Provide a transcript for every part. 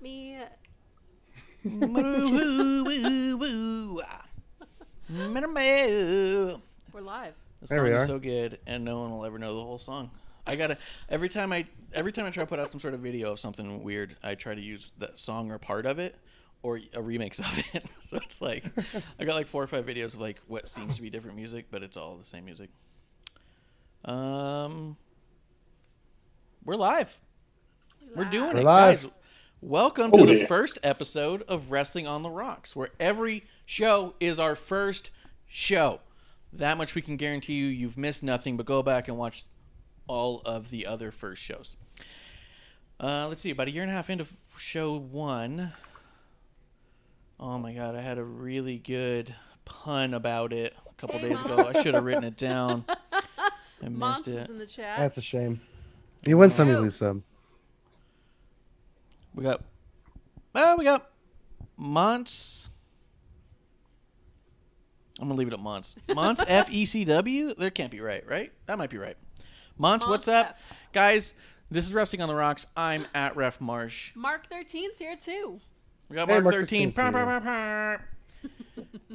me. We're live. The There song we is are. so good, and no one will ever know the whole song. I gotta every time I try to put out some sort of video of something weird, I try to use that song or part of it, or a remix of it. So it's like I got like 4 or 5 videos of like what seems to be different music, but it's all the same music. We're live. We're doing We're it, live. guys. Welcome to the first episode of Wrestling on the Rocks, where every show is our first show. That much we can guarantee you. You've missed nothing, but go back and watch all of the other first shows. Let's see, about a year and a half into show 1. Oh my god, I had a really good pun about it a couple days ago. I should have written it down. I missed it. In the chat. That's a shame. You win some, you lose some. We got Monts. I'm gonna leave it at Monts. Monts FECW. That can't be right? That might be right. Monts, what's up, F. guys? This is Wrestling on the Rocks. I'm at Ref Marsh. Mark 13's here too. We got Hey, Mark Mark 13. 13's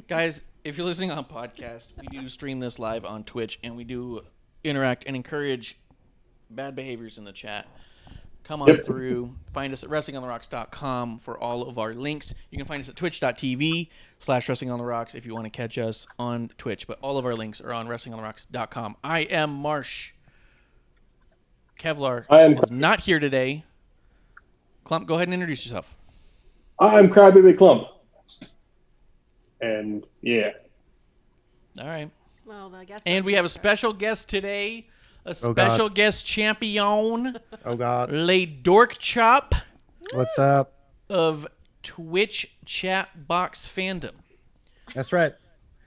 Guys, if you're listening on podcast, we do stream this live on Twitch, and we do interact and encourage bad behaviors in the chat. Come on through. Find us at WrestlingOnTheRocks.com for all of our links. You can find us at twitch.tv/WrestlingOnTheRocks if you want to catch us on Twitch. But all of our links are on WrestlingOnTheRocks.com. I am Marsh. Kevlar is not here today. Clump, go ahead and introduce yourself. I'm Crybaby Clump. And yeah. All right. Well, I guess. And we have a special guest today. A special guest champion. Oh, God. Le Dork Chop What's up? of Twitch chat box fandom. That's right.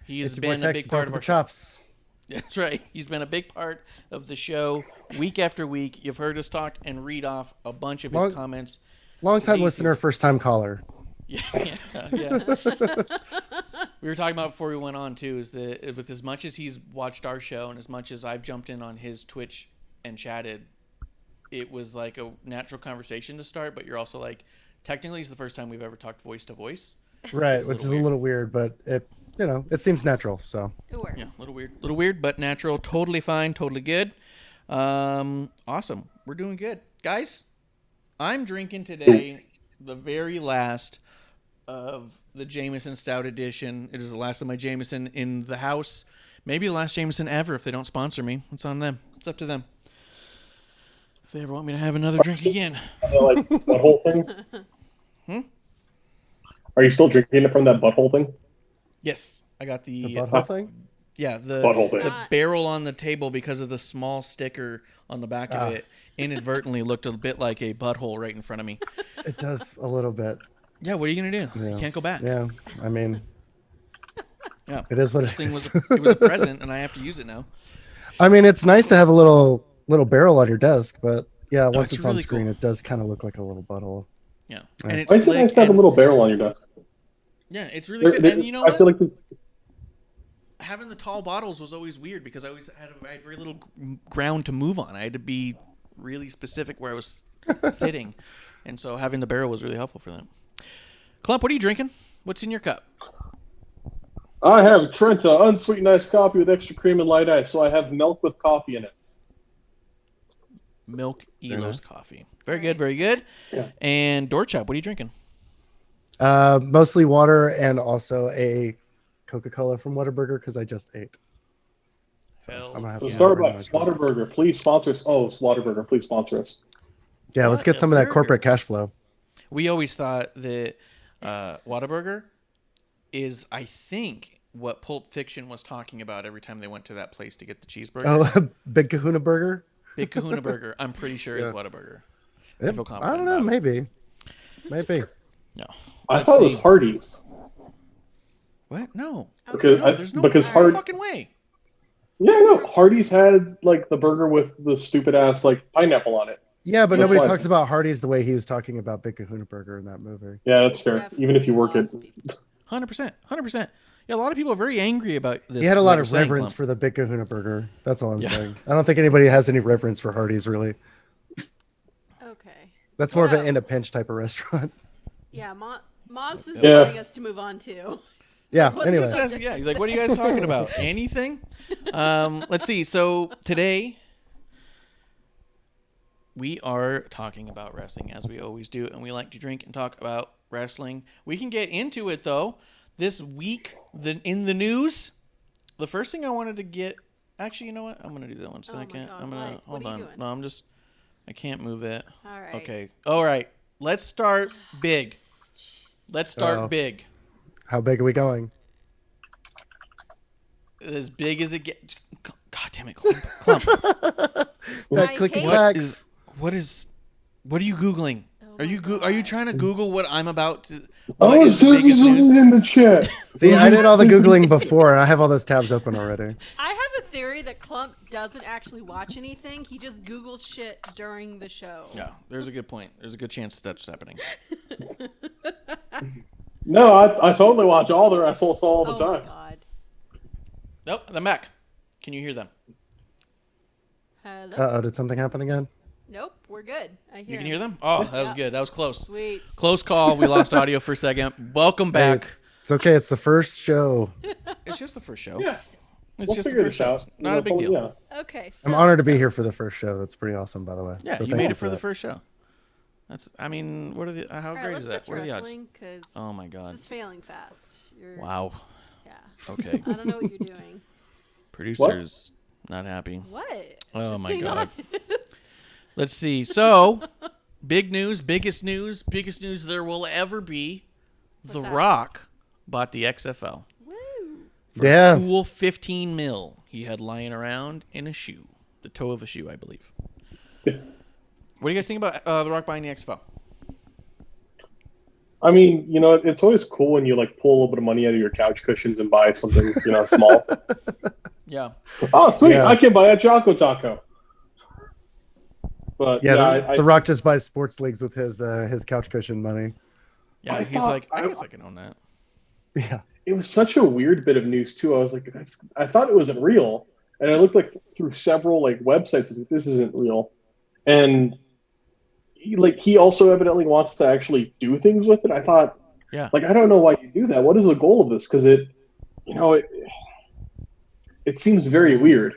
He's It's your boy been a Tex, big the part Dork of with our the chops. That's right. He's been a big part of the show week after week. You've heard us talk and read off a bunch of his comments. Long-time Easy. listener, first-time caller. Yeah. We were talking about before we went on too, is that with as much as he's watched our show and as much as I've jumped in on his Twitch and chatted, it was like a natural conversation to start. But you're also like, technically, it's the first time we've ever talked voice to voice. Right, which is a little weird, but it seems natural. So It works. Yeah, a little weird, but natural. Totally fine, totally good. Awesome. We're doing good, guys. I'm drinking today the very last of the Jameson Stout Edition. It is the last of my Jameson in the house. Maybe the last Jameson ever if they don't sponsor me. It's on them. It's up to them. If they ever want me to have another drink again. Like butthole thing? Are you still drinking it from that butthole thing? Yes, I got the butthole thing. Yeah, Butthole thing. the barrel on the table, because of the small sticker on the back of it, inadvertently looked a bit like a butthole right in front of me. It does a little bit. Yeah, what are you gonna do? Yeah. You can't go back. Yeah, I mean, Yeah, it is what this it thing is. it was a present, and I have to use it now. I mean, it's nice to have a little barrel on your desk, but yeah, once it's it's on really screen, cool. it does kind of look like a little butthole. Yeah, Yeah. and it's Why is it nice to have a little barrel on your desk? Yeah, it's really good. And you know I what? feel like this. Having the tall bottles was always weird because I had very little ground to move on. I had to be really specific where I was sitting, and so having the barrel was really helpful for that. Clump, what are you drinking? What's in your cup? I have Trenta unsweetened iced coffee with extra cream and light ice, so I have milk with coffee in it. Milk Very Elos nice. coffee. Very good, very good. Yeah. And Dorchop, what are you drinking? Mostly water and also a Coca-Cola from Whataburger because I just ate. Hell I'm gonna have So to Starbucks, Whataburger, please sponsor us. Oh, it's Whataburger, please sponsor us. Yeah, let's get some of that corporate cash flow. We always thought that Whataburger is, I think, what Pulp Fiction was talking about every time they went to that place to get the cheeseburger. Oh, Big Kahuna Burger. Big Kahuna Burger, I'm pretty sure is Yeah. Whataburger. I feel confident don't know. about Maybe. No. I Let's thought it was see. Hardee's. What? No. Because No, there's no because fucking way. Yeah, no, Hardee's had like the burger with the stupid ass like pineapple on it. Yeah, but Which nobody one? talks about Hardee's the way he was talking about Big Kahuna Burger in that movie. Yeah, that's fair. Even if you work it. 100%. Yeah, a lot of people are very angry about this. He had a what lot you're of saying, reverence Clump. for the Big Kahuna Burger. That's all I'm Yeah. saying. I don't think anybody has any reverence for Hardee's really. Okay. That's more of So- an in a pinch type of restaurant. Yeah, Mons is Yeah. wanting us to move on too. Yeah. What's Anyway, your subject? Yeah, he's like, what are you guys talking about? Anything? Let's see. So today we are talking about wrestling as we always do, and we like to drink and talk about wrestling. We can get into it though. This week, in the news, the first thing I wanted to get. Actually, you know what? I'm gonna do that one Oh my second. God, I'm gonna what? hold What are you on. doing? No, I can't move it. All right. Okay. All right. Let's start big. Let's start Uh-oh. big. how big are we going? As big as it gets. God damn it, Clump. That I clicky hate- clacks. What are you Googling? Oh Are my you are you God. trying to Google what I'm about to? I What was is the doing biggest something news? in the chat. See, I did all the googling before, and I have all those tabs open already. I have a theory that Clump doesn't actually watch anything. He just Googles shit during the show. Yeah, there's a good point. There's a good chance that's happening. No, I totally watch all the wrestles all the Oh my time. God. Nope, they're back. Can you hear them? Hello. Uh oh, did something happen again? Nope, we're good. I hear. You can him. hear them? Oh, that was Yep. good. That was close. Sweet. Close call. We lost audio for a second. Welcome Hey, back. it's okay. It's the first show. It's just the first show. Yeah, It's we'll just the figure first this show. out. Not a big deal. Yeah. Okay. So, I'm honored to be here for the first show. That's pretty awesome, by the way. Yeah, So you thank made it for the that. first show. That's. I mean, what are the? How all right, great let's is get that? to What are the odds? wrestling because Oh my god. this is failing fast. You're, Wow. Yeah. Okay. I don't know what you're doing. Producers not happy. What? Oh Just my being God. honest. Let's see. So, big news, biggest news there will ever be. What's The that? Rock bought the XFL. Woo. For Yeah. a cool 15 mil he had lying around in a shoe, the toe of a shoe, I believe. What do you guys think about The Rock buying the XFL? I mean, it's always cool when you like pull a little bit of money out of your couch cushions and buy something, small. Yeah. Oh, sweet! Yeah. I can buy a Choco Taco. But Yeah, yeah, the Rock just buys sports leagues with his couch cushion money. Yeah, I he's thought- like, I guess I can own that. Yeah. it was such a weird bit of news too. I was like, I thought it wasn't real, and I looked like through several like websites. I was like, this isn't real, and he also evidently wants to actually do things with it. I thought, Yeah. like, I don't know why you do that. What is the goal of this? Because it seems very weird.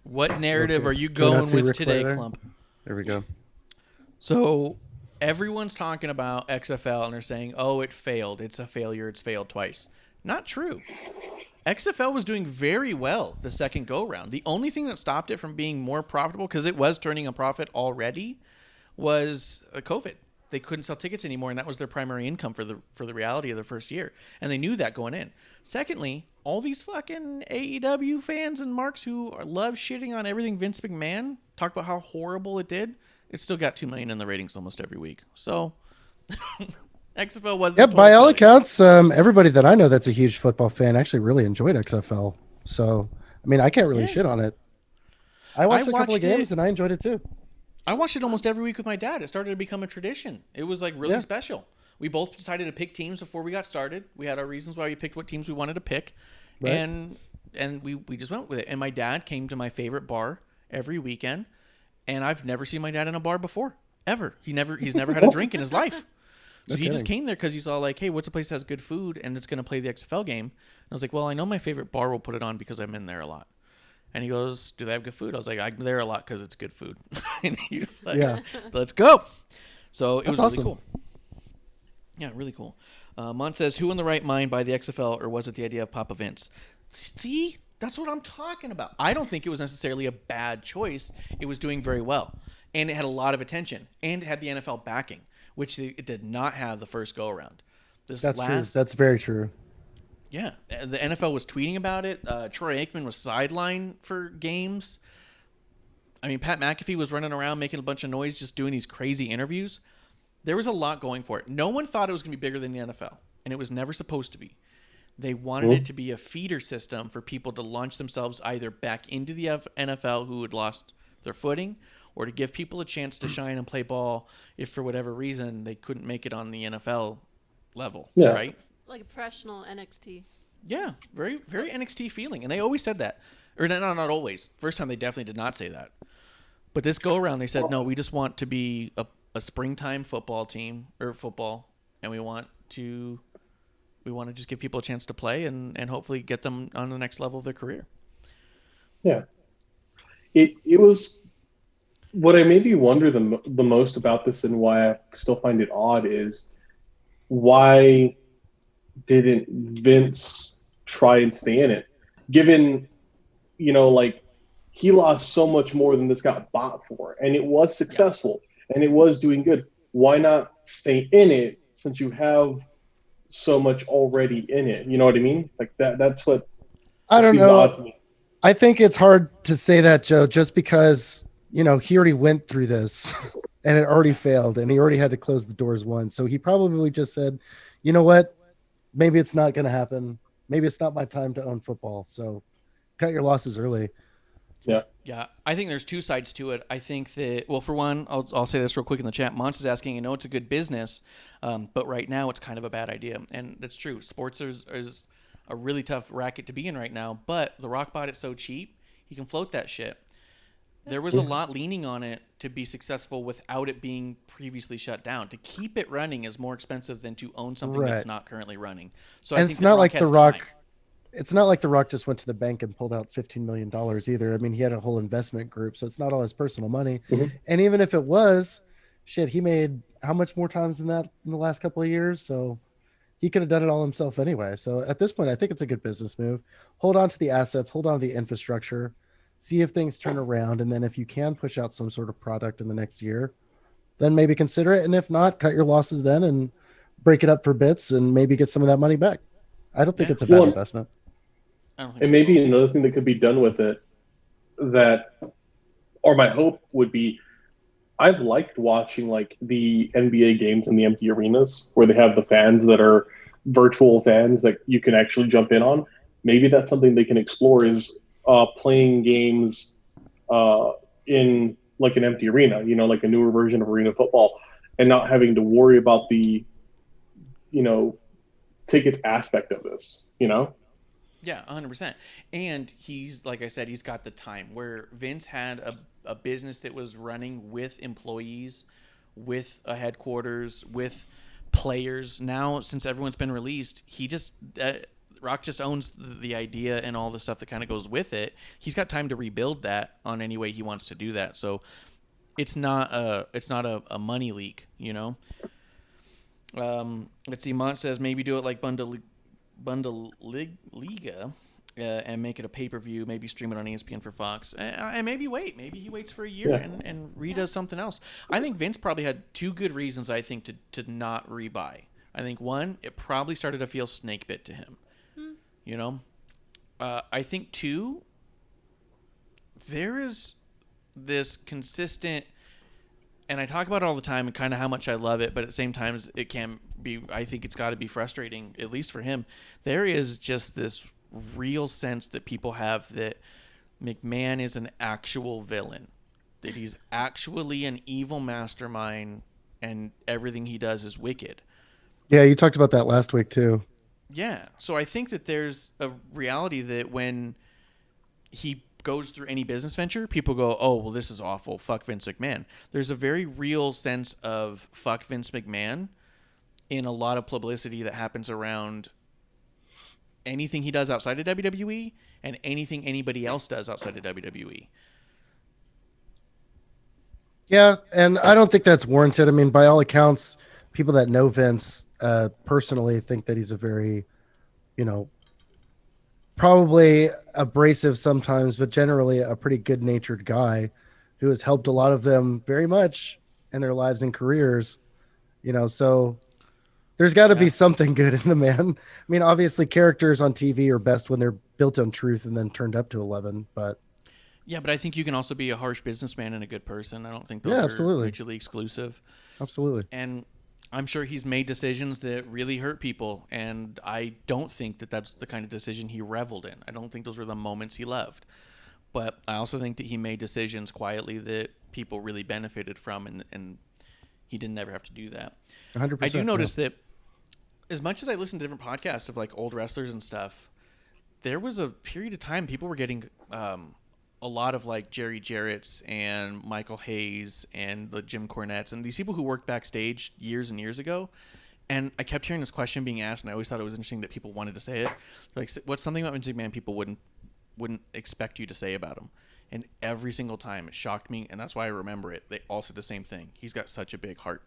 What narrative Okay. are you Do we not going see with Ric today, Flair there? Clump? There we go. So everyone's talking about XFL and they're saying, oh, it failed. It's a failure. It's failed twice. Not true. XFL was doing very well the second go round. The only thing that stopped it from being more profitable, because it was turning a profit already, was COVID. They couldn't sell tickets anymore, and that was their primary income for the reality of the first year. And they knew that going in. Secondly, all these fucking AEW fans and marks who love shitting on everything Vince McMahon talk about how horrible it did. It still got 2 million in the ratings almost every week. So XFL wasn't. Yeah, a total by all failure. accounts, everybody that I know that's a huge football fan actually really enjoyed XFL. So, I mean, I can't really Yeah. shit on it. I watched a couple watched of games it- and I enjoyed it too. I watched it almost every week with my dad. It started to become a tradition. It was like really Yeah. special. We both decided to pick teams before we got started. We had our reasons why we picked what teams we wanted to pick, Right. and we just went with it. And my dad came to my favorite bar every weekend, and I've never seen my dad in a bar before ever. He's never had a drink in his life. So No he just kidding. came there because he saw like, hey, what's a place that has good food and it's going to play the XFL game? And I was like, well, I know my favorite bar will put it on because I'm in there a lot. And he goes, do they have good food? I was like, I'm there a lot because it's good food. And he was like, Yeah. let's go. So it was That's really awesome. cool. Yeah, really cool. Mont says, who in the right mind buy the XFL, or was it the idea of Papa Vince? See, that's what I'm talking about. I don't think it was necessarily a bad choice. It was doing very well. And it had a lot of attention. And it had the NFL backing, which it did not have the first go-around. That's true. That's very true. Yeah, the NFL was tweeting about it. Troy Aikman was sidelined for games. I mean, Pat McAfee was running around making a bunch of noise, just doing these crazy interviews. There was a lot going for it. No one thought it was going to be bigger than the NFL, and it was never supposed to be. They wanted it to be a feeder system for people to launch themselves either back into the NFL who had lost their footing, or to give people a chance to shine and play ball if for whatever reason they couldn't make it on the NFL level, Yeah. right? Like a professional NXT. Yeah, very very NXT feeling, and they always said that, or not always. First time they definitely did not say that, but this go around they said no. We just want to be a springtime football team or football, and we want to just give people a chance to play and hopefully get them on the next level of their career. Yeah. It was what I maybe wonder the most about this, and why I still find it odd, is why didn't Vince try and stay in it? Given, like, he lost so much more than this got bought for, and it was successful, and it was doing good. Why not stay in it since you have so much already in it? You know what I mean? Like that's what I don't seems odd to know. me. I think it's hard to say that, Joe, just because, he already went through this and it already failed and he already had to close the doors once. So he probably just said, you know what? Maybe it's not going to happen. Maybe it's not my time to own football. So cut your losses early. Yeah. Yeah, I think there's two sides to it. I think that, well, for one, I'll say this real quick in the chat. Mons is asking, I know it's a good business, but right now it's kind of a bad idea. And that's true. Sports is a really tough racket to be in right now, but The Rock bought it so cheap, he can float that shit. There was a lot leaning on it to be successful without it being previously shut down. To keep it running is more expensive than to own something that's not currently running. So And I think it's not like The Rock. time. It's not like The Rock just went to the bank and pulled out $15 million either. I mean, he had a whole investment group, so it's not all his personal money. Mhm. And even if it was, shit, he made how much more times than that in the last couple of years? So he could have done it all himself anyway. So at this point, I think it's a good business move. Hold on to the assets, hold on to the infrastructure, see if things turn around. And then if you can push out some sort of product in the next year, then maybe consider it. And if not, cut your losses then and break it up for bits and maybe get some of that money back. I don't think Yeah. it's a bad Well, investment. I don't think and so. maybe another thing that could be done with it, that, or my hope would be, I've liked watching like the NBA games in the empty arenas where they have the fans that are virtual fans that you can actually jump in on. Maybe that's something they can explore, is playing games in like an empty arena, like a newer version of arena football, and not having to worry about the, you know, tickets aspect of this. Yeah, 100%. And he's, like I said, he's got the time where Vince had a business that was running with employees, with a headquarters, with players. Now, since everyone's been released, he just, Rock just owns the idea and all the stuff that kind of goes with it. He's got time to rebuild that on any way he wants to do that. So it's not a money leak, Let's see. Mont says maybe do it like Liga, and make it a pay-per-view, maybe stream it on ESPN for Fox, and maybe wait. Maybe he waits for a year and redoes something else. I think Vince probably had two good reasons, I think, to not rebuy. I think one, it probably started to feel snake bit to him. I think two, there is this consistent, and I talk about it all the time and kind of how much I love it, but at the same time, it can be, I think it's got to be frustrating, at least for him. There is just this real sense that people have that McMahon is an actual villain, that he's actually an evil mastermind, and everything he does is wicked. Yeah, you talked about that last week too. Yeah. So I think that there's a reality that when he goes through any business venture, people go, oh, well, this is awful. Fuck Vince McMahon. There's a very real sense of fuck Vince McMahon in a lot of publicity that happens around anything he does outside of WWE and anything anybody else does outside of WWE. Yeah, and I don't think that's warranted. I mean, by all accounts, people that know Vince personally think that he's a very, probably abrasive sometimes, but generally a pretty good-natured guy who has helped a lot of them very much in their lives and careers. So there's got to be something good in the man. I mean, obviously, characters on TV are best when they're built on truth and then turned up to 11. But yeah, but I think you can also be a harsh businessman and a good person. I don't think those absolutely. are mutually exclusive. Absolutely. And I'm sure he's made decisions that really hurt people, and I don't think that that's the kind of decision he reveled in. I don't think those were the moments he loved. But I also think that he made decisions quietly that people really benefited from, and he didn't ever have to do that. 100%. I do notice that as much as I listen to different podcasts of like old wrestlers and stuff, there was a period of time people were getting a lot of like Jerry Jarrett's and Michael Hayes and the Jim Cornettes and these people who worked backstage years and years ago, And I kept hearing this question being asked, and I always thought it was interesting that people wanted to say it. Like, what's something about Vince McMahon people wouldn't expect you to say about him? And every single time it shocked me, and that's why I remember it. They all said the same thing. He's got such a big heart.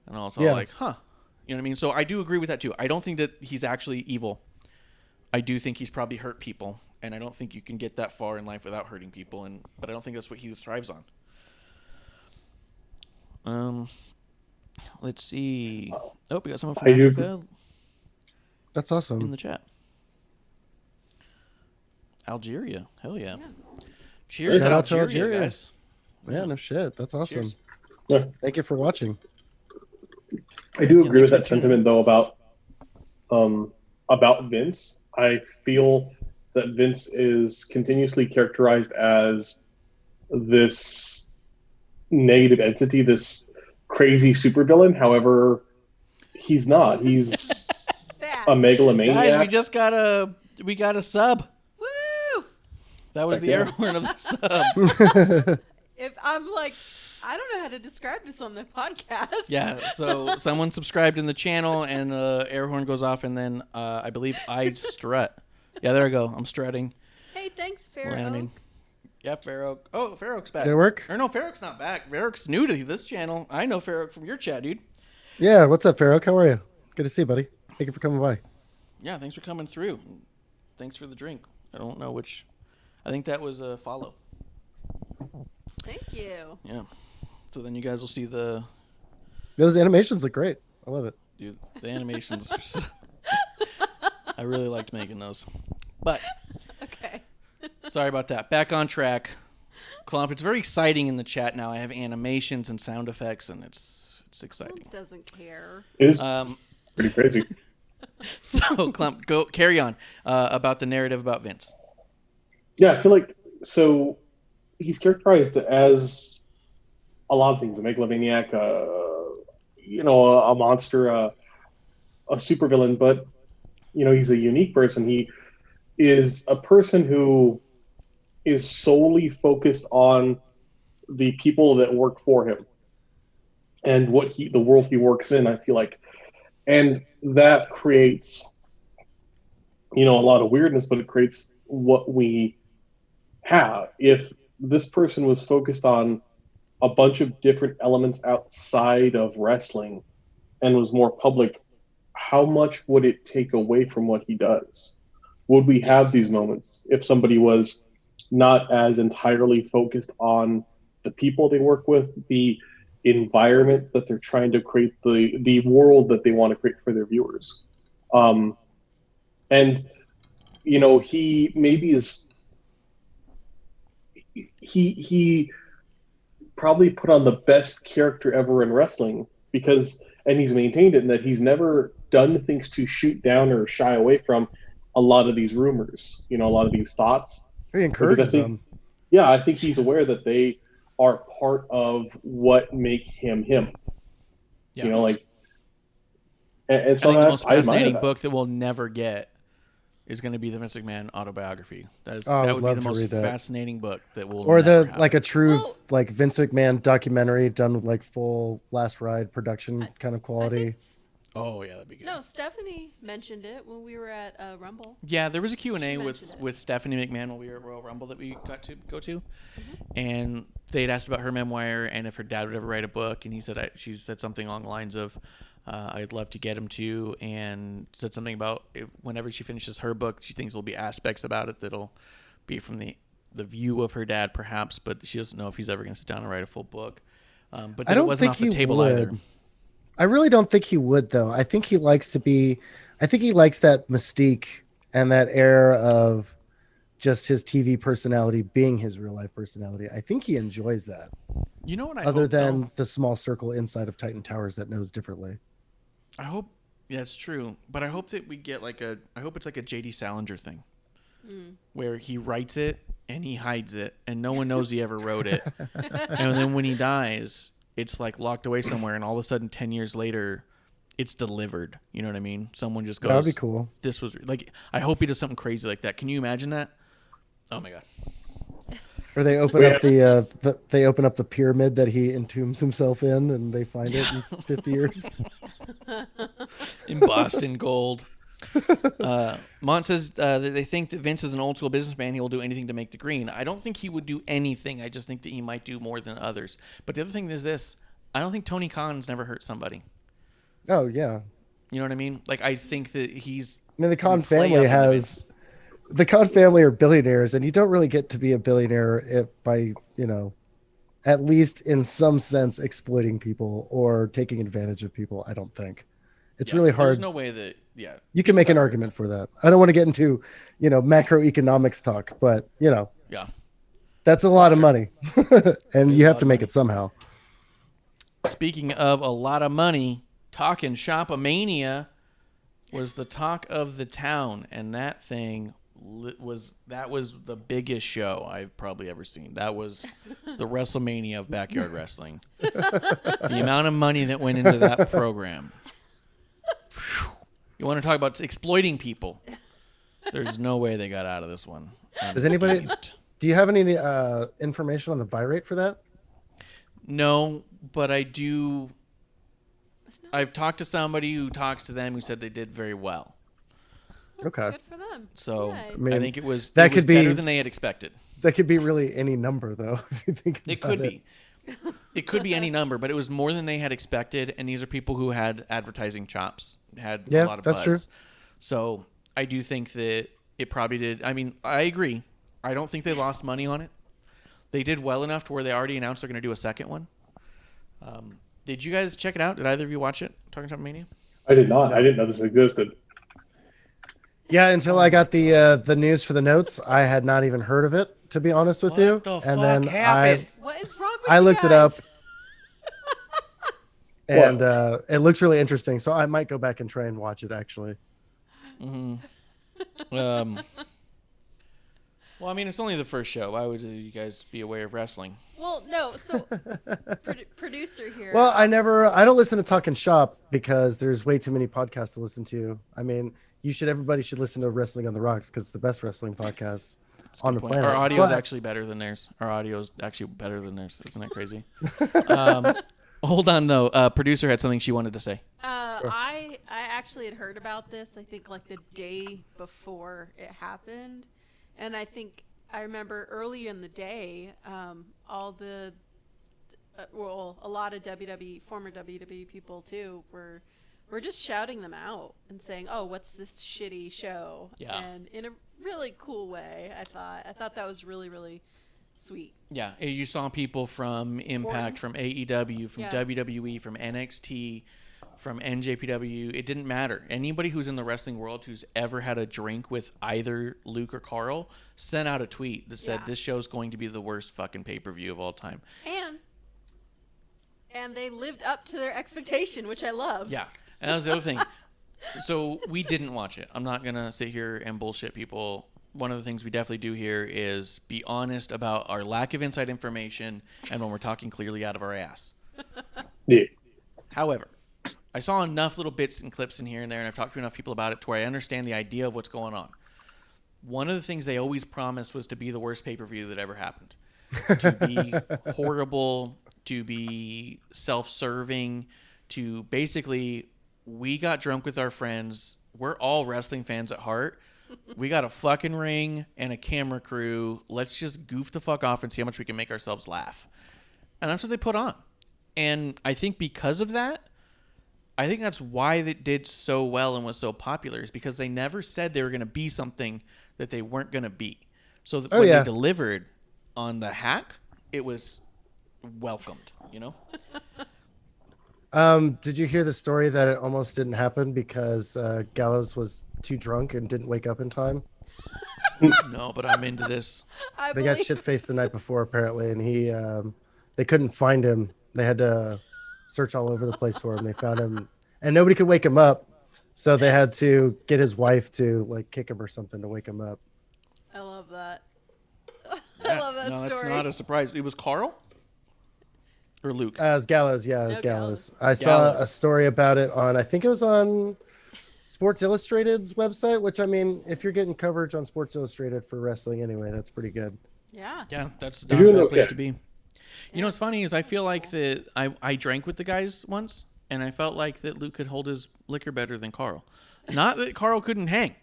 And also like, huh. You know what I mean? So I do agree with that too. I don't think that he's actually evil. I do think he's probably hurt people, and I don't think you can get that far in life without hurting people. But I don't think that's what he thrives on. Let's see. Oh, we got someone from Africa. That's awesome. In the chat. Algeria. Hell yeah. Cheers Shout to out to Algeria, guys. Yeah, no shit. That's awesome. Yeah. Thank you for watching. I do agree with that sentiment though about Vince. I feel that Vince is continuously characterized as this negative entity, this crazy supervillain. However, he's not. He's a megalomaniac. Guys, we got a sub. Woo! That was the air horn of the sub. If I'm like, I don't know how to describe this on the podcast. Yeah, so someone subscribed in the channel, and air horn goes off, and then I believe I strut. Yeah, there I go. I'm strutting. Hey, thanks, Pharaoh. Landing. Yeah, Pharaoh. Oh, Pharaoh's back. Did it work? Or no, Pharaoh's not back. Pharaoh's new to this channel. I know Pharaoh from your chat, dude. Yeah, what's up, Pharaoh? How are you? Good to see you, buddy. Thank you for coming by. Yeah, thanks for coming through. Thanks for the drink. I don't know which. I think that was a follow. Thank you. Yeah. So then you guys will see Those animations look great. I love it. Dude, the animations. I really liked making those. But Okay. sorry about that. Back on track. Clump, it's very exciting in the chat now. I have animations and sound effects, and it's exciting. Who doesn't care? It is pretty crazy. So, Clump, go carry on about the narrative about Vince. Yeah, I feel like so he's characterized as a lot of things: a megalomaniac, a monster, a supervillain. But he's a unique person. He is a person who is solely focused on the people that work for him and the world he works in. I feel like, and that creates a lot of weirdness, but it creates what we have. If this person was focused on a bunch of different elements outside of wrestling and was more public, how much would it take away from what he does? Would we have these moments if somebody was not as entirely focused on the people they work with, the environment that they're trying to create, the world that they want to create for their viewers? And he maybe is he probably put on the best character ever in wrestling and he's maintained it in that he's never done things to shoot down or shy away from a lot of these rumors, a lot of these thoughts. He encourages them. Yeah, I think he's aware that they are part of what make him him. Yeah. And so I think the most fascinating that. book that we'll never get is going to be the Vince McMahon autobiography. That would be the most fascinating book that we'll never have. Like a true Vince McMahon documentary done with full Last Ride production kind of quality. Oh yeah, that'd be good. No, Stephanie mentioned it when we were at Rumble. Yeah, there was a Q&A with Stephanie McMahon when we were at Royal Rumble that we got to go to, and they'd asked about her memoir and if her dad would ever write a book, and she said something along the lines of, "I'd love to get him to," and said something about whenever she finishes her book, she thinks there'll be aspects about it that'll be from the view of her dad, perhaps, but she doesn't know if he's ever going to sit down and write a full book. But it wasn't off the table either. I really don't think he would, though. I think he likes that mystique and that air of just his TV personality being his real life personality. I think he enjoys that. You know what Other than the small circle inside of Titan Towers that knows differently. I hope, yeah, it's true. But I hope that we get I hope it's like a J.D. Salinger thing. Where he writes it and he hides it and no one knows he ever wrote it. And then when he dies, it's locked away somewhere, and all of a sudden 10 years later it's delivered. You know what I mean? Someone just goes, that would be cool. This was I hope he does something crazy like that. Can you imagine that? Oh my god. Or they open up they open up the pyramid that he entombs himself in, and they find it in 50 years. Embossed in gold. Mont says that they think that Vince is an old school businessman. He will do anything to make the green. I don't think he would do anything. I just think that he might do more than others. But the other thing is this: I don't think Tony Khan's never hurt somebody. Oh yeah, You know what I mean? Like I think that he's. I mean the Khan we play family up into has. Vince. The Khan family are billionaires, and you don't really get to be a billionaire by, at least in some sense, exploiting people or taking advantage of people. I don't think it's really hard. There's no way that. Yeah. You can make an argument for that. I don't want to get into, macroeconomics talk, but Yeah. that's a lot of money, and you have to make it somehow. Speaking of a lot of money, Talking Shop-a-Mania was the talk of the town, and that thing was the biggest show I've probably ever seen. That was the WrestleMania of backyard wrestling. The amount of money that went into that program. Whew. You want to talk about exploiting people? There's no way they got out of this one. Does anybody? Do you have any information on the buy rate for that? No, but I do. I've talked to somebody who talks to them who said they did very well. Okay. Good for them. So Yay. I mean, I think it was could be better than they had expected. That could be really any number, though. If you think It about could be. It could be any number, but it was more than they had expected, and these are people who had advertising chops, had a lot of that's buzz. true. So I do think that it probably did. I mean, I agree. I don't think they lost money on it. They did well enough to where they already announced they're going to do a second one. Did you guys check it out? Did either of you watch it? Talking Shop Mania? I did not. I didn't know this existed. Yeah, until I got the news for the notes, I had not even heard of it, to be honest with you. What the And fuck then happened? What is wrong with I you looked it guys? up, and it looks really interesting. So I might go back and try and watch it. Actually, Well, I mean, it's only the first show. Why would you guys be aware of wrestling? Well, no. So, producer here. well, I don't listen to Talking Shop because there's way too many podcasts to listen to. I mean, everybody should listen to Wrestling on the Rocks because it's the best wrestling podcast on the Point. planet. Our audio is But- actually better than theirs. Our audio is actually better than theirs. Isn't that crazy? Hold on, though. Producer had something she wanted to say. Sure. I actually had heard about this. I think like the day before it happened, and I think I remember early in the day, all the a lot of former WWE people too were just shouting them out and saying, "Oh, what's this shitty show?" Yeah. And in a really cool way, I thought that was really, really sweet. Yeah, you saw people from Impact, from AEW, from WWE, from NXT, from NJPW. It didn't matter. Anybody who's in the wrestling world who's ever had a drink with either Luke or Carl sent out a tweet that said, this show's going to be the worst fucking pay-per-view of all time. And they lived up to their expectation, which I love. Yeah, and that was the other thing. So we didn't watch it. I'm not going to sit here and bullshit people. One of the things we definitely do here is be honest about our lack of inside information and when we're talking clearly out of our ass. Yeah. However, I saw enough little bits and clips in here and there, and I've talked to enough people about it to where I understand the idea of what's going on. One of the things they always promised was to be the worst pay-per-view that ever happened. To be horrible, to be self-serving, to basically, we got drunk with our friends. We're all wrestling fans at heart. We got a fucking ring and a camera crew. Let's just goof the fuck off and see how much we can make ourselves laugh. And that's what they put on. And I think because of that, I think that's why it did so well and was so popular, is because they never said they were going to be something that they weren't going to be. So that when they delivered on the hack, it was welcomed, you know? Did you hear the story that it almost didn't happen because Gallows was too drunk and didn't wake up in time? No, but I'm into this. They got shit-faced the night before, apparently, and they couldn't find him. They had to search all over the place for him. They found him, and nobody could wake him up, so they had to get his wife to, like, kick him or something to wake him up. I love that. I love that no, story. That's not a surprise. It was Carl? Or Luke? It was Gallows, yeah, it was No, Gallows. Gallows. I saw Gallows. a story about it I think it was on Sports Illustrated's website, which, I mean, if you're getting coverage on Sports Illustrated for wrestling anyway, that's pretty good. Yeah. Yeah, that's You're not a doing bad place okay. to be. You know what's funny is I feel like that I drank with the guys once, and I felt like that Luke could hold his liquor better than Carl. Not that Carl couldn't hang,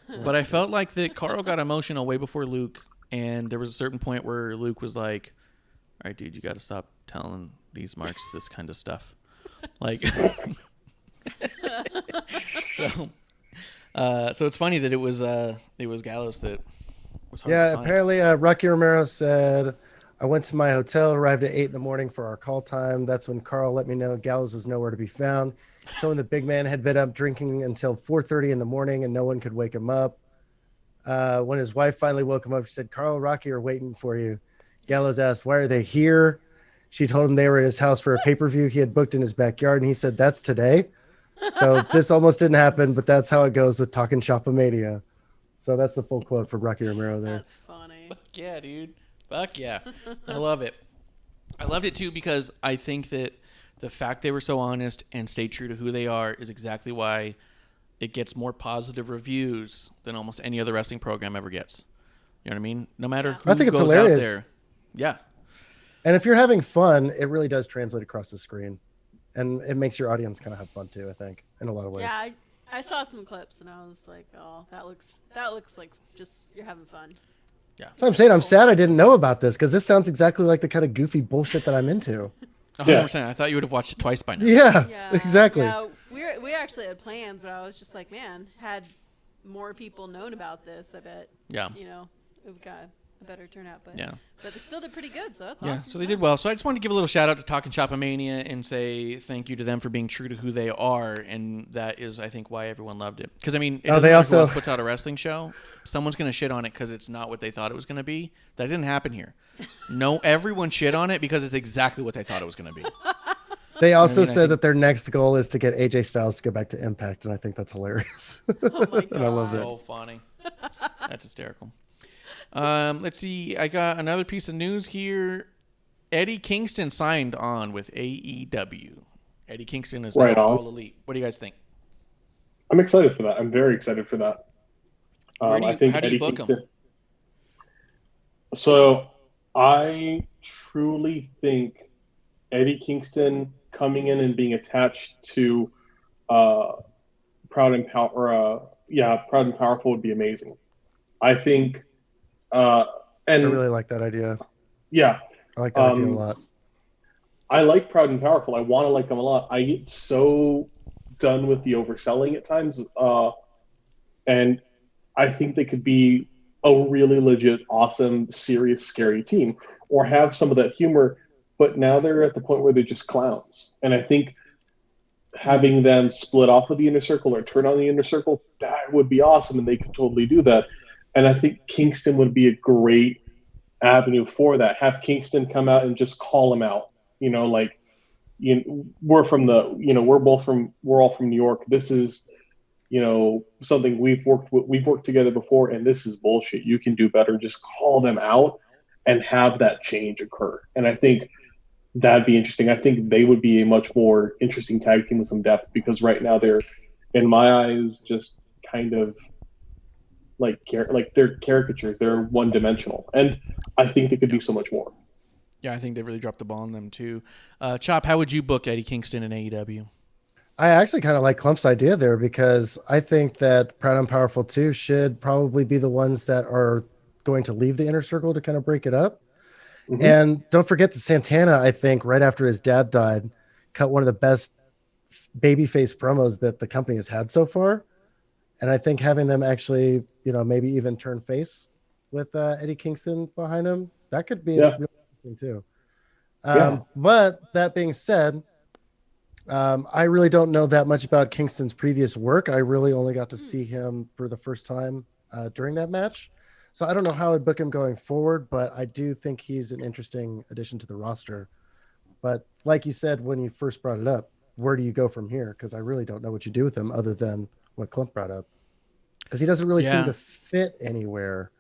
but I felt like that Carl got emotional way before Luke, and there was a certain point where Luke was like, "All right, dude, you got to stop telling these marks this kind of stuff." Like, so, so it's funny that it was Gallows that was hard to Yeah, find. apparently Rocky Romero said, I went to my hotel, arrived at 8 in the morning for our call time. That's when Carl let me know Gallows was nowhere to be found. Told him the big man had been up drinking until 4:30 in the morning and no one could wake him up. When his wife finally woke him up, she said, Carl, Rocky are waiting for you. Gallows asked, why are they here? She told him they were at his house for a pay-per-view he had booked in his backyard, and he said, that's today. So this almost didn't happen, but that's how it goes with Talking Shopomania. So that's the full quote from Rocky Romero there. That's funny. Fuck yeah, dude. Fuck yeah. I love it. I loved it too because I think that the fact they were so honest and stayed true to who they are is exactly why it gets more positive reviews than almost any other wrestling program ever gets. You know what I mean? No matter Yeah. who I think it's goes hilarious. out there. Yeah. And if you're having fun, it really does translate across the screen. And it makes your audience kind of have fun too, I think, in a lot of ways. Yeah, I saw some clips and I was like, oh, that looks like just you're having fun. Yeah. I'm saying I'm sad I didn't know about this because this sounds exactly like the kind of goofy bullshit that I'm into. 100%. I thought you would have watched it twice by now. Yeah, Yeah, exactly. Yeah, we actually had plans, but I was just like, man, had more people known about this, I bet. Yeah. You know, we've got a better turnout, but Yeah. but they still did pretty good, so that's Yeah, awesome. so they did well. So I just wanted to give a little shout out to Talkin' Shopomania and say thank you to them for being true to who they are, and that is, I think, why everyone loved it. Because I mean, it doesn't they matter also- who else puts out a wrestling show, someone's gonna shit on it because it's not what they thought it was gonna be. That didn't happen here. No, everyone shit on it because it's exactly what they thought it was gonna be. They also I said think- that their next goal is to get AJ Styles to go back to Impact, and I think that's hilarious. Oh my god. And I love it. So funny. That's hysterical. Let's see. I got another piece of news here. Eddie Kingston signed on with AEW. Eddie Kingston is Right now on. All Elite. What do you guys think? I'm excited for that. I'm very excited for that. Where do you- I think how do you Eddie book 'em? Kingston. So I truly think Eddie Kingston coming in and being attached to Proud and Powerful would be amazing. I think, I and really like that idea. yeah, I like that idea a lot. I like Proud and Powerful. I want to like them a lot. I get so done with the overselling at times, and I think they could be a really legit, awesome, serious, scary team, or have some of that humor. But now they're at the point where they're just clowns, and I think having them split off of the Inner Circle or turn on the Inner Circle, that would be awesome, and they could totally do that. And I think Kingston would be a great avenue for that. Have Kingston come out and just call them out. You know, like, we're all from New York. This is, something we've worked together before, and this is bullshit. You can do better. Just call them out and have that change occur. And I think that'd be interesting. I think they would be a much more interesting tag team with some depth, because right now they're, in my eyes, just kind of like they're caricatures. They're one dimensional, and I think they could be so much more. Yeah, I think they've really dropped the ball on them too. Chop, how would you book Eddie Kingston in AEW? I actually kind of like Clump's idea there because I think that Proud and Powerful 2 should probably be the ones that are going to leave the Inner Circle to kind of break it up. Mhm. And don't forget that Santana, I think, right after his dad died, cut one of the best babyface promos that the company has had so far. And I think having them actually, maybe even turn face with Eddie Kingston behind him, that could be really interesting too. But that being said, I really don't know that much about Kingston's previous work. I really only got to see him for the first time during that match. So I don't know how I'd book him going forward, but I do think he's an interesting addition to the roster. But like you said, when you first brought it up, where do you go from here? Because I really don't know what you do with him other than what Clint brought up. Because he doesn't really seem to fit anywhere.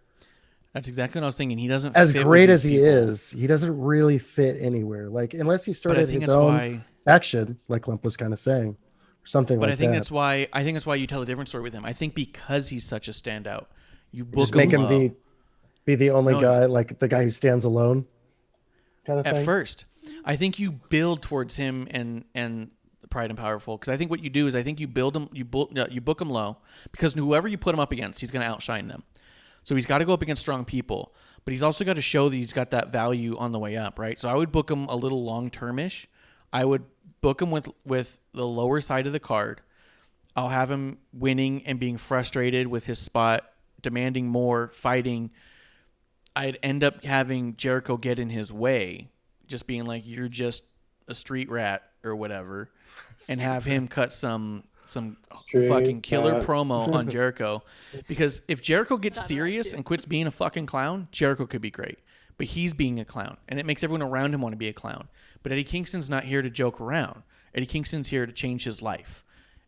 That's exactly what I was thinking. He doesn't As fit great with as these he people. is, he doesn't really fit anywhere. Like, unless he But I started think his that's own why. faction, like Clint was kind of saying, or something But like I think that. that's why you tell a different story with him. I think because he's such a standout, you book Just make him low. the Be the only No, guy, like the guy who stands alone, kind of at thing. first. I think you build towards him and Pride and Powerful, because I think what you do is I think you build him, you book him low, because whoever you put him up against, he's going to outshine them. So he's got to go up against strong people, but he's also got to show that he's got that value on the way up, right? So I would book him a little long-termish. I would book him with the lower side of the card. I'll have him winning and being frustrated with his spot, demanding more, fighting. I'd end up having Jericho get in his way, just being like, you're just a street rat or whatever, and have him cut some fucking killer promo on Jericho. Because if Jericho gets serious and quits being a fucking clown, Jericho could be great. But he's being a clown, and it makes everyone around him want to be a clown. But Eddie Kingston's not here to joke around. Eddie Kingston's here to change his life.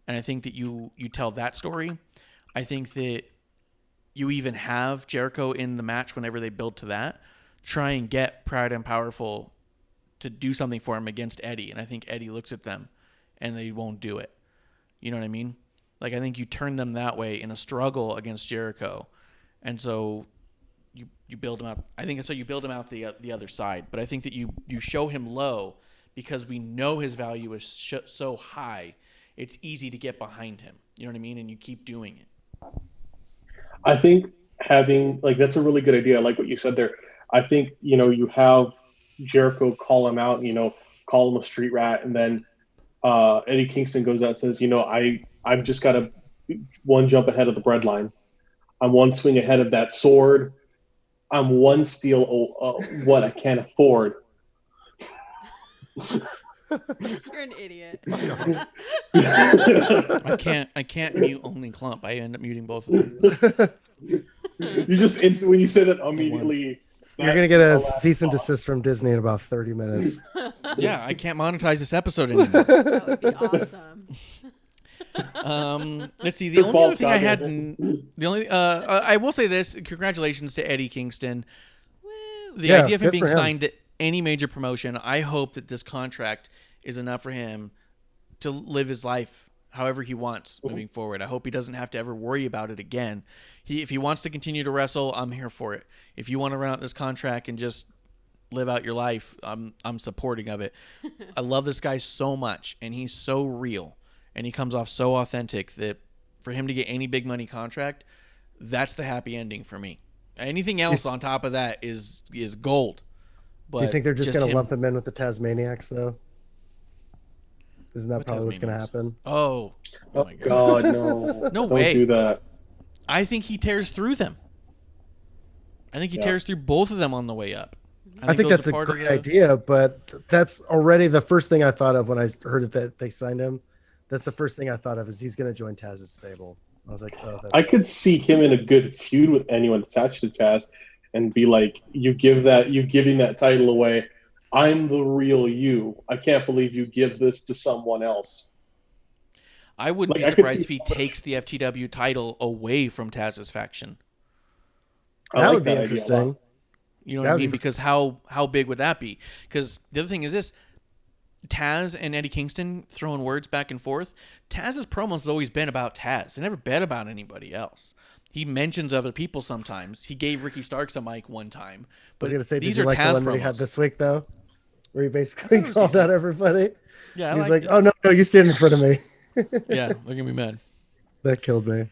And I think that you tell that story. I think that you even have Jericho in the match whenever they build to that. Try and get Proud and Powerful to do something for him against Eddie. And I think Eddie looks at them and they won't do it. You know what I mean? Like, I think you turn them that way in a struggle against Jericho. And so you build him up. I think that's how you build him out the other side. But I think that you show him low because we know his value is so high. It's easy to get behind him. You know what I mean? And you keep doing it. I think having, like, that's a really good idea. I like what you said there. I think, you have Jericho call him out, call him a street rat. And then Eddie Kingston goes out and says, I've just got one jump ahead of the breadline. I'm one swing ahead of that sword. I'm one steal what I can't afford. You're an idiot. I can't mute only Clump. I end up muting both of them. You just when you say that immediately. You're going to get a cease and desist from Disney in about 30 minutes. Yeah, I can't monetize this episode anymore. That would be awesome. Let's see. The only other thing I had, I will say this: congratulations to Eddie Kingston. Woo. The idea of him being signed to any major promotion. I hope that this contract is enough for him to live his life however he wants moving forward. I hope he doesn't have to ever worry about it again. If he wants to continue to wrestle, I'm here for it. If you want to run out this contract and just live out your life, I'm supporting of it. I love this guy so much, and he's so real, and he comes off so authentic that for him to get any big money contract, that's the happy ending for me. Anything else on top of that is gold. But do you think they're just going to lump him in with the Tasmaniacs, though? Isn't that probably what's going to happen? Oh my God, no. No way. Don't do that. I think he tears through them. I think he tears through both of them on the way up. I think that's a great idea, but that's already the first thing I thought of when I heard that they signed him. That's the first thing I thought of is he's going to join Taz's stable. I was like, oh, I could see him in a good feud with anyone attached to Taz and be like, you're giving that title away. I'm the real you. I can't believe you give this to someone else. I wouldn't be surprised if he takes the FTW title away from Taz's faction. That would be interesting. You know what I mean? Because how big would that be? Because the other thing is this. Taz and Eddie Kingston throwing words back and forth. Taz's promos has always been about Taz. They never been about anybody else. He mentions other people sometimes. He gave Ricky Starks a mic one time. But I was going to say, these did you like Taz the one that he had this week, though? Where he basically called out everybody? Yeah, he's like, oh, no, you stand in front of me. Yeah, they're going to be mad. That killed me.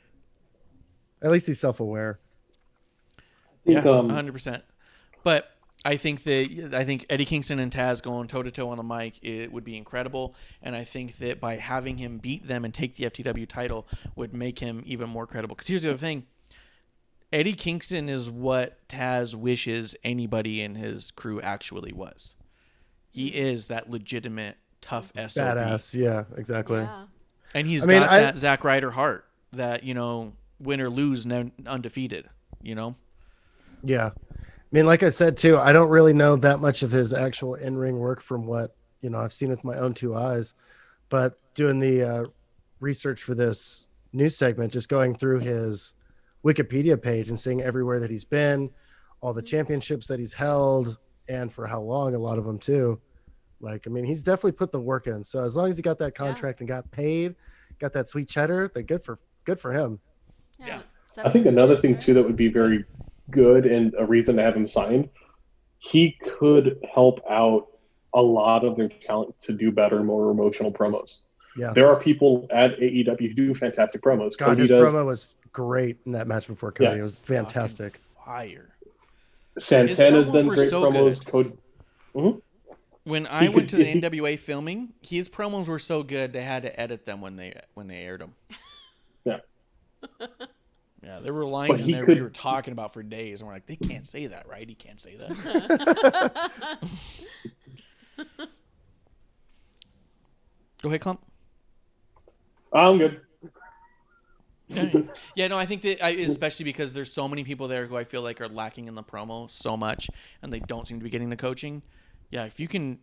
At least he's self-aware. Yeah, 100%. But I think Eddie Kingston and Taz going toe-to-toe on the mic, it would be incredible. And I think that by having him beat them and take the FTW title would make him even more credible. Because here's the other thing. Eddie Kingston is what Taz wishes anybody in his crew actually was. He is that legitimate, tough SOB. Badass, yeah, exactly. Yeah. And he's got that Zack Ryder heart that, win or lose, undefeated, Yeah. I mean, like I said, too, I don't really know that much of his actual in-ring work from what, I've seen with my own two eyes. But doing the research for this news segment, just going through his Wikipedia page and seeing everywhere that he's been, all the championships that he's held, and for how long, a lot of them, too. Like, I mean, he's definitely put the work in. So as long as he got that contract and got paid, got that sweet cheddar, then good for him. Yeah. I think another thing, too, that would be very good and a reason to have him signed, he could help out a lot of their talent to do better, more emotional promos. Yeah. There are people at AEW who do fantastic promos. God, Cody his does. promo was great in that match before Cody. Yeah. It was fantastic. Fire. Santana's promos done were great so promos. good. Cody. When I went to the if he- NWA filming, his promos were so good they had to edit them when they aired them. Yeah. Yeah, there were lines But in he there could- we were talking about for days, and we're like, they can't say that, right? He can't say that. Go ahead, Clump. I'm good. Yeah, no, I think that especially because there's so many people there who I feel like are lacking in the promo so much, and they don't seem to be getting the coaching. Yeah, if you can.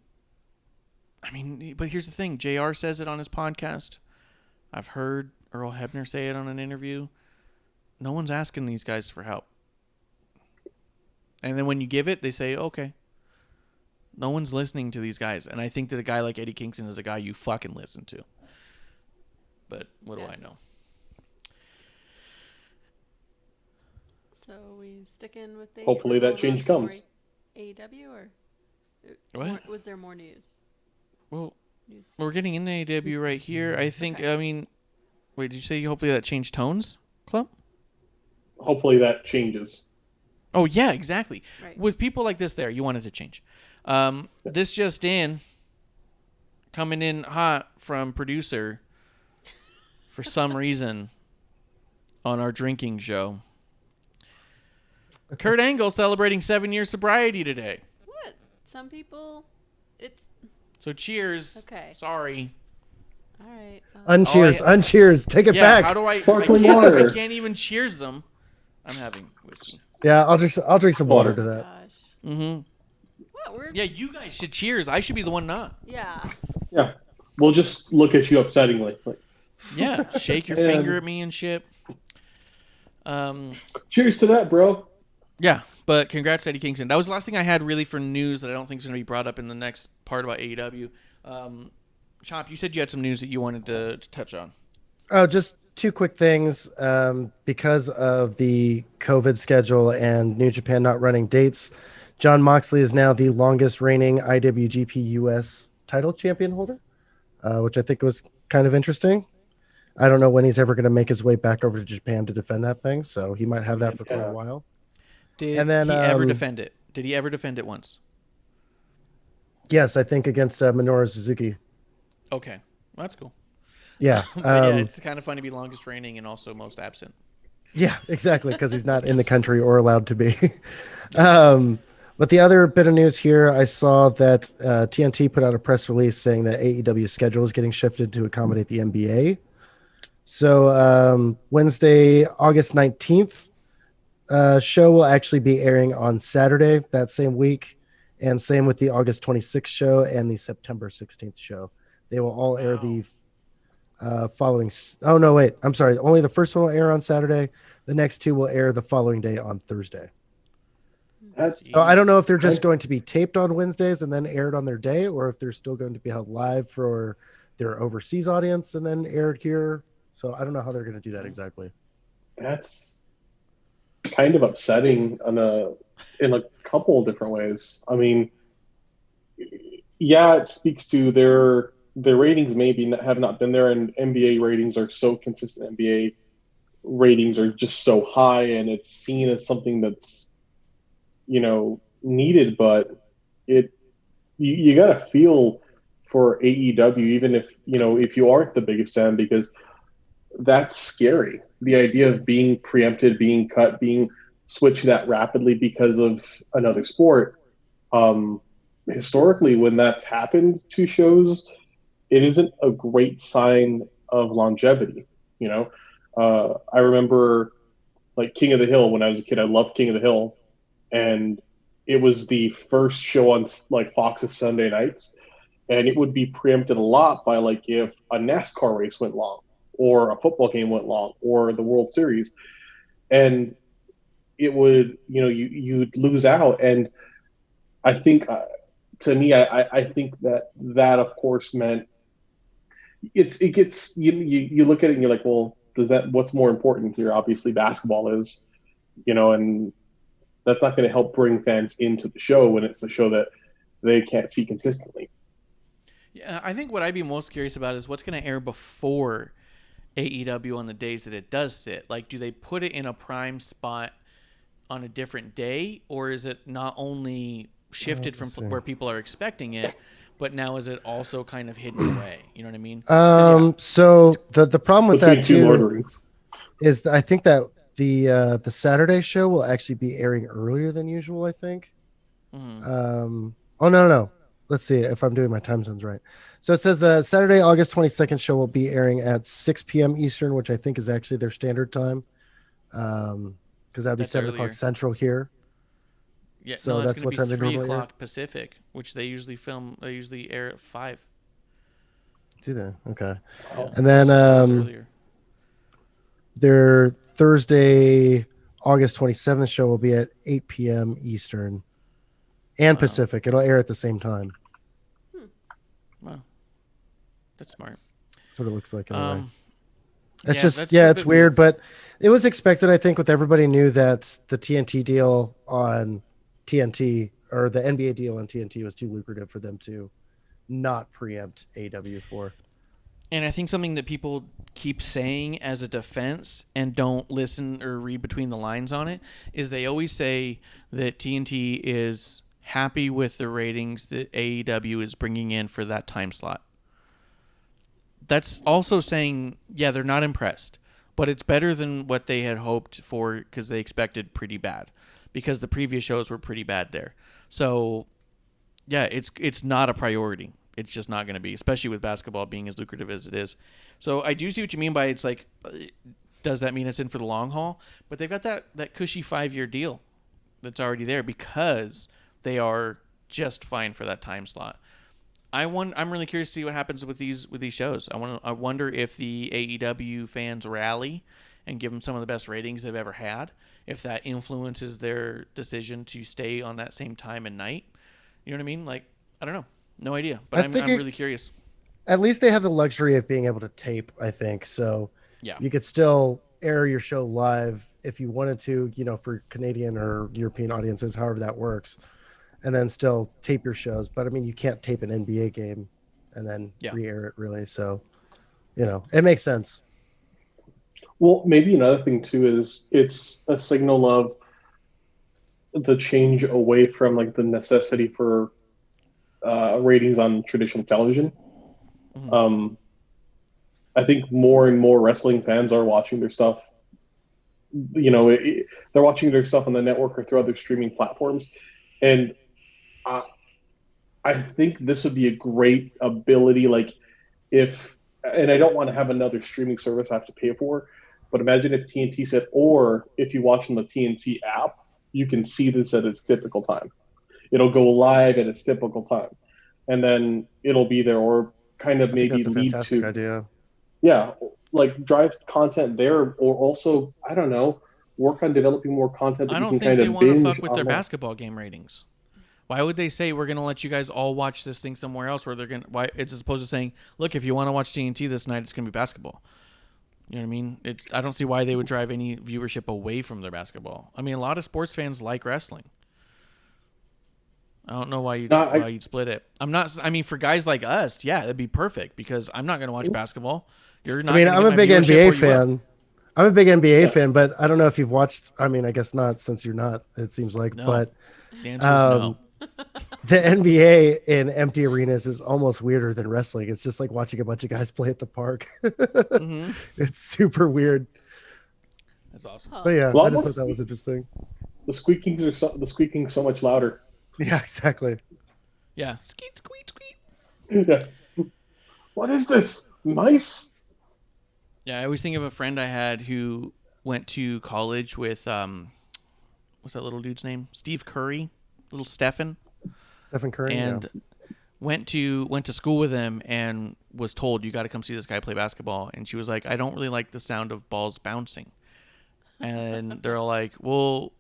I mean, but here's the thing. JR says it on his podcast. I've heard Earl Hebner say it on an interview. No one's asking these guys for help. And then when you give it, they say, okay. No one's listening to these guys. And I think that a guy like Eddie Kingston is a guy you fucking listen to. But what do I know? So we sticking with the. Hopefully that change comes. AEW or What? was there more news? Well, News. we're getting into AEW right here. I think, Okay. I mean, wait, did you say hopefully that changed tones, Clump? Hopefully that changes. Oh, yeah, exactly. Right. With people like this there, you wanted to change. This just in, coming in hot from producer for some reason on our drinking show. Kurt Angle celebrating 7 years sobriety today. What? Some people, it's So cheers. Okay. Sorry. all right. Uncheers, Oh, I- uncheers. Take it Yeah, back. how do I Sparkling can't, water. I can't even cheers them. I'm having whiskey. Yeah, I'll drink some water to that. Gosh. Mm-hmm. What? We're Yeah, you guys should cheers. I should be the one not. yeah. Yeah. We'll just look at you upsettingly. Like, Yeah, shake your And- finger at me and shit. cheers to that, bro. Yeah, but congrats, Eddie Kingston. That was the last thing I had really for news that I don't think is going to be brought up in the next part about AEW. Chomp, you said you had some news that you wanted to touch on. Oh, just two quick things. Because of the COVID schedule and New Japan not running dates, Jon Moxley is now the longest reigning IWGP US title champion holder, which I think was kind of interesting. I don't know when he's ever going to make his way back over to Japan to defend that thing, so he might have that for quite a while. Did And then, he ever defend it? Did he ever defend it once? Yes, I think against Minoru Suzuki. Okay, well, that's cool. Yeah. But yeah, it's kind of fun to be longest reigning and also most absent. Yeah, exactly, because he's not in the country or allowed to be. But the other bit of news here, I saw that TNT put out a press release saying that AEW's schedule is getting shifted to accommodate the NBA. So Wednesday, August 19th, show will actually be airing on Saturday that same week, and same with the August 26th show and the September 16th show. They will all air the following. Oh, no, wait. I'm sorry. Only the first one will air on Saturday. The next two will air the following day on Thursday. So I don't know if they're just going to be taped on Wednesdays and then aired on their day, or if they're still going to be held live for their overseas audience and then aired here. So I don't know how they're going to do that exactly. That's kind of upsetting in a couple of different ways. I mean, yeah, it speaks to their ratings maybe have not been there, and NBA ratings are so consistent. NBA ratings are just so high, and it's seen as something that's, needed, but you got to feel for AEW, even if you aren't the biggest fan, because that's scary. The idea of being preempted, being cut, being switched that rapidly because of another sport. Historically, when that's happened to shows, it isn't a great sign of longevity. I remember like King of the Hill when I was a kid. I loved King of the Hill, and it was the first show on like Fox's Sunday nights, and it would be preempted a lot by like if a NASCAR race went long, or a football game went long, or the World Series, and it would you'd lose out. And I think to me, I think that of course meant it gets you look at it and you're like, well, what's more important here? Obviously basketball is, and that's not going to help bring fans into the show when it's a show that they can't see consistently. Yeah, I think what I'd be most curious about is what's going to air before AEW on the days that it does sit. Like, do they put it in a prime spot on a different day, or is it not only shifted from where people are expecting it, but now is it also kind of hidden away? You know what I mean? So the problem with Between that two Lord too Rings. is I think that the Saturday show will actually be airing earlier than usual, I think. Oh no. Let's see if I'm doing my time zones right. So it says the Saturday, August 22nd show will be airing at 6 p.m. Eastern, which I think is actually their standard time. Because that'd be That's 7 o'clock earlier. Central here. Yeah, So no, that's that's going what to be time they 3 normally air. o'clock Pacific, which they usually air at 5. Do they? Okay. Oh. And then Earlier. their Thursday, August 27th show will be at 8 p.m. Eastern and Pacific. It'll air at the same time. Wow. That's smart. That's what it looks like. Anyway. It's It's weird, but it was expected. I think with everybody knew that the TNT deal on TNT or the NBA deal on TNT was too lucrative for them to not preempt AEW for. And I think something that people keep saying as a defense and don't listen or read between the lines on it is they always say that TNT is happy with the ratings that AEW is bringing in for that time slot. That's also saying, yeah, they're not impressed, but it's better than what they had hoped for because they expected pretty bad because the previous shows were pretty bad there. So, yeah, it's not a priority. It's just not going to be, especially with basketball being as lucrative as it is. So I do see what you mean by it's like, does that mean it's in for the long haul? But they've got that cushy 5-year deal that's already there because they are just fine for that time slot. I'm really curious to see what happens with these shows. I wonder if the AEW fans rally and give them some of the best ratings they've ever had. If that influences their decision to stay on that same time and night. You know what I mean? Like, I don't know. No idea. But I'm really curious. At least they have the luxury of being able to tape, I think. So yeah, you could still air your show live if you wanted to, for Canadian or European audiences, however that works, and then still tape your shows. But I mean, you can't tape an NBA game and then re-air it really. So, it makes sense. Well, maybe another thing too is it's a signal of the change away from like the necessity for ratings on traditional television. Mm-hmm. I think more and more wrestling fans are watching their stuff. They're watching their stuff on the network or through other streaming platforms, and I think this would be a great ability. Like, and I don't want to have another streaming service I have to pay for, but imagine if TNT said, or if you watch on the TNT app, you can see this at its typical time. It'll go live at its typical time, and then it'll be there, or kind of maybe that's a lead fantastic to idea. Yeah, like drive content there, or also I don't know, work on developing more content that I don't you can think kind they of want to binge fuck with their online. basketball game ratings. Why would they say we're going to let you guys all watch this thing somewhere else where they're going to, why it's as opposed to saying, look, if you want to watch TNT this night, it's going to be basketball. You know what I mean? I don't see why they would drive any viewership away from their basketball. I mean, a lot of sports fans like wrestling. I don't know why you'd split it. For guys like us, yeah, that'd be perfect because I'm not going to watch basketball. You're not. I'm a big NBA fan. I'm a big NBA fan, but I don't know if you've watched. I mean, I guess not since you're not. It seems like, no. But the answer is no. The NBA in empty arenas is almost weirder than wrestling. It's just like watching a bunch of guys play at the park. Mm-hmm. It's super weird. That's awesome. But yeah, I just thought that was interesting. The squeaking's so much louder. Yeah, exactly. Yeah, squeak, squeak, squeak. Yeah. What is this? Mice? Yeah, I always think of a friend I had who went to college with what's that little dude's name? Steve Curry, little Stephen Curry, and went to school with him and was told you got to come see this guy play basketball. And she was like, I don't really like the sound of balls bouncing. And they're all like, well,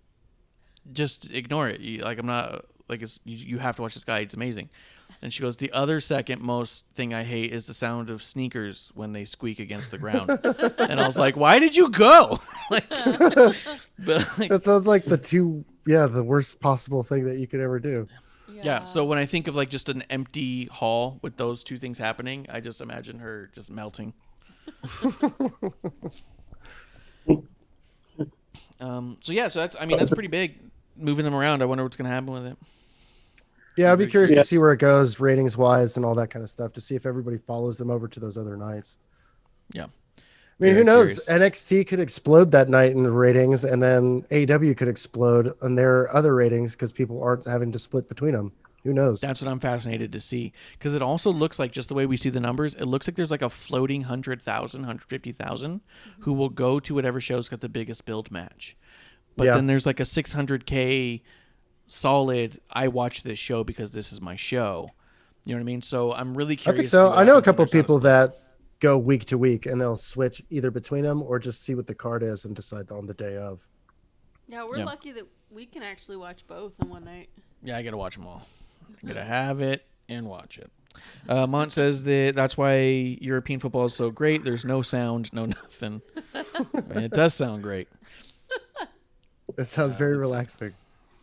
just ignore it. I'm not like you have to watch this guy. It's amazing. And she goes, the other second most thing I hate is the sound of sneakers when they squeak against the ground. And I was like, why did you go? But that sounds like the two, yeah, the worst possible thing that you could ever do. Yeah. So when I think of like just an empty hall with those two things happening, I just imagine her just melting. So yeah, so that's pretty big. Moving them around, I wonder what's gonna happen with it. Yeah, I'd be curious Yeah. to see where it goes ratings wise and all that kind of stuff to see if everybody follows them over to those other nights. Yeah. I mean, Very who knows? curious. NXT could explode that night in the ratings, and then AEW could explode on their other ratings because people aren't having to split between them. Who knows? That's what I'm fascinated to see, because it also looks like, just the way we see the numbers, it looks like there's like a floating 100,000, 150,000 who will go to whatever show's got the biggest build match. But Yeah. then there's like a 600K solid, I watch this show because this is my show. You know what I mean? So I'm really I curious. think to so. see what I know a happens when couple there's not a people split. that go week to week and they'll switch either between them or just see what the card is and decide on the day of. Yeah, we're Yeah. lucky that we can actually watch both in one night. Yeah, I gotta watch them all. I gotta have it and watch it. Mont says that's why European football is so great. There's no sound, no nothing. And it does sound great. That sounds very relaxing.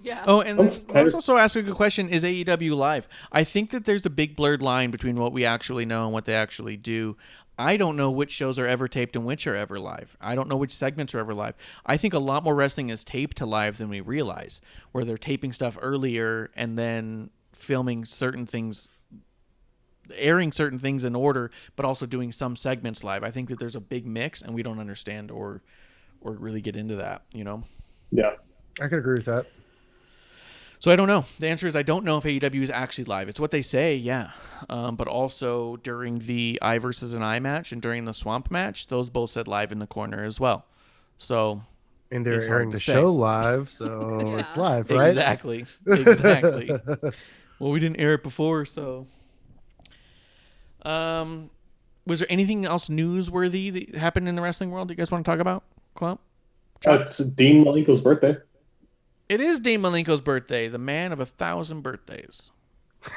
Yeah. Oh, and I'm then s- Mont's also asking a good question: is AEW live? I think that there's a big blurred line between what we actually know and what they actually do. I don't know which shows are ever taped and which are ever live. I don't know which segments are ever live. I think a lot more wrestling is taped to live than we realize, where they're taping stuff earlier and then filming certain things, airing certain things in order, but also doing some segments live. I think that there's a big mix, and we don't understand or really get into that, you know? Yeah. I could agree with that. So I don't know. The answer is I don't know if AEW is actually live. It's what they say, yeah. But also during the I versus an I match and during the Swamp match, those both said live in the corner as well. So And they're it's hard airing to the say. show live, so it's Yeah. live, right? Exactly. Exactly. Well, we didn't air it before, so. Was there anything else newsworthy that happened in the wrestling world that you guys want to talk about, Clump? It's Dean Malenko's birthday. It is Dean Malenko's birthday, the man of 1,000 birthdays.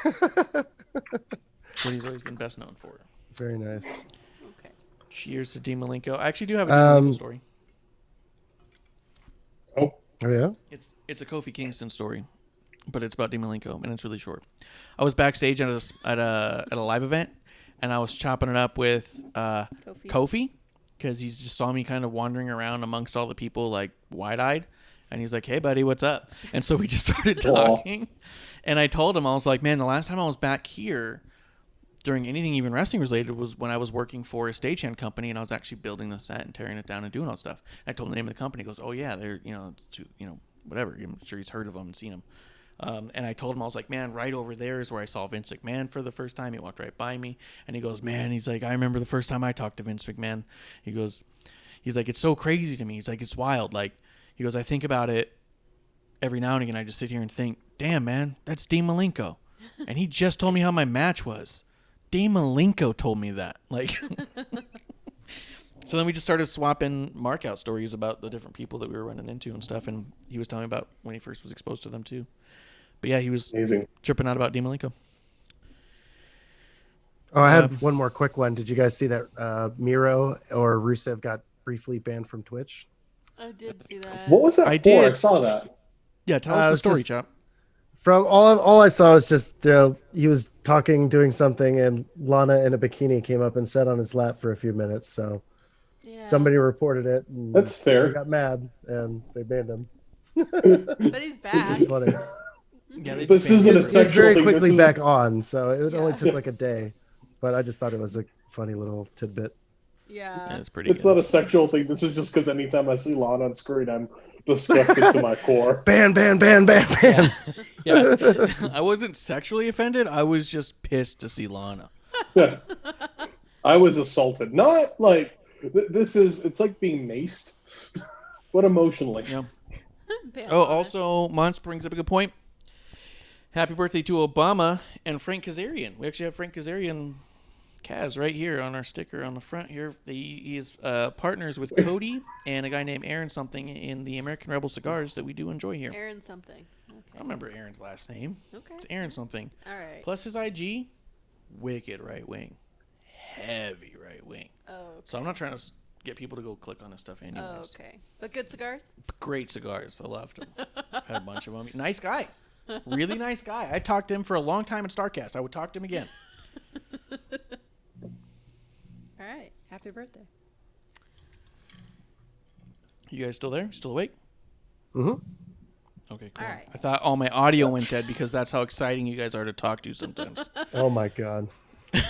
That's what he's always been best known for. Very nice. Okay. Cheers to Dean Malenko. I actually do have a Dean Malenko story. Oh, Oh yeah. It's a Kofi Kingston story, but it's about Dean Malenko, and it's really short. I was backstage at a live event, and I was chopping it up with Kofi, because he just saw me kind of wandering around amongst all the people, like wide-eyed, and he's like, "Hey, buddy, what's up?" And so we just started talking, and I told him, I was like, "Man, the last time I was back here during anything even wrestling related was when I was working for a stagehand company, and I was actually building the set and tearing it down and doing all that stuff." And I told him the name of the company. He goes, "Oh yeah, they're whatever. I'm sure he's heard of them and seen them." And I told him, I was like, "Man, right over there is where I saw Vince McMahon for the first time." He walked right by me, and he goes, "Man," he's like, "I remember the first time I talked to Vince McMahon." He's like, "It's so crazy to me." He's like, "It's wild." Like, he goes, "I think about it every now and again. I just sit here and think, damn, man, that's Dean Malenko. And he just told me how my match was. Dean Malenko told me that." Like, so then we just started swapping mark-out stories about the different people that we were running into and stuff, and he was telling me about when he first was exposed to them too. But yeah, he was amazing. tripping out about Dean Malenko. Oh, I had one more quick one. Did you guys see that Miro or Rusev got briefly banned from Twitch? I did see that. What was that I for? did. I saw that. Yeah, tell us the it's story, just- Chop. From all I saw was just he was talking, doing something, and Lana in a bikini came up and sat on his lap for a few minutes. So Yeah. somebody reported it. And That's fair. They got mad and they banned him. But he's back. It's funny. Yeah, they This just isn't banned a him. He was sexual very thing. quickly This is- back on, so it only Yeah. took like a day. But I just thought it was a funny little tidbit. Yeah, Yeah. it's pretty It's good. not a sexual thing. This is just because anytime I see Lana on screen, I'm disgusted to my core. Ban, ban, ban, ban, ban. Yeah. I wasn't sexually offended. I was just pissed to see Lana. I was assaulted. Not like it's like being maced, but emotionally. Yeah. Ban Oh, Lana. also, Mons brings up a good point. Happy birthday to Obama and Frank Kazarian. We actually have Frank Kazarian, Kaz, right here on our sticker on the front here. He is partners with Cody and a guy named Aaron something in the American Rebel cigars that we do enjoy here. Aaron something. I Okay. don't remember Aaron's last name. Okay. It's Aaron something. All right. Plus his IG, wicked right wing. Heavy right wing. Oh. So I'm not trying to get people to go click on his stuff anyways. Oh, okay. But good cigars? Great cigars. I loved them. I've had a bunch of them. Nice guy. Really nice guy. I talked to him for a long time at StarCast. I would talk to him again. All right. Happy birthday. You guys still there? Still awake? Mm-hmm. Okay, cool. All right. I thought all my audio went dead because that's how exciting you guys are to talk to sometimes. Oh my god. All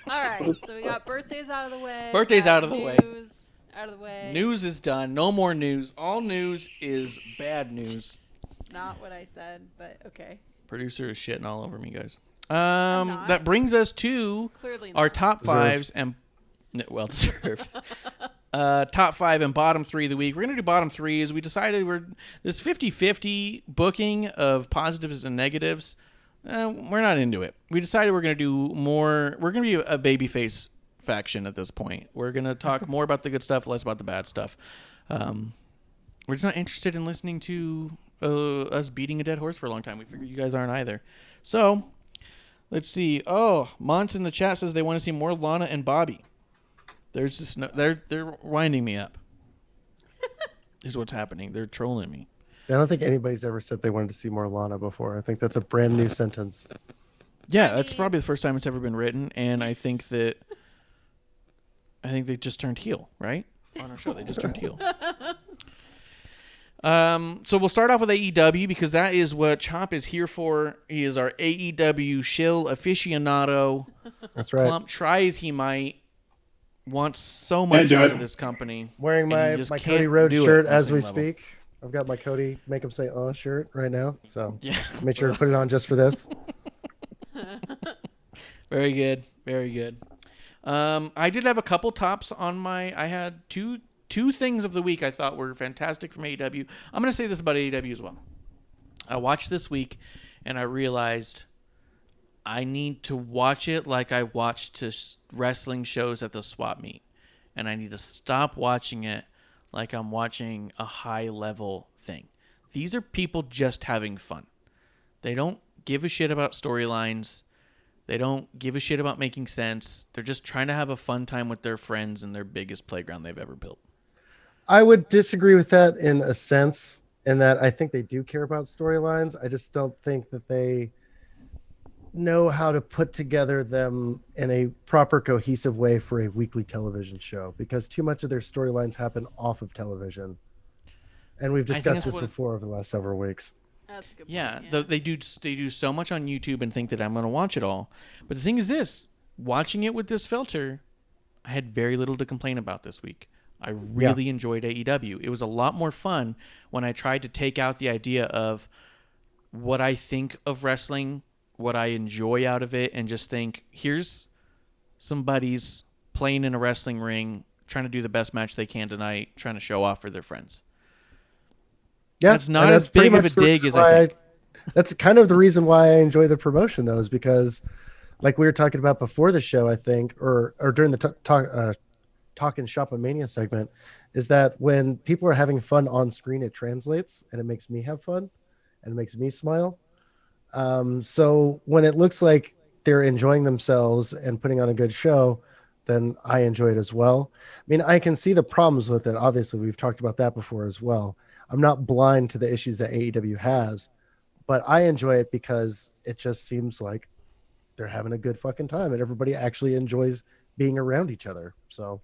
right. So we got birthdays out of the way. Birthdays got out of the way. news out of the way. News is done. No more news. All news is bad news. It's not what I said, but okay. Producer is shitting all over me, guys. not. That brings us to Clearly our not. top Deserved. fives and well deserved. Top 5 and bottom 3 of the week. We're going to do bottom 3s. We decided we're this 50-50 booking of positives and negatives. We're not into it. We decided we're going to do more. We're going to be a babyface faction at this point. We're going to talk more about the good stuff, less about the bad stuff. We're just not interested in listening to us beating a dead horse for a long time. We figure you guys aren't either. So let's see. Oh, Mons in the chat says they want to see more Lana and Bobby. There's just no, they're winding me up. Is what's happening. They're trolling me. I don't think anybody's ever said they wanted to see more Lana before. I think that's a brand new sentence. Yeah, that's probably the first time it's ever been written, and I think they just turned heel, right? On our show, they just turned heel. So we'll start off with AEW because that is what Chomp is here for. He is our AEW shill aficionado. That's right. Clump tries he might. Wants so much do out it. of this company. Wearing and he my just Cody can't Rhodes do it shirt on the as same we level. speak. I've got my Cody Make Him Say shirt right now. So Yeah. make sure to put it on just for this. Very good. Very good. I did have a couple tops on my. I had two things of the week I thought were fantastic from AEW. I'm going to say this about AEW as well. I watched this week and I realized I need to watch it like I watched wrestling shows at the swap meet. And I need to stop watching it like I'm watching a high level thing. These are people just having fun. They don't give a shit about storylines. They don't give a shit about making sense. They're just trying to have a fun time with their friends in their biggest playground they've ever built. I would disagree with that in a sense, in that I think they do care about storylines. I just don't think that they know how to put together them in a proper cohesive way for a weekly television show, because too much of their storylines happen off of television. And we've discussed this before over the last several weeks. That's a good point. Yeah, they do so much on YouTube and think that I'm going to watch it all. But the thing is this, watching it with this filter, I had very little to complain about this week. I really enjoyed AEW. It was a lot more fun when I tried to take out the idea of what I think of wrestling, what I enjoy out of it, and just think, here's some buddies playing in a wrestling ring, trying to do the best match they can tonight, trying to show off for their friends. Yeah, That's not as big of a dig as I think. That's kind of the reason why I enjoy the promotion, though, is because, like we were talking about before the show, I think, or during the Talking Shopomania segment, is that when people are having fun on screen, it translates and it makes me have fun and it makes me smile. So when it looks like they're enjoying themselves and putting on a good show, then I enjoy it as well. I mean, I can see the problems with it. Obviously, we've talked about that before as well. I'm not blind to the issues that AEW has, but I enjoy it because it just seems like they're having a good fucking time and everybody actually enjoys being around each other. So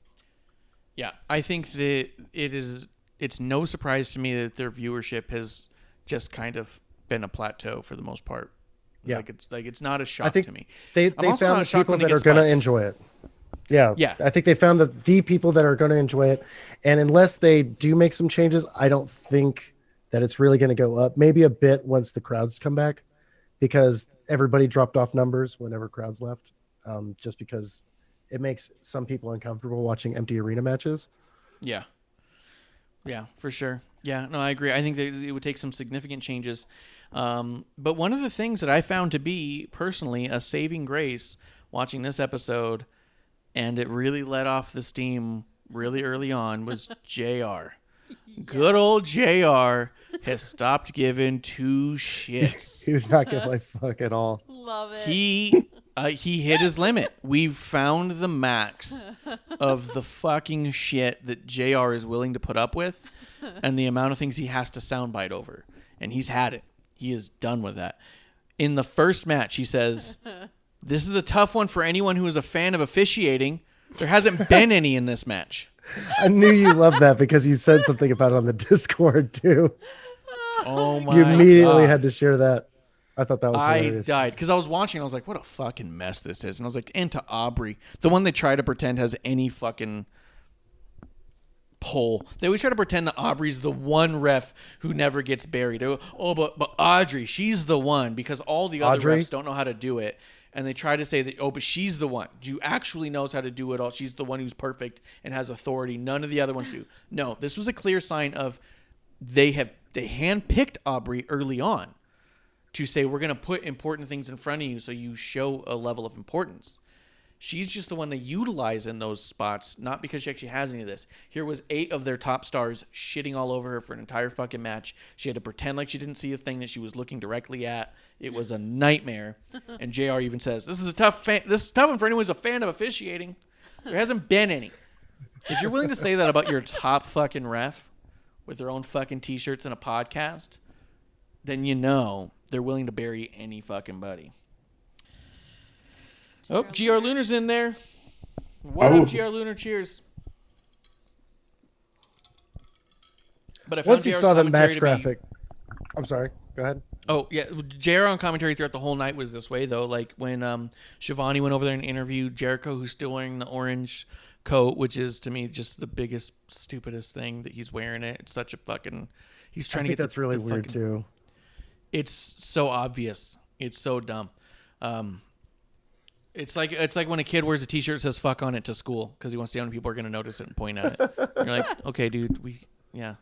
yeah, I think that it's no surprise to me that their viewership has just kind of been a plateau for the most part. Yeah. It's not a shock I think to me. they also found not the shocked people when they that are get going to spikes. enjoy it. Yeah. Yeah. I think they found the people that are going to enjoy it. And unless they do make some changes, I don't think that it's really going to go up. Maybe a bit once the crowds come back, because everybody dropped off numbers whenever crowds left, just because it makes some people uncomfortable watching empty arena matches. Yeah. Yeah, for sure. Yeah, no, I agree. I think that it would take some significant changes. But one of the things that I found to be, personally, a saving grace watching this episode, and it really let off the steam really early on, was JR. Good old JR has stopped giving two shits. He was not giving a fuck at all. Love it. He He hit his limit. We've found the max of the fucking shit that JR is willing to put up with and the amount of things he has to soundbite over. And he's had it. He is done with that. In the first match, he says, "This is a tough one for anyone who is a fan of officiating. There hasn't been any in this match." I knew you loved that because you said something about it on the Discord too. Oh my You immediately God. had to share that. I thought that was I hilarious. died because I was watching. I was like, "What a fucking mess this is!" And I was like, "Into Aubrey, the one they try to pretend has any fucking pull. They always try to pretend that Aubrey's the one ref who never gets buried. Oh, but Audrey, she's the one because all the other Audrey? refs don't know how to do it." And they try to say that, "Oh, but she's the one who actually knows how to do it all. She's the one who's perfect and has authority. None of the other ones do." No, this was a clear sign of they handpicked Aubrey early on to say, "We're going to put important things in front of you so you show a level of importance." She's just the one they utilize in those spots, not because she actually has any of this. Here was 8 of their top stars shitting all over her for an entire fucking match. She had to pretend like she didn't see a thing that she was looking directly at. It was a nightmare. And JR even says, "This is a tough one for anyone who's a fan of officiating. There hasn't been any." If you're willing to say that about your top fucking ref with their own fucking t-shirts and a podcast, then you know they're willing to bury any fucking buddy. Oh, GR Lunar's in there. What up, GR Lunar? Cheers. But I found Once you JR's saw the commentary match to be- graphic, I'm sorry. Go ahead. Oh, yeah. JR on commentary throughout the whole night was this way, though. Like when Shivani went over there and interviewed Jericho, who's still wearing the orange coat, which is, to me, just the biggest, stupidest thing that he's wearing it. It's such a fucking... He's trying I to think get that's really weird, fucking, too. It's so obvious. It's so dumb. It's like when a kid wears a T-shirt that says "fuck" on it to school because he wants to see how many people are going to notice it and point at it. You're like, okay, dude, yeah.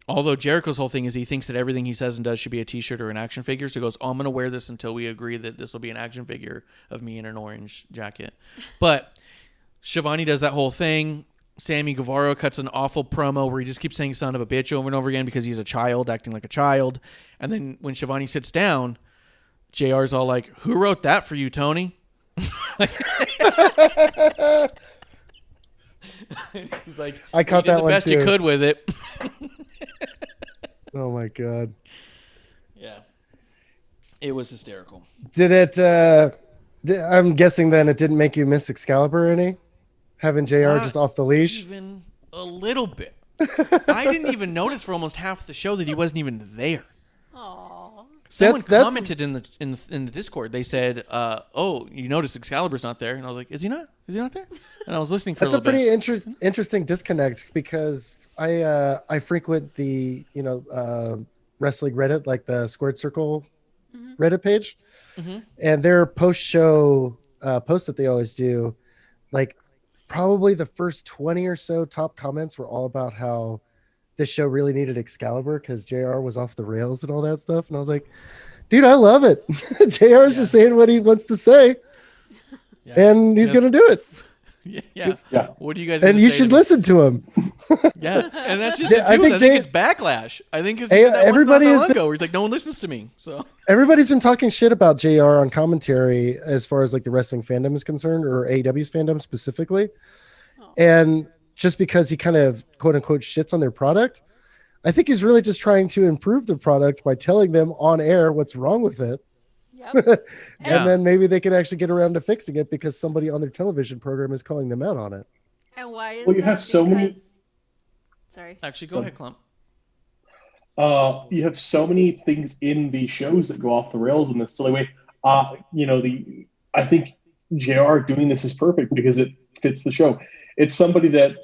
Although Jericho's whole thing is he thinks that everything he says and does should be a T-shirt or an action figure. So he goes, "Oh, I'm going to wear this until we agree that this will be an action figure of me in an orange jacket." But Shivani does that whole thing. Sammy Guevara cuts an awful promo where he just keeps saying "son of a bitch" over and over again because he's a child acting like a child. And then when Shivani sits down, JR's all like, "Who wrote that for you, Tony?" He's like, I caught "You did that the one best you too. could with it." Oh my god. Yeah. It was hysterical. Did it? I'm guessing then it didn't make you miss Excalibur any, having JR Not just off the leash. Even a little bit. I didn't even notice for almost half the show that he wasn't even there. Aww. Someone That's- commented in the Discord. They said, "Oh, you noticed Excalibur's not there," and I was like, "Is he not? Is he not there?" And I was listening for That's a a little pretty bit. interesting disconnect because I frequent the wrestling Reddit, like the Squared Circle Reddit page, and their post show posts that they always do, like probably the first 20 or so top comments were all about how this show really needed Excalibur because JR was off the rails and all that stuff, and I was like, dude, I love it. JR is just saying what he wants to say, Yeah. and he's gonna do it. Yeah. Yeah. What do you guys? And gonna you say should to me? listen to him. Yeah, and that's just Yeah, I I think, think it's backlash. I think it's Hey, that one everybody not has long been- ago where he's like, "No one listens to me." So Everybody's been talking shit about JR on commentary as far as like the wrestling fandom is concerned, or AEW's fandom specifically. And just because he kind of quote unquote shits on their product, I think he's really just trying to improve the product by telling them on air what's wrong with it. Yep. Yeah. And then maybe they can actually get around to fixing it because somebody on their television program is calling them out on it. And why is Well, you that? have so many- Because- Sorry. actually, go ahead, Clump. You have so many things in these shows that go off the rails in this silly way. I think JR doing this is perfect because it fits the show. It's somebody that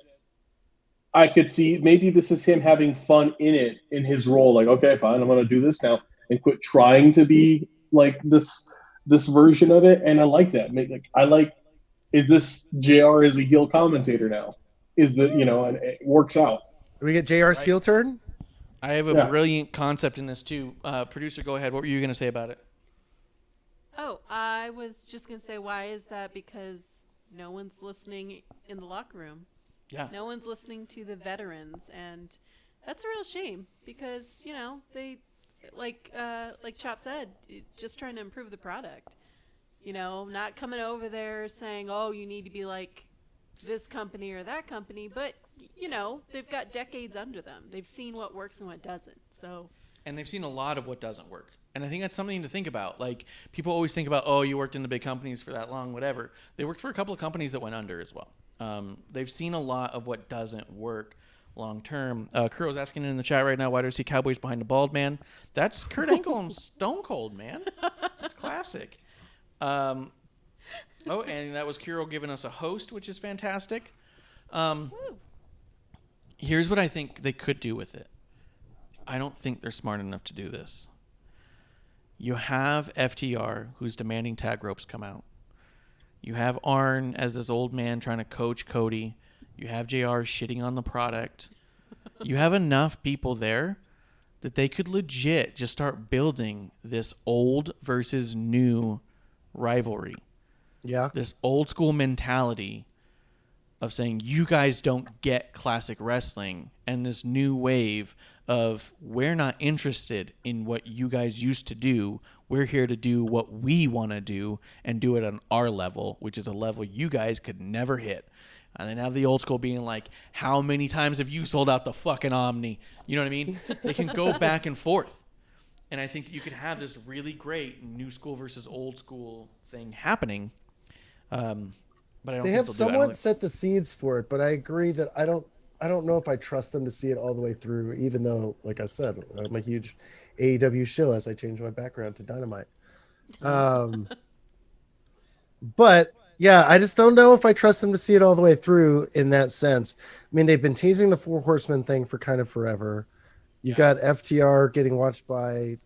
I could see. Maybe this is him having fun in it, in his role. Like, okay, fine, I'm going to do this now and quit trying to be like this version of it. And I like that. Is this JR as a heel commentator now? And it works out. Do we get JR's heel turn? I have a Yeah. brilliant concept in this too. Producer, go ahead. What were you going to say about it? Oh, I was just going to say, why is that? Because no one's listening in the locker room. Yeah. No one's listening to the veterans. And that's a real shame because, like Chop said, just trying to improve the product. You know, not coming over there saying, "Oh, you need to be like this company or that company," but you know, they've got decades under them. They've seen what works and what doesn't. So, and they've seen a lot of what doesn't work. And I think that's something to think about. Like, people always think about, oh, you worked in the big companies for that long, whatever. They worked for a couple of companies that went under as well. They've seen a lot of what doesn't work long term. Kuro's asking in the chat right now, why do we see Cowboys behind a bald man? That's Kurt Angle and Stone Cold, man. It's classic. Oh, and that was Kuro giving us a host, which is fantastic. Here's what I think they could do with it. I don't think they're smart enough to do this. You have FTR, who's demanding tag ropes come out. You have Arn as this old man trying to coach Cody. You have JR shitting on the product. You have enough people there that they could legit just start building this old versus new rivalry. Yeah. This old school mentality of saying, you guys don't get classic wrestling, and this new wave of, we're not interested in what you guys used to do. We're here to do what we want to do and do it on our level, which is a level you guys could never hit. And then have the old school being like, how many times have you sold out the fucking Omni? You know what I mean? They can go back and forth. And I think that you could have this really great new school versus old school thing happening. But I don't They think have they'll somewhat set the seeds for it, but I agree that I don't know if I trust them to see it all the way through, even though, like I said, I'm a huge AEW shill as I change my background to Dynamite. But yeah, I just don't know if I trust them to see it all the way through in that sense. I mean, they've been teasing the Four Horsemen thing for kind of forever. You've got FTR getting watched by,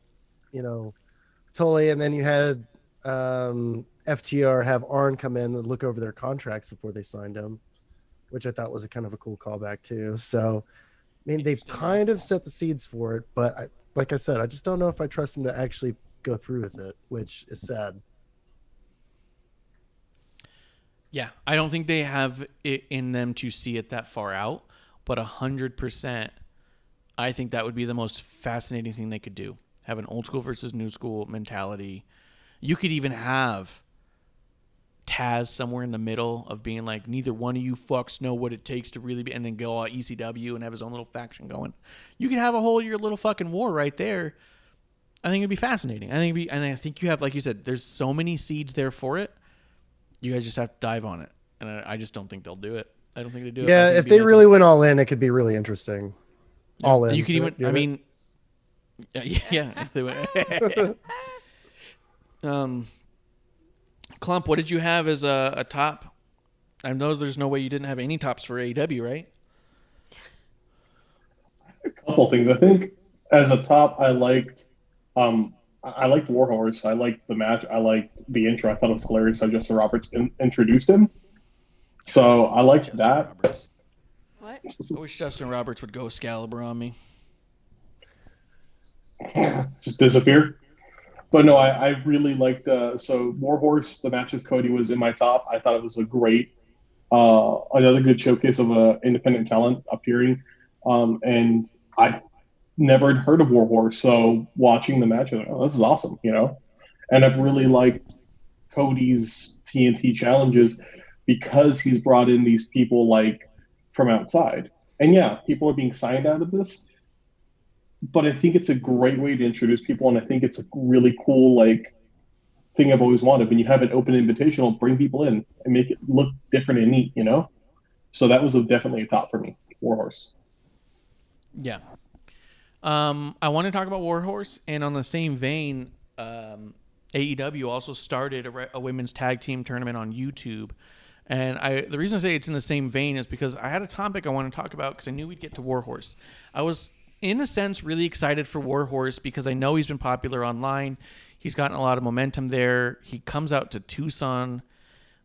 Tully, and then you had FTR have Arn come in and look over their contracts before they signed them, which I thought was a kind of a cool callback too. So, I mean, they've kind of set the seeds for it, but like I said, I just don't know if I trust them to actually go through with it, which is sad. Yeah, I don't think they have it in them to see it that far out, but 100%, I think that would be the most fascinating thing they could do. Have an old school versus new school mentality. You could even have Taz somewhere in the middle of being like, neither one of you fucks know what it takes to really be, and then go all ECW and have his own little faction going. You could have a whole your little fucking war right there. I think it'd be fascinating. And I think you have, like you said, there's so many seeds there for it. You guys just have to dive on it, and I just don't think they'll do it. I don't think they do it. Yeah, if they really went all in, it could be really interesting. Yeah. All in. You could even. I mean, yeah. If they went. Clump, what did you have as a top? I know there's no way you didn't have any tops for AEW, right? A couple things. I think as a top, I liked Warhorse. I liked the match. I liked the intro. I thought it was hilarious how Justin Roberts introduced him. So I liked Justin that. Roberts. what? I wish Justin Roberts would go Excalibur on me. Just disappear. But no, I really liked. So Warhorse, the match with Cody was in my top. I thought it was a great, another good showcase of independent talent appearing. And I never heard of Warhorse, so watching the match, I was like, oh, this is awesome, And I've really liked Cody's TNT challenges because he's brought in these people like from outside. And yeah, people are being signed out of this, but I think it's a great way to introduce people, and I think it's a really cool thing I've always wanted. When you have an open invitational, bring people in and make it look different and neat, So that was definitely a top for me, Warhorse. Yeah. I want to talk about Warhorse, and on the same vein, AEW also started a women's tag team tournament on YouTube. And the reason I say it's in the same vein is because I had a topic I want to talk about because I knew we'd get to Warhorse. I was, in a sense, really excited for Warhorse because I know he's been popular online. He's gotten a lot of momentum there. He comes out to Tucson.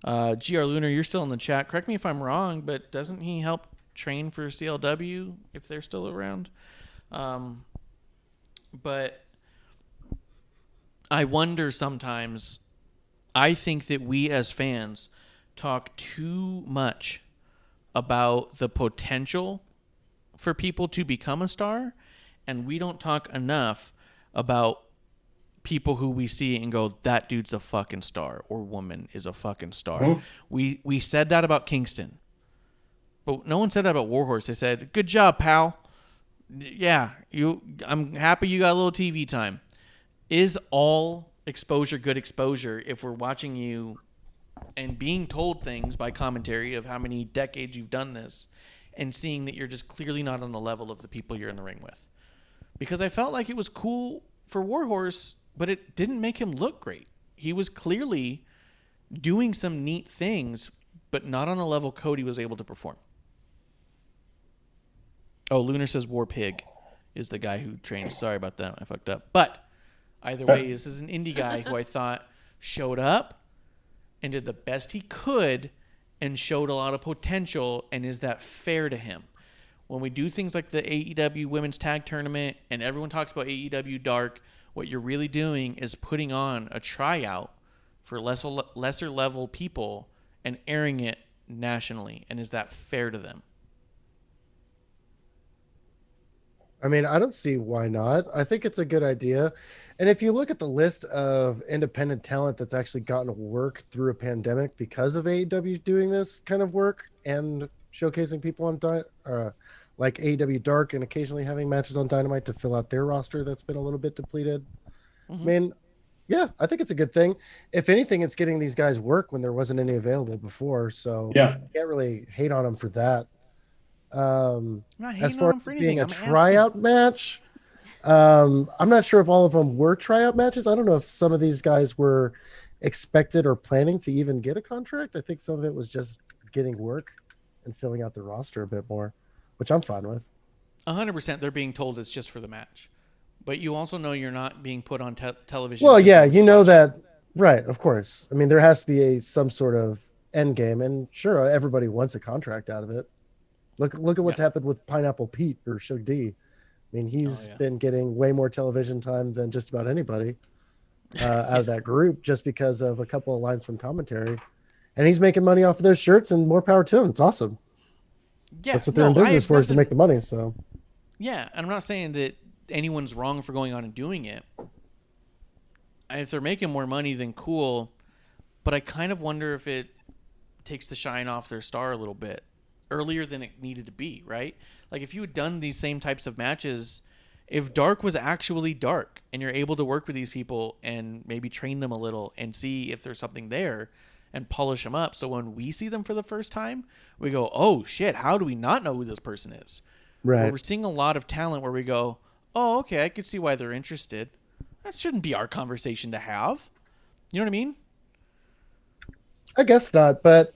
GR Lunar, you're still in the chat. Correct me if I'm wrong, but doesn't he help train for CLW if they're still around? But I wonder sometimes, I think that we as fans talk too much about the potential for people to become a star, and we don't talk enough about people who we see and go, that dude's a fucking star, or woman is a fucking star. Mhm. We said that about Kingston, but no one said that about Warhorse. They said, good job, pal. Yeah, I'm happy you got a little TV time. Is all exposure good exposure if we're watching you and being told things by commentary of how many decades you've done this and seeing that you're just clearly not on the level of the people you're in the ring with? Because I felt like it was cool for Warhorse, but it didn't make him look great. He was clearly doing some neat things, but not on the level Cody was able to perform. Oh, Lunar says War Pig is the guy who trains. Sorry about that. I fucked up. But either way, this is an indie guy who I thought showed up and did the best he could and showed a lot of potential. And is that fair to him? When we do things like the AEW Women's Tag Tournament and everyone talks about AEW Dark, what you're really doing is putting on a tryout for lesser level people and airing it nationally. And is that fair to them? I mean, I don't see why not. I think it's a good idea. And if you look at the list of independent talent that's actually gotten work through a pandemic because of AEW doing this kind of work and showcasing people on like AEW Dark and occasionally having matches on Dynamite to fill out their roster that's been a little bit depleted. I mean, yeah, I think it's a good thing. If anything, it's getting these guys work when there wasn't any available before. So Yeah. you can't really hate on them for that. I'm not hating As far on him as for being anything. a I'm asking. tryout match, I'm not sure if all of them were tryout matches. I don't know if some of these guys were expected or planning to even get a contract. I think some of it was just getting work and filling out the roster a bit more, which I'm fine with. 100% they're being told it's just for the match. But you also know you're not being put on television. Well, yeah, because you know watching. that, right? Of course. I mean, there has to be some sort of end game, and sure, everybody wants a contract out of it. Look at what's happened with Pineapple Pete or Shug D. I mean, he's been getting way more television time than just about anybody out of that group, just because of a couple of lines from commentary, and he's making money off of those shirts. And more power to him. It's awesome. Yeah, That's what they're in business for, is to make the money. So yeah, and I'm not saying that anyone's wrong for going on and doing it. If they're making more money, then cool. But I kind of wonder if it takes the shine off their star a little bit earlier than it needed to be, right? Like if you had done these same types of matches, if Dark was actually Dark and you're able to work with these people and maybe train them a little and see if there's something there and polish them up, so when we see them for the first time, we go, oh shit, how do we not know who this person is? right. Where we're seeing a lot of talent where we go, oh, okay, I could see why they're interested. That shouldn't be our conversation to have. You know what I mean? I guess not, but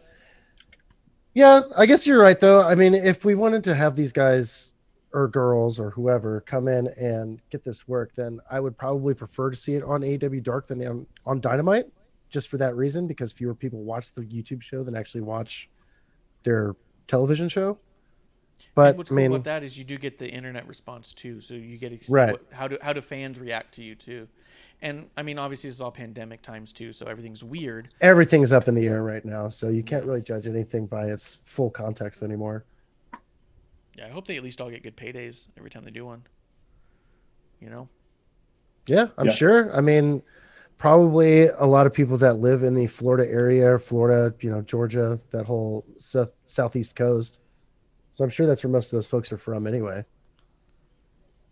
yeah, I guess you're right though. I mean, if we wanted to have these guys or girls or whoever come in and get this work, then I would probably prefer to see it on AEW Dark than on Dynamite, just for that reason, because fewer people watch the YouTube show than actually watch their television show. But And what's I cool mean, about that is you do get the internet response too, so you get to see Right. how do fans react to you too. And I mean, obviously, this is all pandemic times too, so everything's weird. everything's up in the air right now, so you can't really judge anything by its full context anymore. Yeah, I hope they at least all get good paydays every time they do one. You know? Yeah, I'm Yeah. sure. I mean, probably a lot of people that live in the Florida area, Florida, Georgia, that whole southeast coast. So I'm sure that's where most of those folks are from anyway.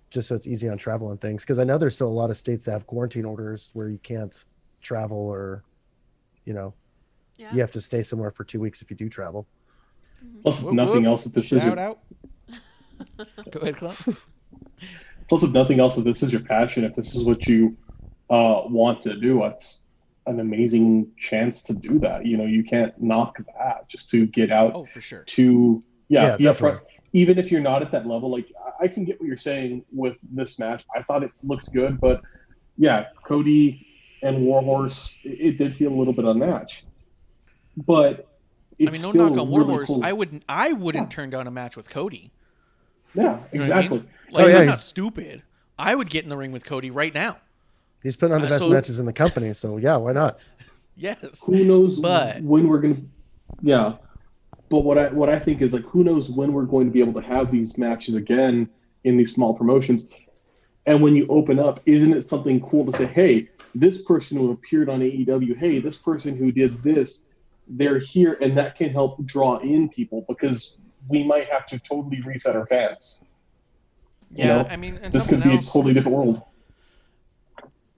Just so it's easy on travel and things. Because I know there's still a lot of states that have quarantine orders where you can't travel or, Yeah. you have to stay somewhere for 2 weeks if you do travel. Plus, if Whoop, nothing whoop. else, if this is Shout your, out. Go ahead, Clint. plus, if nothing else, if this is your passion, if this is what you want to do, it's an amazing chance to do that. You can't knock that just to get out Oh, for sure. to Yeah, be upfront. definitely. Even if you're not at that level, like I can get what you're saying with this match. I thought it looked good, but yeah, Cody and Warhorse, it did feel a little bit unmatched. But it's I mean, no still knock on really Warhorse. cool. I wouldn't turn down a match with Cody. Yeah, You know what I exactly. mean? Like, Oh, yeah, I'm not he's- stupid. I would get in the ring with Cody right now. He's putting on the best So- matches in the company. So yeah, why not? Yes. Who knows But- when we're gonna? Yeah, but what I think is, like, who knows when we're going to be able to have these matches again in these small promotions. And when you open up, isn't it something cool to say, hey, this person who appeared on AEW, hey, this person who did this, they're here, and that can help draw in people because we might have to totally reset our fans. Yeah, I mean, and This something could be a else. totally different world.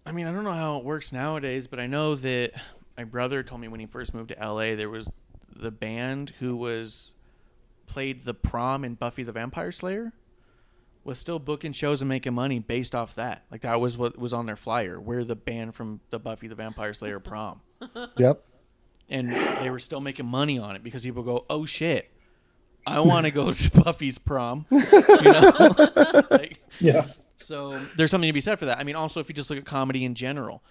I mean, I don't know how it works nowadays, but I know that my brother told me when he first moved to LA, there was the band who played the prom in Buffy the Vampire Slayer was still booking shows and making money based off that. Like that was what was on their flyer. We're the band from the Buffy the Vampire Slayer prom. Yep. And they were still making money on it because people go, "Oh shit, I want to go to Buffy's prom." Yeah. So there's something to be said for that. I mean, also if you just look at comedy in general,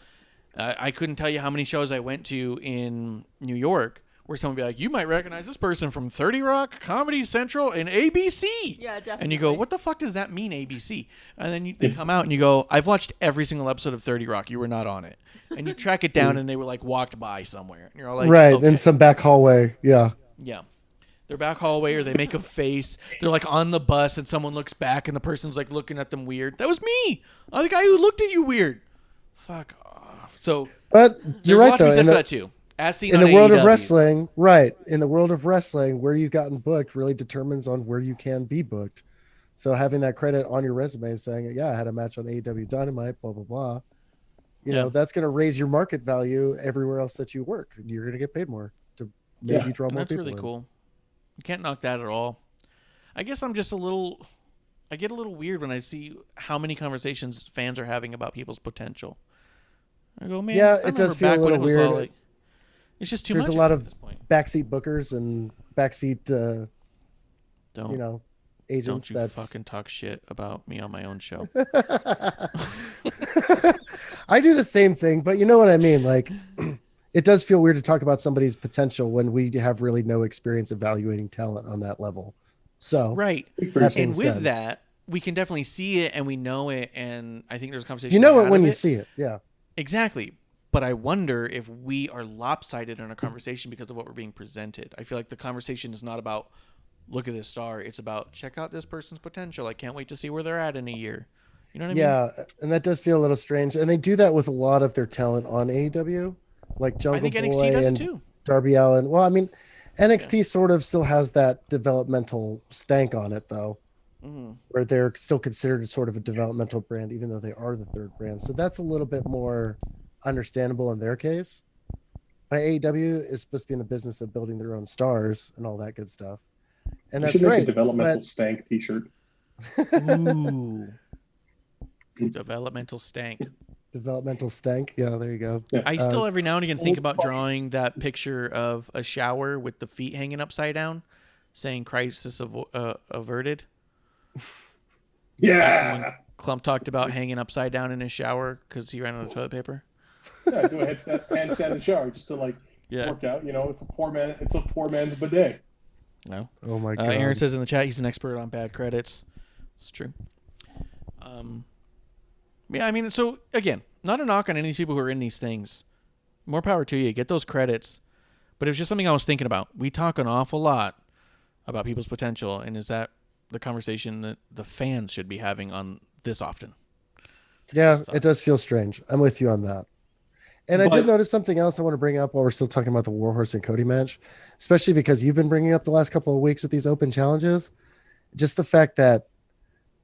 I couldn't tell you how many shows I went to in New York where someone would be like, "You might recognize this person from 30 Rock, Comedy Central, and ABC." Yeah, definitely. And you go, "What the fuck does that mean, ABC?" And then they come out and you go, "I've watched every single episode of 30 Rock. You were not on it." And you track it down and they were like walked by somewhere. And you're all like, right, okay. in some back hallway. Yeah. Yeah. They're back hallway or they make a face. They're like on the bus and someone looks back and the person's like looking at them weird. That was me. I'm the guy who looked at you weird. Fuck off. So, But you're right, a lot to be though. said for that too. As seen In on the world of AEW. wrestling, right. In the world of wrestling, where you've gotten booked really determines on where you can be booked. So having that credit on your resume saying, yeah, I had a match on AEW Dynamite, blah, blah, blah. You know, that's going to raise your market value everywhere else that you work. You're going to get paid more to maybe draw And more that's people really in. cool. You can't knock that at all. I guess I'm just I get a little weird when I see how many conversations fans are having about people's potential. I go, man, Yeah, I it does remember feel back a when little it was weird. all like, it's just too There's much a lot at of this point. backseat bookers and backseat, Don't agents you that fucking talk shit about me on my own show. I do the same thing, but you know what I mean? Like, it does feel weird to talk about somebody's potential when we have really no experience evaluating talent on that level. So, Right. that being And with said, that, we can definitely see it and we know it. And I think there's a conversation. you know to be it had when of you it. see it. Yeah. Exactly. But I wonder if we are lopsided in our conversation because of what we're being presented. I feel like the conversation is not about look at this star. It's about check out this person's potential. I can't wait to see where they're at in a year. You know what I mean? Yeah. And that does feel a little strange. And they do that with a lot of their talent on AEW, like Jungle I think Boy NXT does it and too. Darby Allin. Well, I mean, NXT sort of still has that developmental stank on it, though, where they're still considered sort of a developmental brand, even though they are the third brand. So that's a little bit more understandable in their case. But AEW is supposed to be in the business of building their own stars and all that good stuff. And You that's should make great. a developmental But stank t-shirt. Ooh. Developmental stank. developmental stank. Yeah, there you go. Yeah. I still every now and again think Old about Spice. drawing that picture of a shower with the feet hanging upside down, saying "crisis averted." Yeah. Clump talked about hanging upside down in his shower because he ran out of toilet paper. Yeah, do a handstand in the shower just to work out. You know, it's a poor man's bidet. No. Oh my god. Aaron says in the chat he's an expert on bad credits. It's true. Yeah, I mean, so again, not a knock on any of these people who are in these things. More power to you. Get those credits. But it was just something I was thinking about. We talk an awful lot about people's potential, and is that the conversation that the fans should be having on this often? Yeah, it does feel strange. I'm with you on that. And I did notice something else I want to bring up while we're still talking about the Warhorse and Cody match, especially because you've been bringing up the last couple of weeks with these open challenges. Just the fact that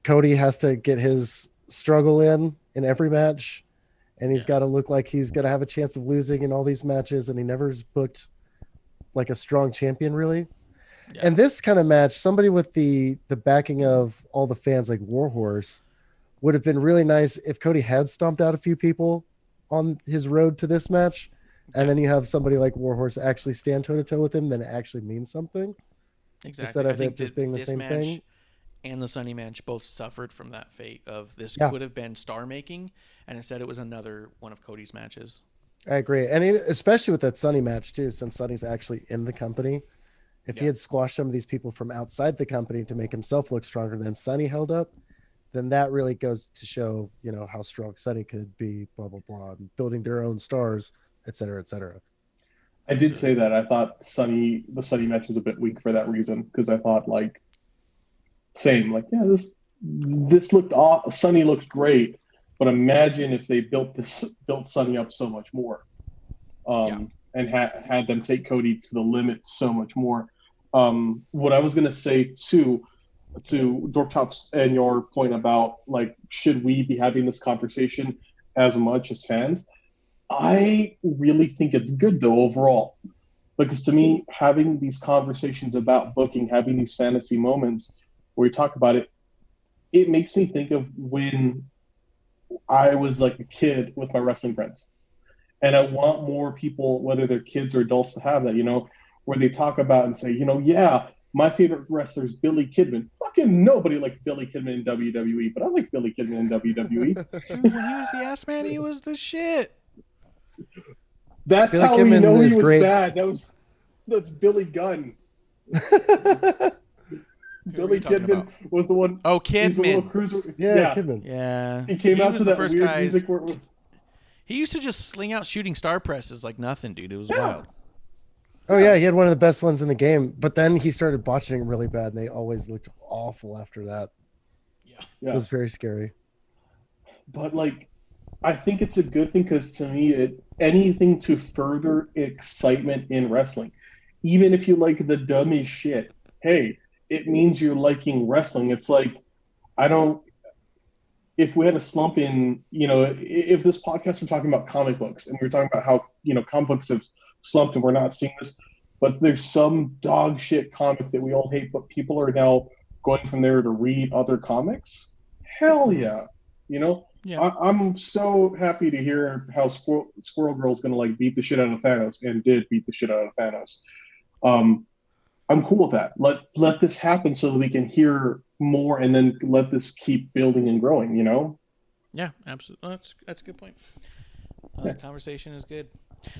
Cody has to get his struggle in every match, and he's got to look like he's going to have a chance of losing in all these matches, and he never is booked like a strong champion, really. Yeah. And this kind of match, somebody with the backing of all the fans like Warhorse would have been really nice if Cody had stomped out a few people on his road to this match, and then you have somebody like Warhorse actually stand toe-to-toe with him, then it actually means something. Exactly. Instead of it just being the same thing. And the Sunny match both suffered from that fate of this could have been star making, and instead it was another one of Cody's matches. I agree. And especially with that Sunny match too, since Sunny's actually in the company. If he had squashed some of these people from outside the company to make himself look stronger than Sunny held up, then that really goes to show, you know, how strong Sunny could be, blah, blah, blah, and building their own stars, et cetera, et cetera. I did say that. I thought the Sunny match was a bit weak for that reason, because I thought this this looked off. Sunny looked great, but imagine if they built Sunny up so much more, and had them take Cody to the limit so much more. What I was gonna say too, to Dork Chops and your point about like, should we be having this conversation as much as fans? I really think it's good though overall, because to me, having these conversations about booking, having these fantasy moments where we talk about it, it makes me think of when I was like a kid with my wrestling friends. And I want more people, whether they're kids or adults, to have that, where they talk about and say, yeah, my favorite wrestler is Billy Kidman. Fucking nobody liked Billy Kidman in WWE, but I like Billy Kidman in WWE. Dude, when he was the ass man, he was the shit. That's Billy how Kidman we know he is was great. bad. That's Billy Gunn. Billy Kidman was the one. Oh, He's the little Kidman. cruiser. Yeah, Kidman. Yeah. He came out was to the that first weird guys. music where He used to just sling out shooting star presses like nothing, dude. It was wild. Oh yeah, he had one of the best ones in the game, but then he started botching really bad, and they always looked awful after that. Yeah. It was very scary. But like, I think it's a good thing, because to me, anything to further excitement in wrestling, even if you like the dumbest shit, hey, it means you're liking wrestling. It's like, if we had a slump in, if this podcast were talking about comic books and we were talking about how, comic books have slumped and we're not seeing this, but there's some dog shit comic that we all hate, but people are now going from there to read other comics. Hell yeah. Yeah. I'm so happy to hear how Squirrel Girl's going to like beat the shit out of Thanos, and did beat the shit out of Thanos. I'm cool with that. Let this happen so that we can hear more, and then let this keep building and growing, Yeah, absolutely. That's a good point. Yeah. Conversation is good.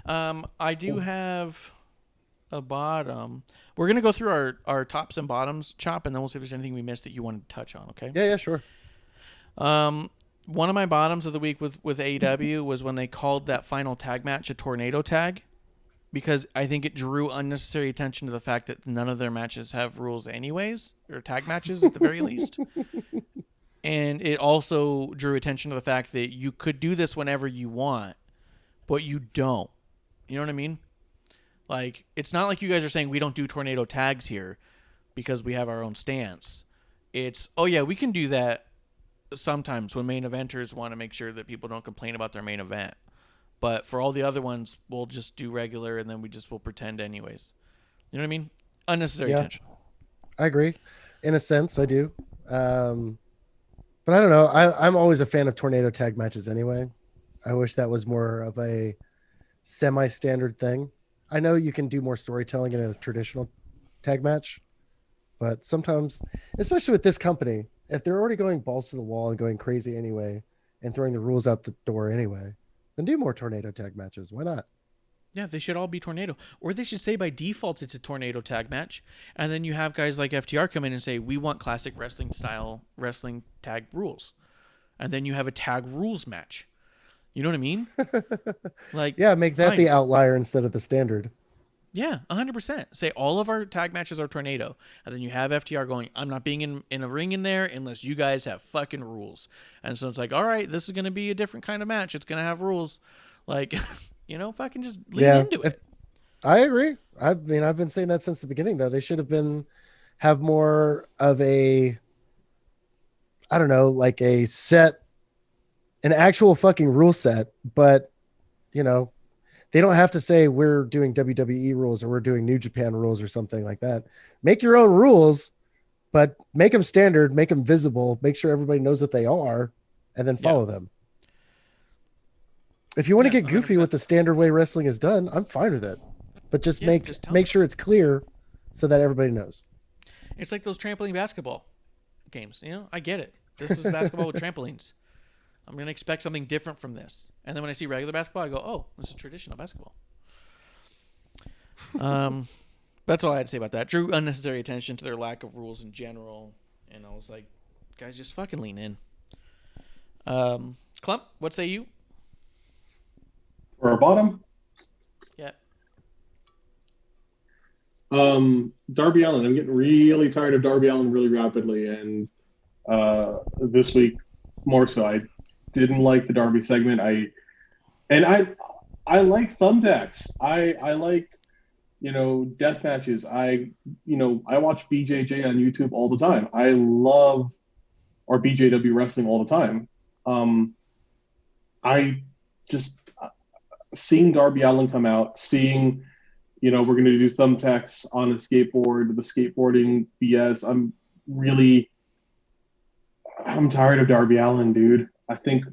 I do have a bottom. We're going to go through our tops and bottoms, Chop, and then we'll see if there's anything we missed that you want to touch on, okay? Yeah, sure. One of my bottoms of the week with AEW was when they called that final tag match a tornado tag, because I think it drew unnecessary attention to the fact that none of their matches have rules anyways, or tag matches at the very least. And it also drew attention to the fact that you could do this whenever you want, but you don't. You know what I mean? Like, it's not like you guys are saying we don't do tornado tags here because we have our own stance. It's, oh yeah, we can do that sometimes when main eventers want to make sure that people don't complain about their main event. But for all the other ones, we'll just do regular, and then will pretend anyways. You know what I mean? Unnecessary attention. I agree. In a sense, I do. But I don't know. I'm always a fan of tornado tag matches anyway. I wish that was more of a semi-standard thing. I know you can do more storytelling in a traditional tag match, but sometimes, especially with this company, if they're already going balls to the wall and going crazy anyway and throwing the rules out the door anyway, then do more tornado tag matches. Why not? Yeah, they should all be tornado. Or they should say by default it's a tornado tag match. And then you have guys like FTR come in and say, we want classic wrestling style wrestling tag rules. And then you have a tag rules match. You know what I mean? Like, yeah, make that fine. the outlier instead of the standard. Yeah, 100%. Say all of our tag matches are tornado. And then you have FTR going, I'm not being in a ring in there unless you guys have fucking rules. And so it's like, all right, this is going to be a different kind of match. It's going to have rules. Like, fucking just lean into it. I agree. I've been saying that since the beginning, though. They should have more of a, I don't know, like an actual fucking rule set, but, they don't have to say we're doing WWE rules or we're doing New Japan rules or something like that. Make your own rules, but make them standard, make them visible, make sure everybody knows what they are, and then follow them. If you want to get goofy 100%. with the standard way wrestling is done, I'm fine with it. But just make sure it's clear so that everybody knows. It's like those trampoline basketball games. I get it. This is basketball with trampolines. I'm going to expect something different from this. And then when I see regular basketball, I go, oh, this is traditional basketball. That's all I had to say about that. Drew unnecessary attention to their lack of rules in general. And I was like, guys, just fucking lean in. Clump, what say you? For a bottom? Yeah. Darby Allin. I'm getting really tired of Darby Allin really rapidly. And this week more so. I didn't like the Darby segment. I like thumbtacks. I like, death matches. I watch BJJ on YouTube all the time. I love or BJW wrestling all the time. I just seeing Darby Allin come out, seeing, we're going to do thumbtacks on a skateboard, the skateboarding BS. I'm tired of Darby Allin, dude. I think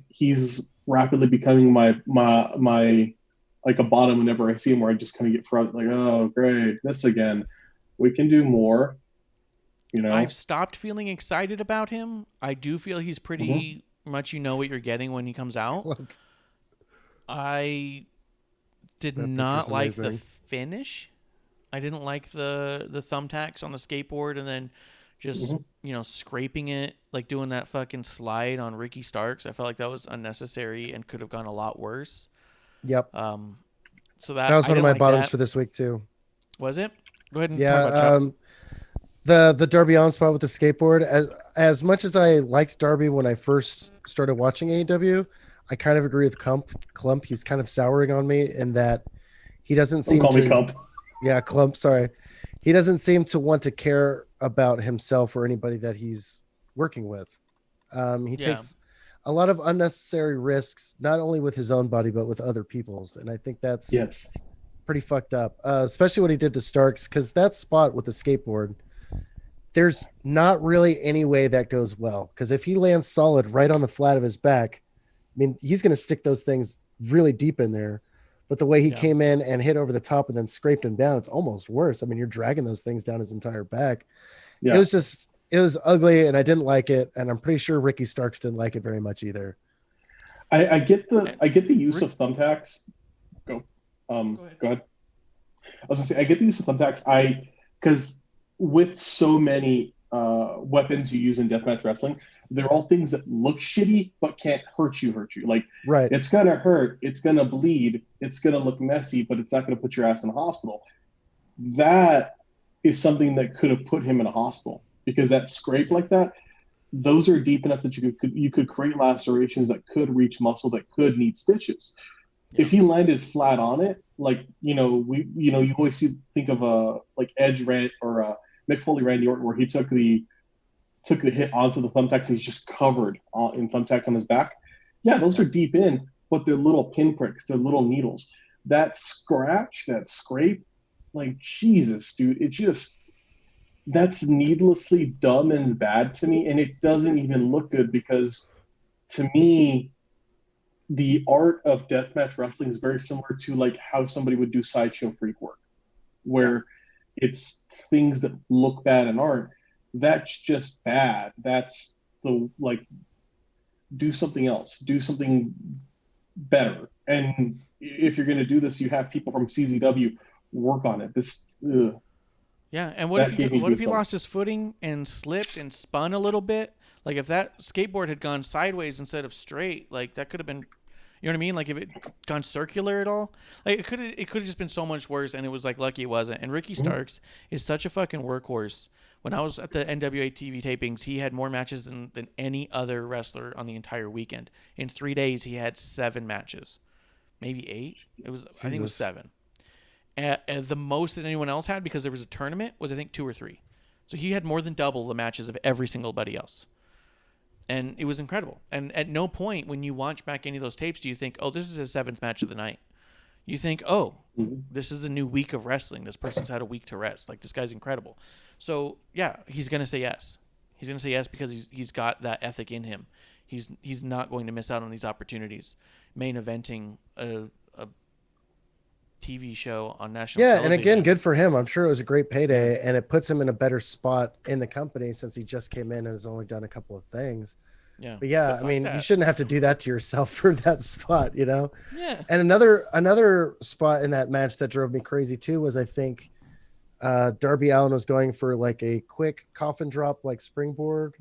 he's rapidly becoming my like a bottom whenever I see him, where I just kind of get frustrated, like, oh great, this again. We can do more, I've stopped feeling excited about him. I do feel he's pretty much, you know what you're getting when he comes out. I did not like the finish. I didn't like the thumbtacks on the skateboard and then just scraping it, like doing that fucking slide on Ricky Starks. I felt like that was unnecessary and could have gone a lot worse. Yep. So that was one of my bottoms for this week too. Was it? Go ahead and talk about the Darby Allin spot with the skateboard. As much as I liked Darby when I first started watching AEW, I kind of agree with Clump. He's kind of souring on me in that he doesn't seem Don't call me Clump. Yeah, Clump. Sorry, he doesn't seem to want to care about himself or anybody that he's working with. He takes a lot of unnecessary risks, not only with his own body but with other people's, and I think that's pretty fucked up. Especially what he did to Starks, because that spot with the skateboard, there's not really any way that goes well. Because if he lands solid right on the flat of his back, I mean, he's going to stick those things really deep in there. But the way he came in and hit over the top and then scraped him down, it's almost worse. I mean, you're dragging those things down his entire back. Yeah. It was ugly, and I didn't like it. And I'm pretty sure Ricky Starks didn't like it very much either. I get the use of thumbtacks. Go ahead. I was gonna say, I get the use of thumbtacks. Because with so many weapons you use in deathmatch wrestling, they're all things that look shitty but can't hurt you. Like, right, it's gonna hurt, it's gonna bleed, it's gonna look messy, but it's not gonna put your ass in a hospital. That is something that could have put him in a hospital, because that scrape like that, those are deep enough that you could create lacerations that could reach muscle, that could need stitches. If he landed flat on it, like, you always think of like Edge or Mick Foley, Randy Orton, where he took the hit onto the thumbtacks and he's just covered in thumbtacks on his back. Yeah, those are deep in, but they're little pinpricks, they're little needles. That scratch, that scrape, like, Jesus, dude, that's needlessly dumb and bad to me, and it doesn't even look good, because to me, the art of deathmatch wrestling is very similar to like how somebody would do sideshow freak work, where it's things that look bad and aren't. That's just bad. That's do something else, do something better. And if you're going to do this, you have people from CZW work on it. And what if he lost his footing and slipped and spun a little bit? Like, if that skateboard had gone sideways instead of straight, like, that could have been, you know what I mean? Like, if it gone circular at all, like, it could have just been so much worse. And it was like, lucky it wasn't. And Ricky Starks is such a fucking workhorse. When I was at the NWA TV tapings, he had more matches than any other wrestler on the entire weekend. In 3 days, he had 7 matches, maybe 8. I think it was 7. The most that anyone else had, because there was a tournament, was I think 2 or 3. So he had more than double the matches of every single buddy else. And it was incredible. And at no point when you watch back any of those tapes do you think, oh, this is his 7th match of the night. You think, oh, this is a new week of wrestling. This person's had a week to rest. Like, this guy's incredible. So, yeah, he's going to say yes. He's going to say yes because he's got that ethic in him. He's not going to miss out on these opportunities. Main eventing a TV show on national television. And again, good for him. I'm sure it was a great payday, and it puts him in a better spot in the company since he just came in and has only done a couple of things. Yeah. But I mean, you shouldn't have to do that to yourself for that spot, you know? Yeah. And another spot in that match that drove me crazy too was, I think, Darby Allin was going for like a quick coffin drop, like springboard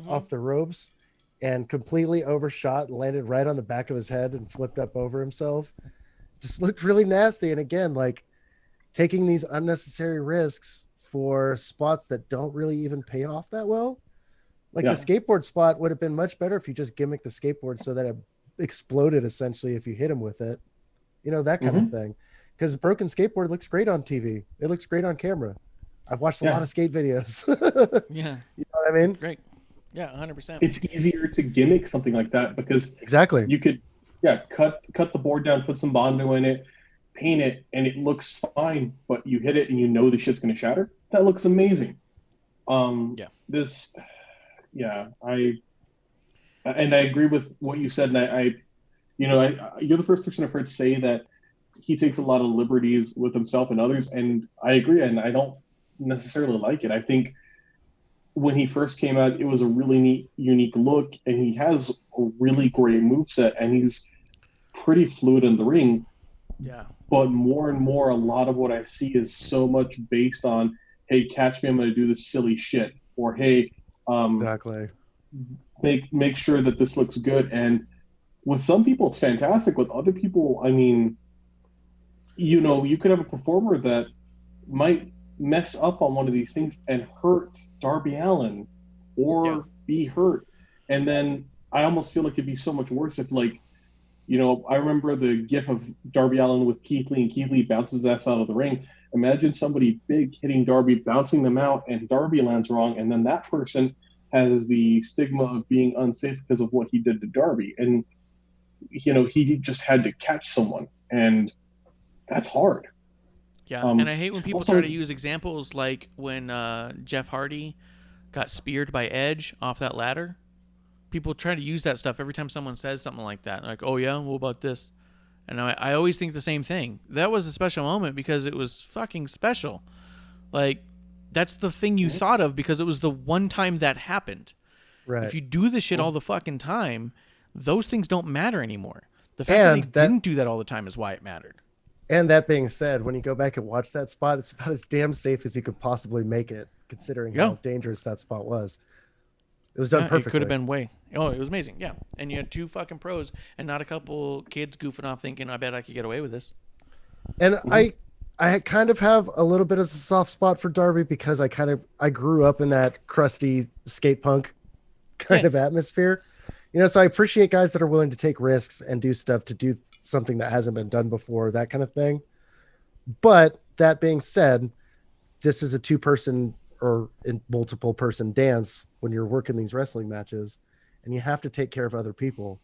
off the ropes, and completely overshot and landed right on the back of his head and flipped up over himself. Just looked really nasty. And again, like, taking these unnecessary risks for spots that don't really even pay off that well. Like Yeah. the skateboard spot would have been much better if you just gimmicked the skateboard so that it exploded essentially if you hit him with it. That kind of Mhm. thing. Because broken skateboard looks great on TV. It looks great on camera. I've watched a lot Yeah. of skate videos. You Yeah, know what I mean? great. Yeah, 100%. It's easier to gimmick something like that because Exactly. you could, cut the board down, put some Bondo in it, paint it, and it looks fine. But you hit it and you know the shit's gonna shatter. That looks amazing. Yeah. This, yeah, I agree with what you said, and you're the first person I've heard say that he takes a lot of liberties with himself and others, and I agree, and I don't necessarily like it. I think when he first came out, it was a really neat, unique look, and he has a really great moveset, and he's pretty fluid in the ring. Yeah. But more and more, a lot of what I see is so much based on, hey, catch me, I'm going to do this silly shit, or hey, Exactly. make sure that this looks good. And with some people, it's fantastic. With other people, I mean, you could have a performer that might mess up on one of these things and hurt Darby Allin or be hurt. And then I almost feel like it'd be so much worse if, like, I remember the gif of Darby Allin with Keith Lee, and Keith Lee bounces his ass out of the ring. Imagine somebody big hitting Darby, bouncing them out, and Darby lands wrong, and then that person has the stigma of being unsafe because of what he did to Darby. And, he just had to catch someone, and that's hard. Yeah, and I hate when people also, try to use examples like when Jeff Hardy got speared by Edge off that ladder. People try to use that stuff every time someone says something like that. Like, oh yeah, what about this? And I always think the same thing. That was a special moment because it was fucking special. Like, that's the thing you thought of because it was the one time that happened. Right. If you do this shit all the fucking time, those things don't matter anymore. The fact that they didn't do that all the time is why it mattered. And that being said, when you go back and watch that spot, it's about as damn safe as you could possibly make it, considering how dangerous that spot was. It was done perfectly. It could have been way. Oh, it was amazing. Yeah. And you had two fucking pros and not a couple kids goofing off thinking, I bet I could get away with this. And I kind of have a little bit of a soft spot for Darby because I grew up in that crusty skate punk kind of atmosphere. So I appreciate guys that are willing to take risks and do stuff to do something that hasn't been done before, that kind of thing. But that being said, this is a 2-person or multiple person dance when you're working these wrestling matches, and you have to take care of other people.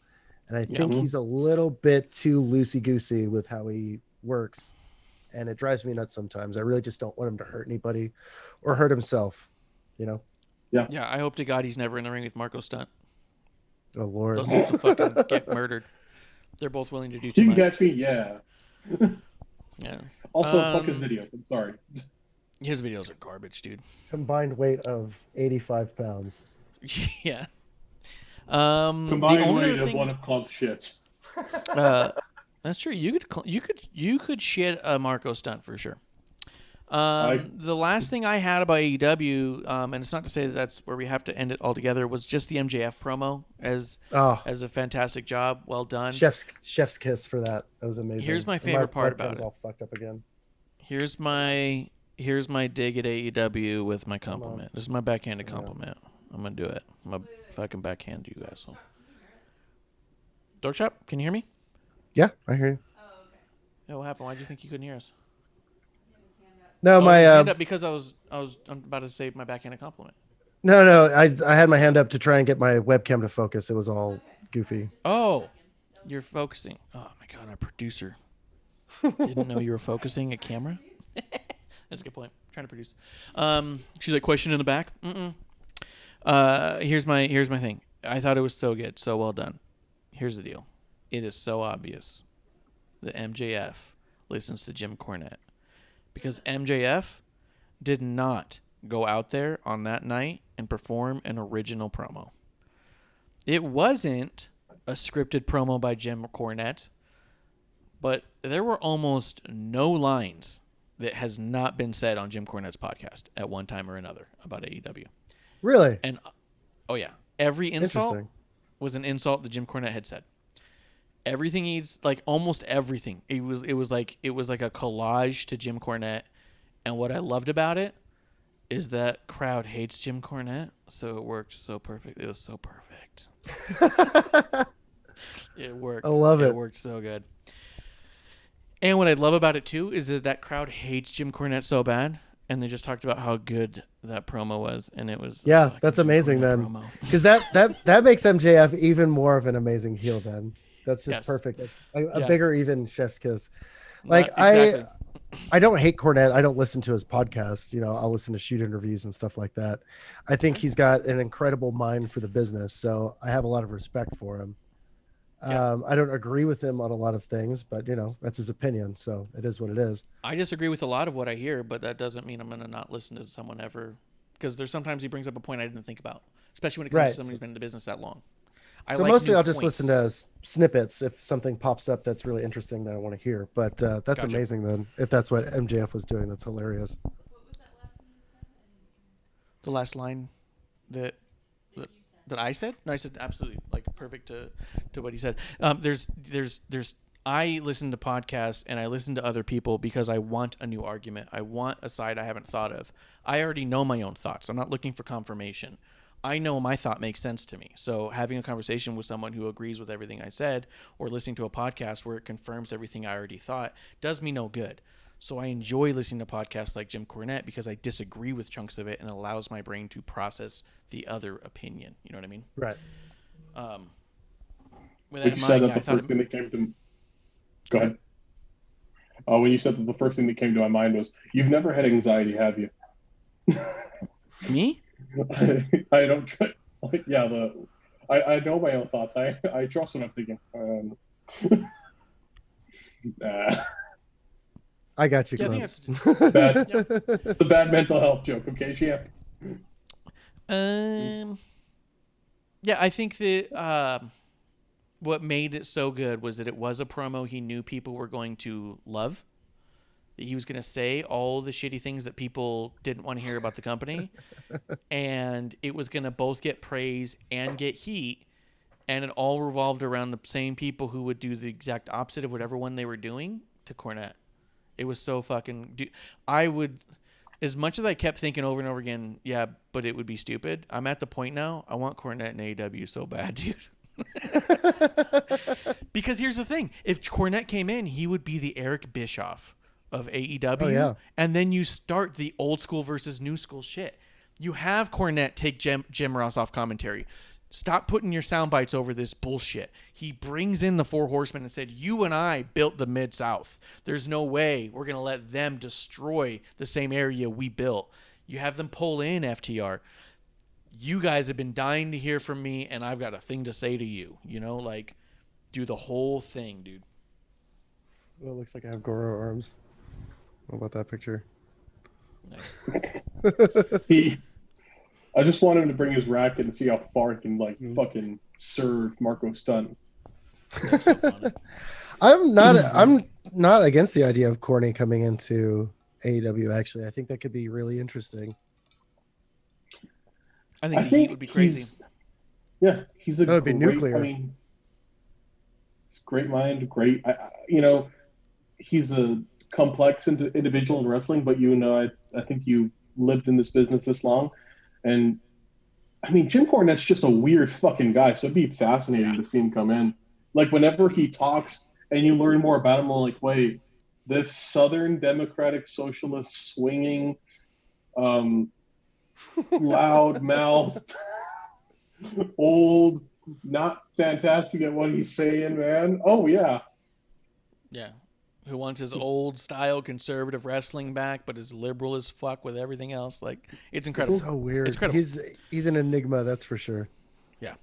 And I think he's a little bit too loosey-goosey with how he works, and it drives me nuts sometimes. I really just don't want him to hurt anybody or hurt himself, Yeah. Yeah, I hope to God he's never in the ring with Marco Stunt. Oh, Lord. Those dudes will fucking get murdered. They're both willing to do too You much. can catch me, yeah. Yeah. Also, fuck his videos. I'm sorry. His videos are garbage, dude. Combined weight of 85 pounds. Yeah. Combined weight of one of Clump's shits. That's true. You could shit a Marco Stunt for sure. The last thing I had about AEW, and it's not to say that that's where we have to end it altogether, was just the MJF promo as a fantastic job. Well done. Chef's kiss for that. That was amazing. Here's my favorite part about it. All fucked up again. Here's my dig at AEW with my compliment. This is my backhanded compliment. I'm gonna do it. I'm gonna fucking backhand you guys. Dork Shop, can you hear me? Yeah, I hear you. Yeah, what happened? Why did you think you couldn't hear us? No, my hand up because I'm about to say my backhanded compliment. No, I had my hand up to try and get my webcam to focus. It was all goofy. Oh, you're focusing. Oh my god, our producer didn't know you were focusing a camera. That's a good point. I'm trying to produce. She's like, question in the back. Here's my thing. I thought it was so good, so well done. Here's the deal. It is so obvious that MJF listens to Jim Cornette. Because MJF did not go out there on that night and perform an original promo. It wasn't a scripted promo by Jim Cornette, but there were almost no lines that has not been said on Jim Cornette's podcast at one time or another about AEW. Really? And, oh yeah, every insult was an insult that Jim Cornette had said. Everything almost everything. It was like a collage to Jim Cornette, and what I loved about it is that crowd hates Jim Cornette, so it worked so perfect. It was so perfect. It worked. I love it. It worked so good. And what I love about it too is that crowd hates Jim Cornette so bad, and they just talked about how good that promo was, and it was Yeah, that's amazing then, because that makes MJF even more of an amazing heel. Then that's just perfect. A bigger even chef's kiss. Like exactly. I don't hate Cornette. I don't listen to his podcast. You know, I'll listen to shoot interviews and stuff like that. I think he's got an incredible mind for the business, so I have a lot of respect for him. I don't agree with him on a lot of things, but you know, that's his opinion, so it is what it is. I disagree with a lot of what I hear, but that doesn't mean I'm going to not listen to someone ever, because there's sometimes he brings up a point I didn't think about, especially when it comes to somebody who's been in the business that long. So mostly I'll just listen to snippets if something pops up that's really interesting that I want to hear. But that's amazing then. If that's what MJF was doing, that's hilarious. What was that last thing you said? The last line that I said? No, I said absolutely, like perfect to what he said. I listen to podcasts and I listen to other people because I want a new argument. I want a side I haven't thought of. I already know my own thoughts. I'm not looking for confirmation. I know my thought makes sense to me. So having a conversation with someone who agrees with everything I said, or listening to a podcast where it confirms everything I already thought, does me no good. So I enjoy listening to podcasts like Jim Cornette because I disagree with chunks of it and allows my brain to process the other opinion. You know what I mean? Right. With that in mind, I thought thing that came to... Go ahead. When you said that the first thing that came to my mind was, you've never had anxiety, have you? Me? I don't try, like, yeah, I know my own thoughts. I trust what I'm thinking. I got you. Yeah, I it's a bad mental health joke, okay, champ? Yeah, I think that what made it so good was that it was a promo he knew people were going to love. That he was going to say all the shitty things that people didn't want to hear about the company. And it was going to both get praise and get heat. And it all revolved around the same people who would do the exact opposite of whatever one they were doing to Cornette. It was so fucking... I would... As much as I kept thinking over and over again, yeah, but it would be stupid. I'm at the point now, I want Cornette in AEW so bad, dude. Because here's the thing. If Cornette came in, he would be the Eric Bischoff of AEW. Oh, yeah. And then you start the old school versus new school shit. You have Cornette take Jim Ross off commentary. Stop putting your sound bites over this bullshit. He brings in the Four Horsemen and said, you and I built the Mid-South. There's no way we're going to let them destroy the same area we built. You have them pull in FTR. You guys have been dying to hear from me, and I've got a thing to say to you. You know, like, do the whole thing, dude. Well, it looks like I have Goro arms. What about that picture? Nice. I just want him to bring his racket and see how far he can, like, fucking serve Marco Stunt. That's so funny. I'm not against the idea of Corny coming into AEW. Actually, I think that could be really interesting. I think the heat would be crazy. He's a that would be nuclear. I mean, he's a great mind, great. He's a complex individual in wrestling, but I think you lived in this business this long. And I mean, Jim Cornette's just a weird fucking guy, so it'd be fascinating to see him come in. Like, whenever he talks and you learn more about him, I'm like, wait, this Southern Democratic Socialist swinging, loud mouthed, old, not fantastic at what he's saying, man. Oh, yeah. Yeah. Who wants his old style conservative wrestling back, but is liberal as fuck with everything else. Like, it's incredible. So weird. It's incredible. He's an enigma, that's for sure. Yeah.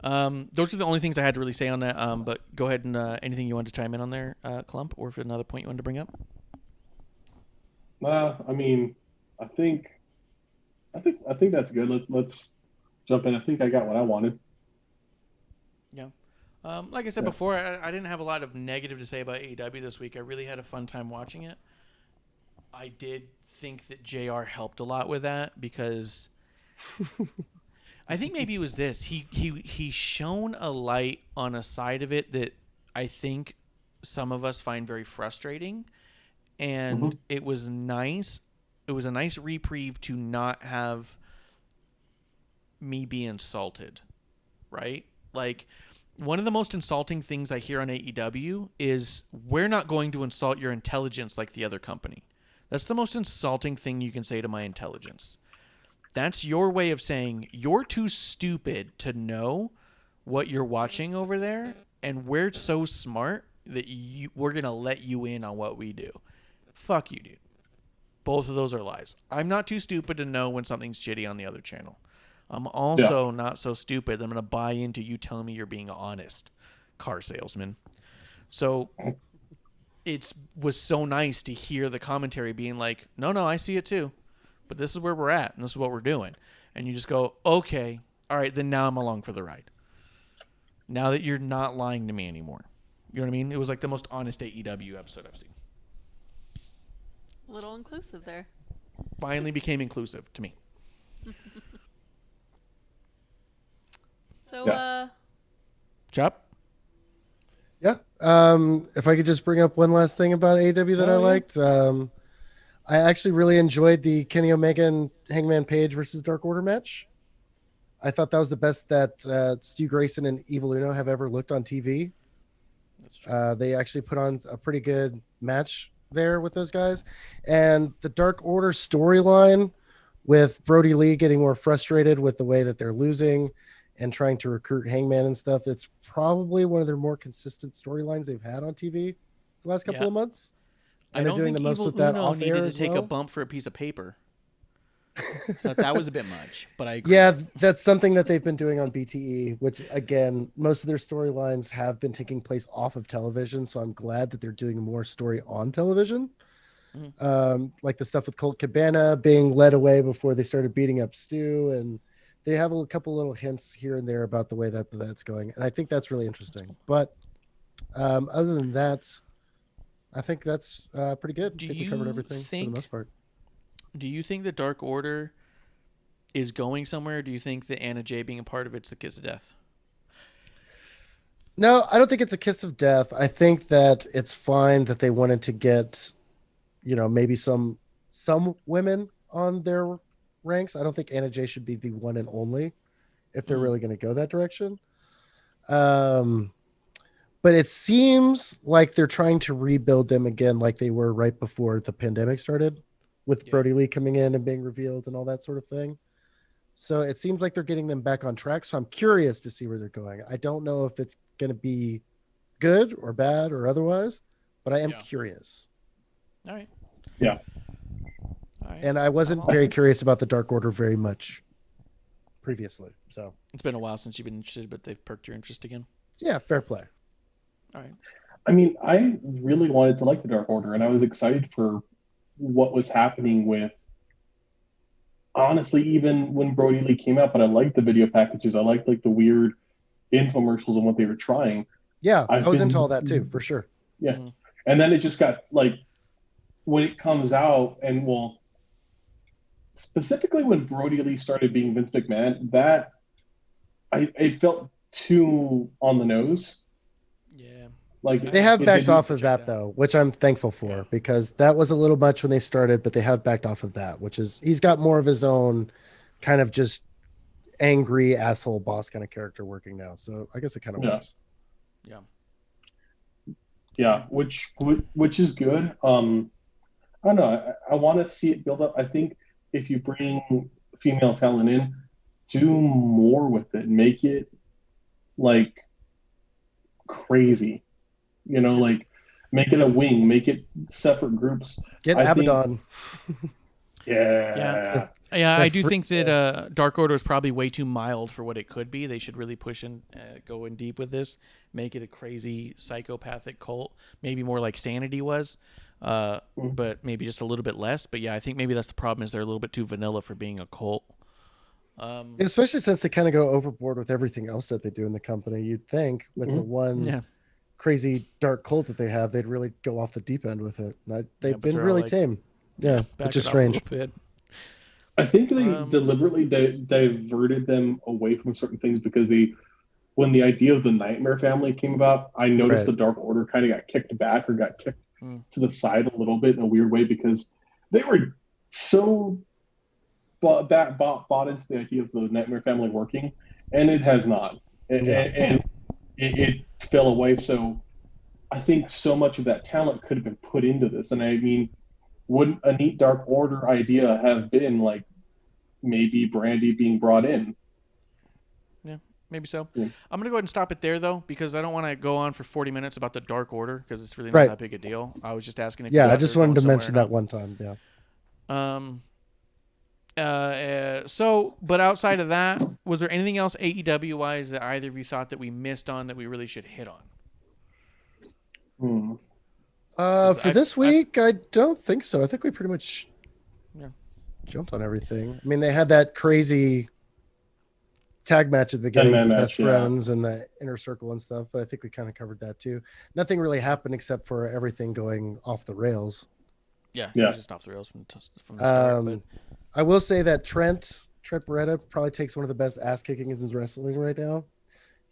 Those are the only things I had to really say on that. But go ahead and anything you wanted to chime in on there, Clump, or if another point you wanted to bring up. I mean, I think that's good. Let's jump in. I think I got what I wanted. Yeah. Like I said before, I didn't have a lot of negative to say about AEW this week. I really had a fun time watching it. I did think that JR helped a lot with that because I think maybe it was this. He shone a light on a side of it that I think some of us find very frustrating. And it was nice was a nice reprieve to not have me be insulted, right? Like, one of the most insulting things I hear on AEW is, we're not going to insult your intelligence like the other company. That's the most insulting thing you can say to my intelligence. That's your way of saying you're too stupid to know what you're watching over there, and we're so smart that we're going to let you in on what we do. Fuck you, dude. Both of those are lies. I'm not too stupid to know when something's shitty on the other channel. I'm also not so stupid that I'm going to buy into you telling me you're being honest, car salesman. So it was so nice to hear the commentary being like, no, I see it too, but this is where we're at, and this is what we're doing. And you just go, okay, all right, then now I'm along for the ride. Now that you're not lying to me anymore. You know what I mean? It was like the most honest AEW episode I've seen. A little inclusive there. Finally became inclusive to me. So, Chop? Yeah. If I could just bring up one last thing about AEW that I liked. I actually really enjoyed the Kenny Omega and Hangman Page versus Dark Order match. I thought that was the best that Stu Grayson and Evil Uno have ever looked on TV. That's true. They actually put on a pretty good match there with those guys. And the Dark Order storyline with Brody Lee getting more frustrated with the way that they're losing and trying to recruit Hangman and stuff. It's probably one of their more consistent storylines they've had on TV the last couple of months. And I they're don't doing think the most Evil with that Uno off air needed as to take well. a bump for a piece of paper. I thought that was a bit much, but I agree. Yeah, that's something that they've been doing on BTE, which again, most of their storylines have been taking place off of television. So I'm glad that they're doing more story on television. Like the stuff with Colt Cabana being led away before they started beating up Stu, and they have a couple little hints here and there about the way that that's going, and I think that's really interesting. But other than that, I think that's pretty good. I think we covered everything for the most part. Do you think the Dark Order is going somewhere? Or do you think that Anna Jay being a part of it's the kiss of death? No, I don't think it's a kiss of death. I think that it's fine that they wanted to get, maybe some women on their ranks. I don't think Anna Jay should be the one and only if they're really going to go that direction. But it seems like they're trying to rebuild them again like they were right before the pandemic started, with Brody Lee coming in and being revealed and all that sort of thing. So it seems like they're getting them back on track. So I'm curious to see where they're going. I don't know if it's going to be good or bad or otherwise, but I am curious. All right. Yeah. All right. And I wasn't very curious about the Dark Order very much previously. So it's been a while since you've been interested, but they've perked your interest again. Yeah, fair play. All right. I mean, I really wanted to like the Dark Order, and I was excited for what was happening with, honestly, even when Brody Lee came out, but I liked the video packages. I liked like the weird infomercials and what they were trying. Yeah, I was into all that too, for sure. Yeah. And then it just got like, when it comes out, and well, specifically when Brody Lee started being Vince McMahon, that it felt too on the nose. Yeah. Like they have backed off of check that though, which I'm thankful for, because that was a little much when they started, but they have backed off of that, which is, he's got more of his own kind of just angry asshole boss kind of character working now. So I guess it kind of works. Yeah. Yeah, which is good. I don't know. I want to see it build up. I think if you bring female talent in, do more with it. Make it like crazy. Like make it a wing, make it separate groups. Get Abaddon. Yeah, I do think that Dark Order is probably way too mild for what it could be. They should really push in, go in deep with this, make it a crazy psychopathic cult, maybe more like Sanity was, but maybe just a little bit less. But yeah, I think maybe that's the problem, is they're a little bit too vanilla for being a cult. Especially since they kind of go overboard with everything else that they do in the company. You'd think with the one crazy dark cult that they have, they'd really go off the deep end with it. They've been really tame. Yeah, which is strange. I think they deliberately diverted them away from certain things because when the idea of the Nightmare Family came about, I noticed the Dark Order kind of got kicked back or got kicked to the side a little bit in a weird way, because they were so bought into the idea of the Nightmare Family working, and it has not, Yeah. and it fell away. So I think so much of that talent could have been put into this, and I mean, wouldn't a neat Dark Order idea have been like maybe Brandy being brought in? Yeah, maybe so. Yeah. I'm gonna go ahead and stop it there though, because I don't want to go on for 40 minutes about the Dark Order because it's really not Right. that big a deal. I was just asking if Yeah, you I thought just they were wanted going to somewhere mention or that one time. Yeah. not. So, but outside of that, was there anything else AEW wise that either of you thought that we missed on that we really should hit on? Hmm. For this week, I don't think so. I think we pretty much Yeah. jumped on everything. I mean, they had that crazy tag match at the beginning, 10-man the match, best yeah. friends and the inner circle and stuff, but I think we kind of covered that too. Nothing really happened except for everything going off the rails. Yeah, Yeah. he was just off the rails from the start. But I will say that Trent Beretta probably takes one of the best ass kicking in wrestling right now.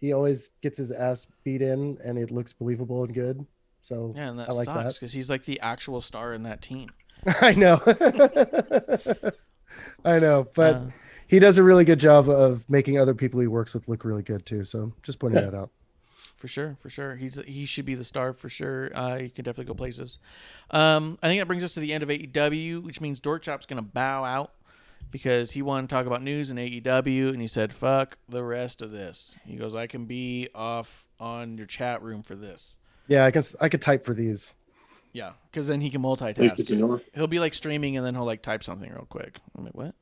He always gets his ass beat in, and it looks believable and good. So yeah, and that I like sucks that. because he's like the actual star in that team. I know. I know, but he does a really good job of making other people he works with look really good too. So just pointing that out. For sure. He should be the star for sure. He can definitely go places. I think that brings us to the end of AEW, which means Dork Chop's going to bow out because he wanted to talk about news in AEW, and he said, fuck the rest of this. He goes, I can be off on your chat room for this. Yeah, I could type for these. Yeah, because then he can Thank you, multitask. senor. He'll be like streaming, and then he'll like type something real quick. I'm like, what?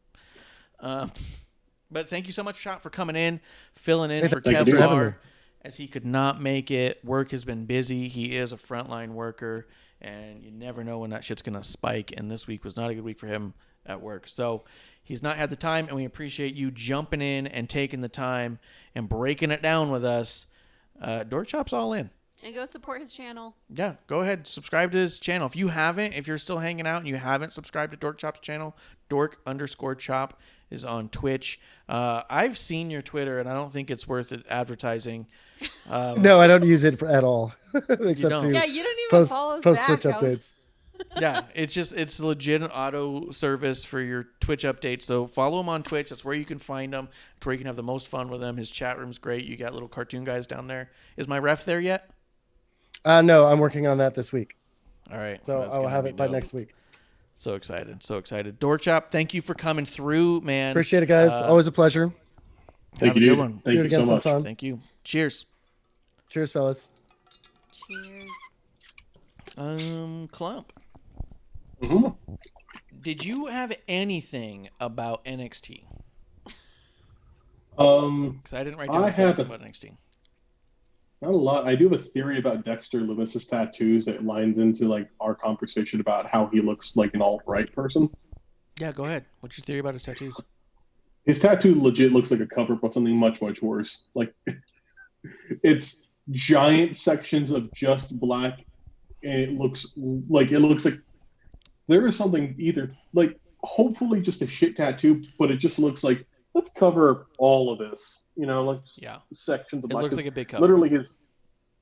But thank you so much, Chop, for coming in, filling in for thanks for having me. Kevlar, as he could not make it. Work has been busy. He is a frontline worker, and you never know when that shit's going to spike, and this week was not a good week for him at work. So he's not had the time, and we appreciate you jumping in and taking the time and breaking it down with us. Dork Chop's all in. And go support his channel. Yeah, go ahead, subscribe to his channel. If you haven't, if you're still hanging out and you haven't subscribed to Dork Chop's channel, Dork_Chop is on Twitch. I've seen your Twitter, and I don't think it's worth it advertising. No, I don't use it at all, except don't? to Yeah, you don't even follow us post back. Twitch updates. Yeah, it's legit an auto service for your Twitch updates. So follow him on Twitch. That's where you can find him. It's where you can have the most fun with him. His chat room's great. You got little cartoon guys down there. Is my ref there yet? No, I'm working on that this week. All right. So That's I'll gonna have be it by dope. next week. So excited. Dork Chop, thank you for coming through, man. Appreciate it, guys. Always a pleasure. Thank Have a you, good dude. one. Thank Do it you again so much. sometime. Thank you. Cheers. Cheers, fellas. Cheers. Clump. Mhm. Did you have anything about NXT? Because I didn't write down I have anything about NXT. Not a lot. I do have a theory about Dexter Loomis's tattoos that lines into like our conversation about how he looks like an alt-right person. Yeah, go ahead. What's your theory about his tattoos? His tattoo legit looks like a cover for something much, much worse. Like it's giant sections of just black, and it looks like there is something either like hopefully just a shit tattoo, but it just looks like let's cover all of this. You know, like sections of It black. looks like a big cover. Literally his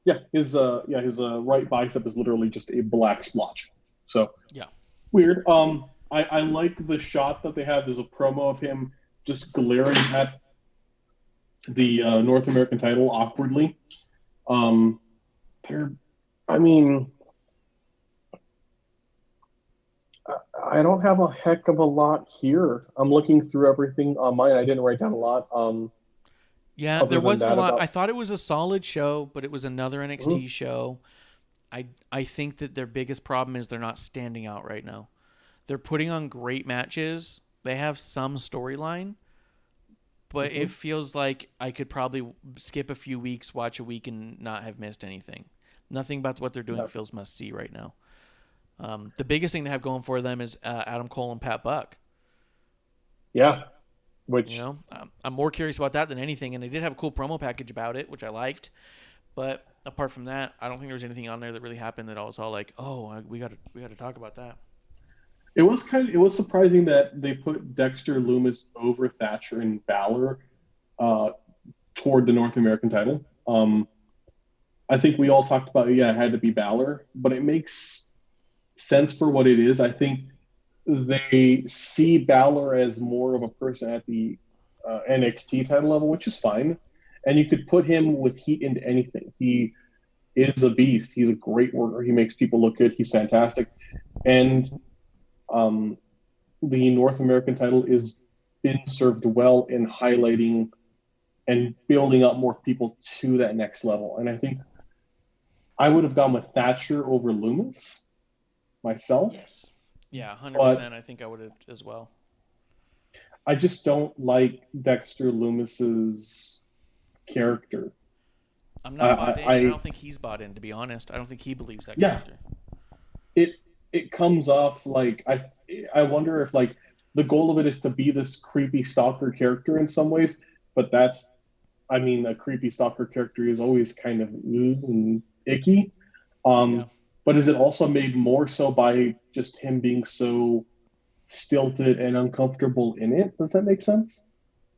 right bicep is literally just a black splotch. So Yeah. weird. I like the shot that they have as a promo of him just glaring at the North American title awkwardly. I don't have a heck of a lot here. I'm looking through everything on mine. I didn't write down a lot. Yeah, other there than wasn't a that lot. about- I thought it was a solid show, but it was another NXT show. I think that their biggest problem is they're not standing out right now. They're putting on great matches. They have some storyline, but it feels like I could probably skip a few weeks, watch a week, and not have missed anything. Nothing about what they're doing feels must see right now. The biggest thing to have going for them is Adam Cole and Pat Buck. Yeah, which I'm more curious about that than anything, and they did have a cool promo package about it, which I liked. But apart from that, I don't think there was anything on there that really happened that I was all like, "Oh, we got to talk about that." it was surprising that they put Dexter Loomis over Thatcher and Balor toward the North American title. I think we all talked about it had to be Balor, but it makes sense for what it is. I think they see Balor as more of a person at the NXT title level, which is fine. And you could put him with heat into anything. He is a beast. He's a great worker. He makes people look good. He's fantastic. And the North American title is been served well in highlighting and building up more people to that next level. And I think I would have gone with Thatcher over Loomis myself. Yes. Yeah, 100%. But I think I would have as well. I just don't like Dexter Loomis's character. I'm not bought in. I don't think he's bought in, to be honest. I don't think he believes that character. It comes off like I wonder if like the goal of it is to be this creepy stalker character in some ways, but a creepy stalker character is always kind of and icky. But is it also made more so by just him being so stilted and uncomfortable in it? Does that make sense?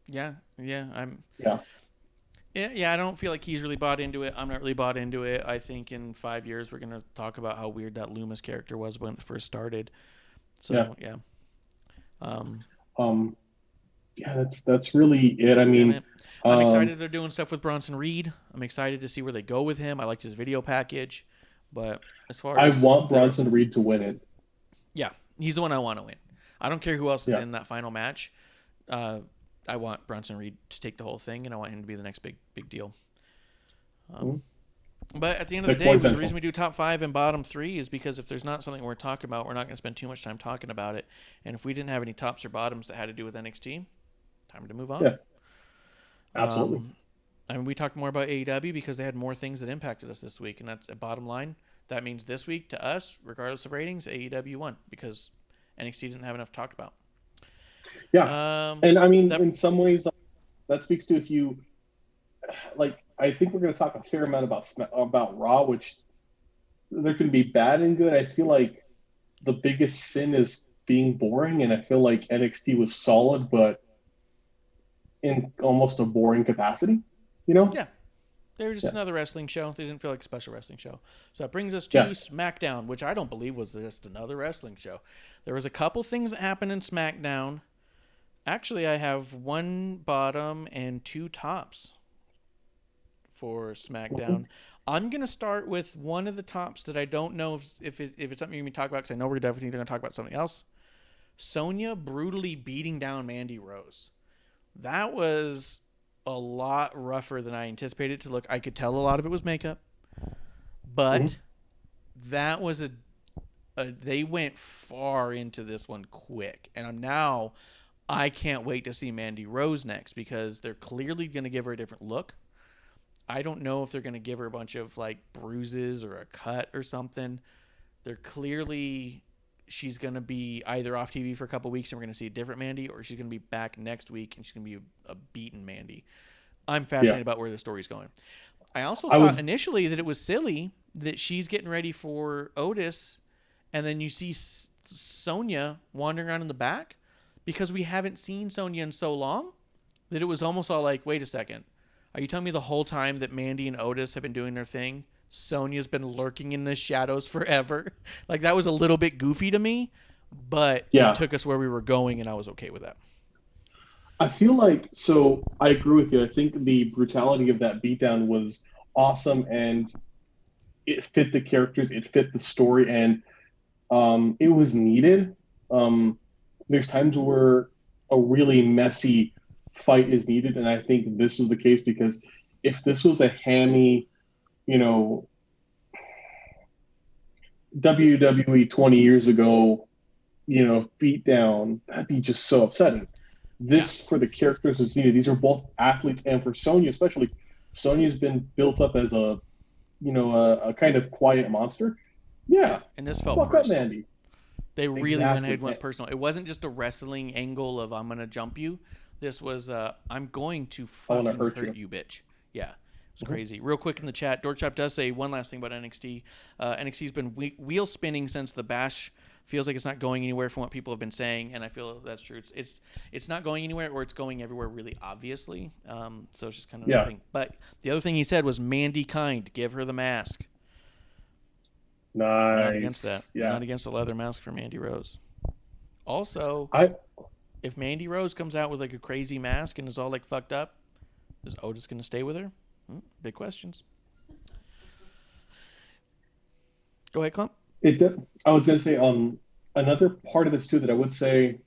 Yeah. Yeah, I don't feel like he's really bought into it. I'm not really bought into it. I think in 5 years we're going to talk about how weird that Loomis character was when it first started. So, yeah. That's really it. I mean, I'm excited they're doing stuff with Bronson Reed. I'm excited to see where they go with him. I liked his video package. But as far as I want Bronson Reed to win it. Yeah, he's the one I want to win. I don't care who else is in that final match. I want Bronson Reed to take the whole thing, and I want him to be the next big deal. But at the end of the day, the reason we do top 5 and bottom 3 is because if there's not something we're talking about, we're not going to spend too much time talking about it. And if we didn't have any tops or bottoms that had to do with NXT, time to move on. Yeah, absolutely. We talked more about AEW because they had more things that impacted us this week, and that's a bottom line. That means this week, to us, regardless of ratings, AEW won because NXT didn't have enough talked about. Yeah, and I mean, in some ways, that speaks to if you like. I think we're going to talk a fair amount about Raw, which there can be bad and good. I feel like the biggest sin is being boring, and I feel like NXT was solid, but in almost a boring capacity. Yeah. They were just another wrestling show. They didn't feel like a special wrestling show. So that brings us to SmackDown, which I don't believe was just another wrestling show. There was a couple things that happened in SmackDown. Actually, I have 1 bottom and 2 tops for SmackDown. I'm going to start with one of the tops that I don't know if it's something you're going to talk about, because I know we're definitely going to talk about something else. Sonya brutally beating down Mandy Rose. That was a lot rougher than I anticipated it to look. I could tell a lot of it was makeup, but that was they went far into this one quick, and I can't wait to see Mandy Rose next because they're clearly going to give her a different look. I don't know if they're going to give her a bunch of like bruises or a cut or something. She's going to be either off TV for a couple weeks and we're going to see a different Mandy, or she's going to be back next week and she's going to be a beaten Mandy. I'm fascinated about where the story's going. I also thought initially that it was silly that she's getting ready for Otis and then you see Sonya wandering around in the back, because we haven't seen Sonya in so long that it was almost all like, wait a second. Are you telling me the whole time that Mandy and Otis have been doing their thing, Sonya's been lurking in the shadows forever? Like, that was a little bit goofy to me, but it took us where we were going, and I was okay with that. I feel like, so I agree with you. I think the brutality of that beatdown was awesome, and it fit the characters, it fit the story, and it was needed. There's times where a really messy fight is needed, and I think this is the case, because if this was a hammy, WWE 20 years ago, beat down, that'd be just so upsetting. This, for the characters, is needed. These are both athletes, and for Sonya especially, Sonya's been built up as a kind of quiet monster. Yeah, and this felt fuck personal. up, Mandy. They really went personal. It wasn't just a wrestling angle of I'm gonna jump you. This was I'm going to fucking hurt you, bitch. Yeah, it's crazy. Real quick in the chat, Dorkchop does say one last thing about NXT. NXT's been wheel spinning since the Bash. Feels like it's not going anywhere from what people have been saying, and I feel that's true. It's not going anywhere, or it's going everywhere really obviously. So it's just kind of a thing. But the other thing he said was Mandy kind, give her the mask. Nice. Not against that. Yeah. Not against a leather mask for Mandy Rose. Also, I if Mandy Rose comes out with like a crazy mask and is all like fucked up, is Otis going to stay with her? Big questions. Go ahead, Clump. I was gonna say another part of this too that I wouldn't say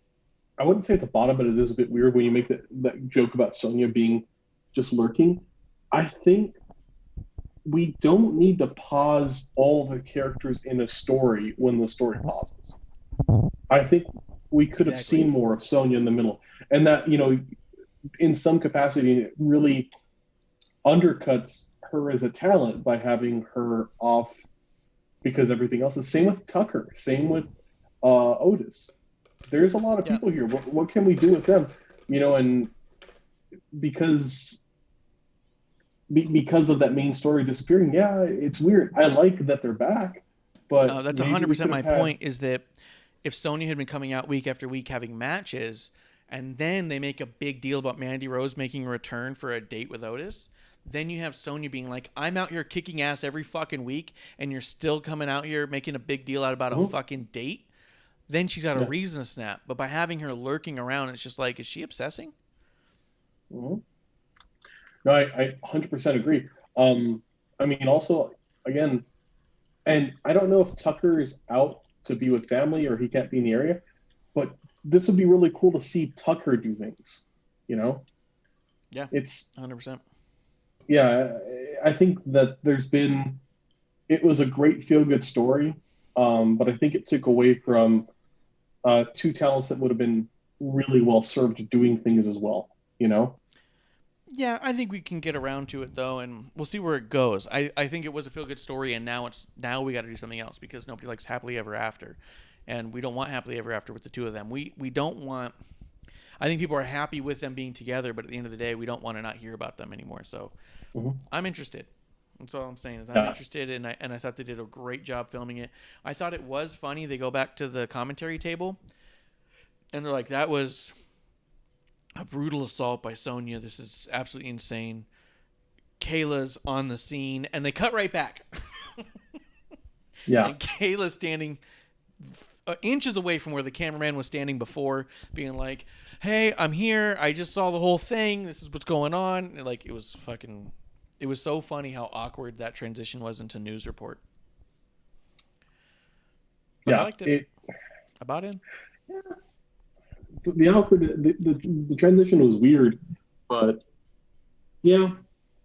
at the bottom, but it is a bit weird when you make that joke about Sonya being just lurking. I think we don't need to pause all the characters in a story when the story pauses. I think we could have Exactly. seen more of Sonya in the middle, and that in some capacity, it really undercuts her as a talent by having her off because everything else is. Same with Tucker. Same with Otis. There's a lot of Yeah. people here. What can we do with them? And because of that main story disappearing, yeah, it's weird. I like that they're back, but That's maybe we 100% could my have had- point. Is that if Sonya had been coming out week after week having matches, and then they make a big deal about Mandy Rose making a return for a date with Otis, then you have Sonya being like, I'm out here kicking ass every fucking week, and you're still coming out here making a big deal out about a fucking date. Then she's got a reason to snap. But by having her lurking around, it's just like, is she obsessing? Mhm. No, I 100% agree. I mean, also, again, and I don't know if Tucker is out to be with family or he can't be in the area, but this would be really cool to see Tucker do things. Yeah, It's 100%. yeah. I think that it was a great feel good story, but I think it took away from two talents that would have been really well served doing things as well. Yeah, I think we can get around to it though, and we'll see where it goes. I think it was a feel good story, and now we got to do something else because nobody likes happily ever after, and we don't want happily ever after with the two of them. We don't want. I think people are happy with them being together, but at the end of the day, we don't want to not hear about them anymore. So I'm interested. That's all I'm saying is I'm interested, and I thought they did a great job filming it. I thought it was funny. They go back to the commentary table, and they're like, "That was a brutal assault by Sonya. This is absolutely insane. Kayla's on the scene," and they cut right back. Yeah. And Kayla's standing inches away from where the cameraman was standing before, being like, "Hey, I'm here. I just saw the whole thing. This is what's going on." And like, it was so funny how awkward that transition was into news report. But I liked it. About in. The awkward, the transition was weird, but yeah.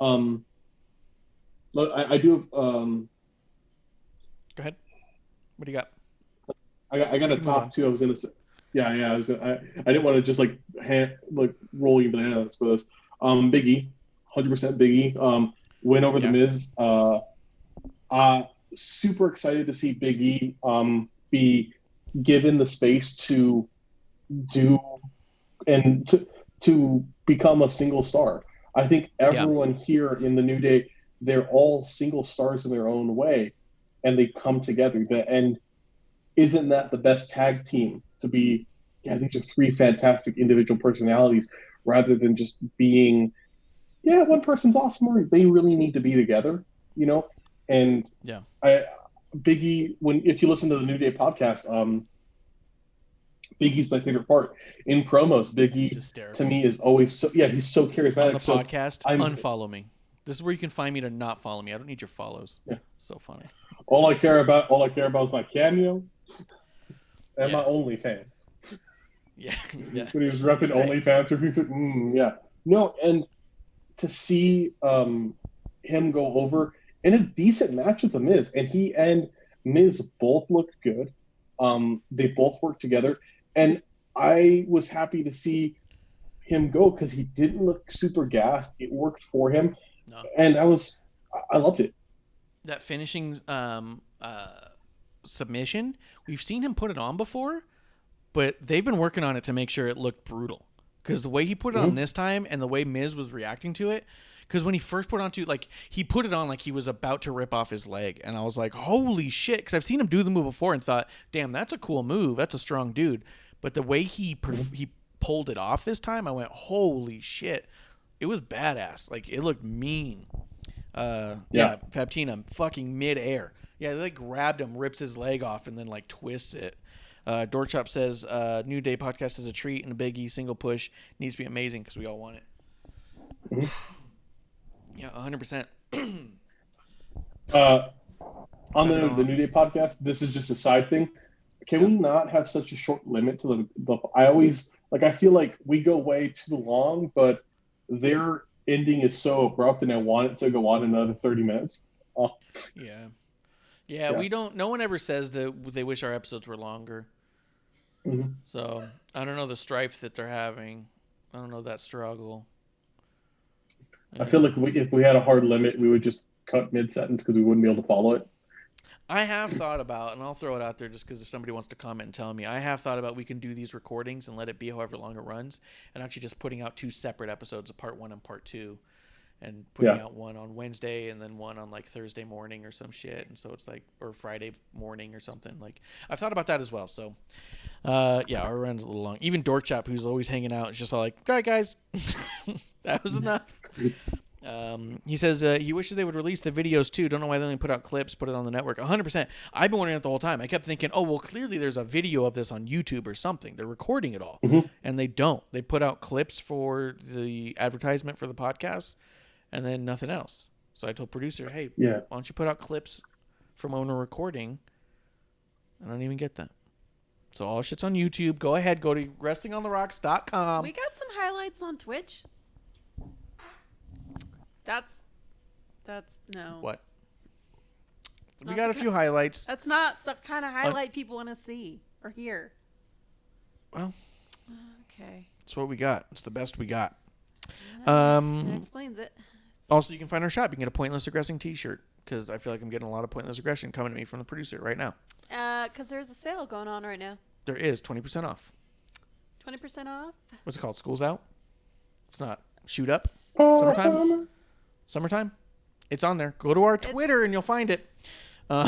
Look, I do. Go ahead. What do you got? I got a top two. I was gonna say, yeah. I didn't want to just like roll you bananas for this. Biggie, 100% Biggie. Win over the Miz. Super excited to see Biggie be given the space to do and to become a single star. I think everyone here in the New Day, they're all single stars in their own way, and they come together. And isn't that the best tag team to be? Yeah, these are three fantastic individual personalities, rather than just being, one person's awesome, or they really need to be together, And Biggie, if you listen to the New Day podcast, Biggie's my favorite part. In promos, Biggie to me is always he's so charismatic. On the podcast, unfollow me. This is where you can find me to not follow me. I don't need your follows. Yeah. So funny. All I care about is my cameo and my OnlyFans. Yeah. When he was repping OnlyFans, or he said, No, and to see him go over in a decent match with the Miz, and he and Miz both looked good. They both worked together, and I was happy to see him go because he didn't look super gassed. It worked for him, and I loved it. That finishing submission, we've seen him put it on before, but they've been working on it to make sure it looked brutal. Because the way he put it on this time, and the way Miz was reacting to it, because when he first put it on he put it on like he was about to rip off his leg, and I was like, holy shit, because I've seen him do the move before and thought, damn, that's a cool move, that's a strong dude. But the way he pulled it off this time, I went, holy shit, it was badass. Like, it looked mean. Fabtina fucking midair. Yeah, they like grabbed him, rips his leg off, and then like twists it. Dorkchop says New Day podcast is a treat and a Big E single push needs to be amazing because we all want it. Mhm. Yeah, 100%. On the New Day podcast, this is just a side thing. Can we not have such a short limit to the I always I feel like we go way too long, but their ending is so abrupt, and I want it to go on another 30 minutes. Yeah, we don't. No one ever says that they wish our episodes were longer. Mm-hmm. So I don't know the strife that they're having. I don't know that struggle. I feel like if we had a hard limit, we would just cut mid sentence because we wouldn't be able to follow it. I have thought about, and I'll throw it out there just because if somebody wants to comment and tell me, I have thought about we can do these recordings and let it be however long it runs, and actually just putting out 2 separate episodes of part 1 and part 2, and putting out one on Wednesday and then one on Thursday morning or some shit, and so it's or Friday morning or something. I've thought about that as well. So, our run's a little long. Even Dorkchop, who's always hanging out, is just all like, "All right, guys, that was enough." He says he wishes they would release the videos too. Don't know why they only put out clips, put it on the network. 100%. I've been wondering it the whole time. I kept thinking, oh, well, clearly there's a video of this on YouTube or something. They're recording it all. Mm-hmm. And they don't. They put out clips for the advertisement for the podcast and then nothing else. So I told producer, hey, why don't you put out clips from when we're recording? I don't even get that. So all shit's on YouTube. Go ahead. Go to wrestlingontherocks.com. We got some highlights on Twitch. That's no. What? We got a few highlights. That's not the kind of highlight people want to see or hear. Well, okay. That's what we got. It's the best we got. That explains it. Also, you can find our shop. You can get a Pointless Aggressing t-shirt because I feel like I'm getting a lot of Pointless Aggression coming to me from the producer right now. Because there's a sale going on right now. There is 20% off. 20% off? What's it called? School's out? It's not. Shoot up? Summertime? It's on there. Go to our Twitter and you'll find it. I'll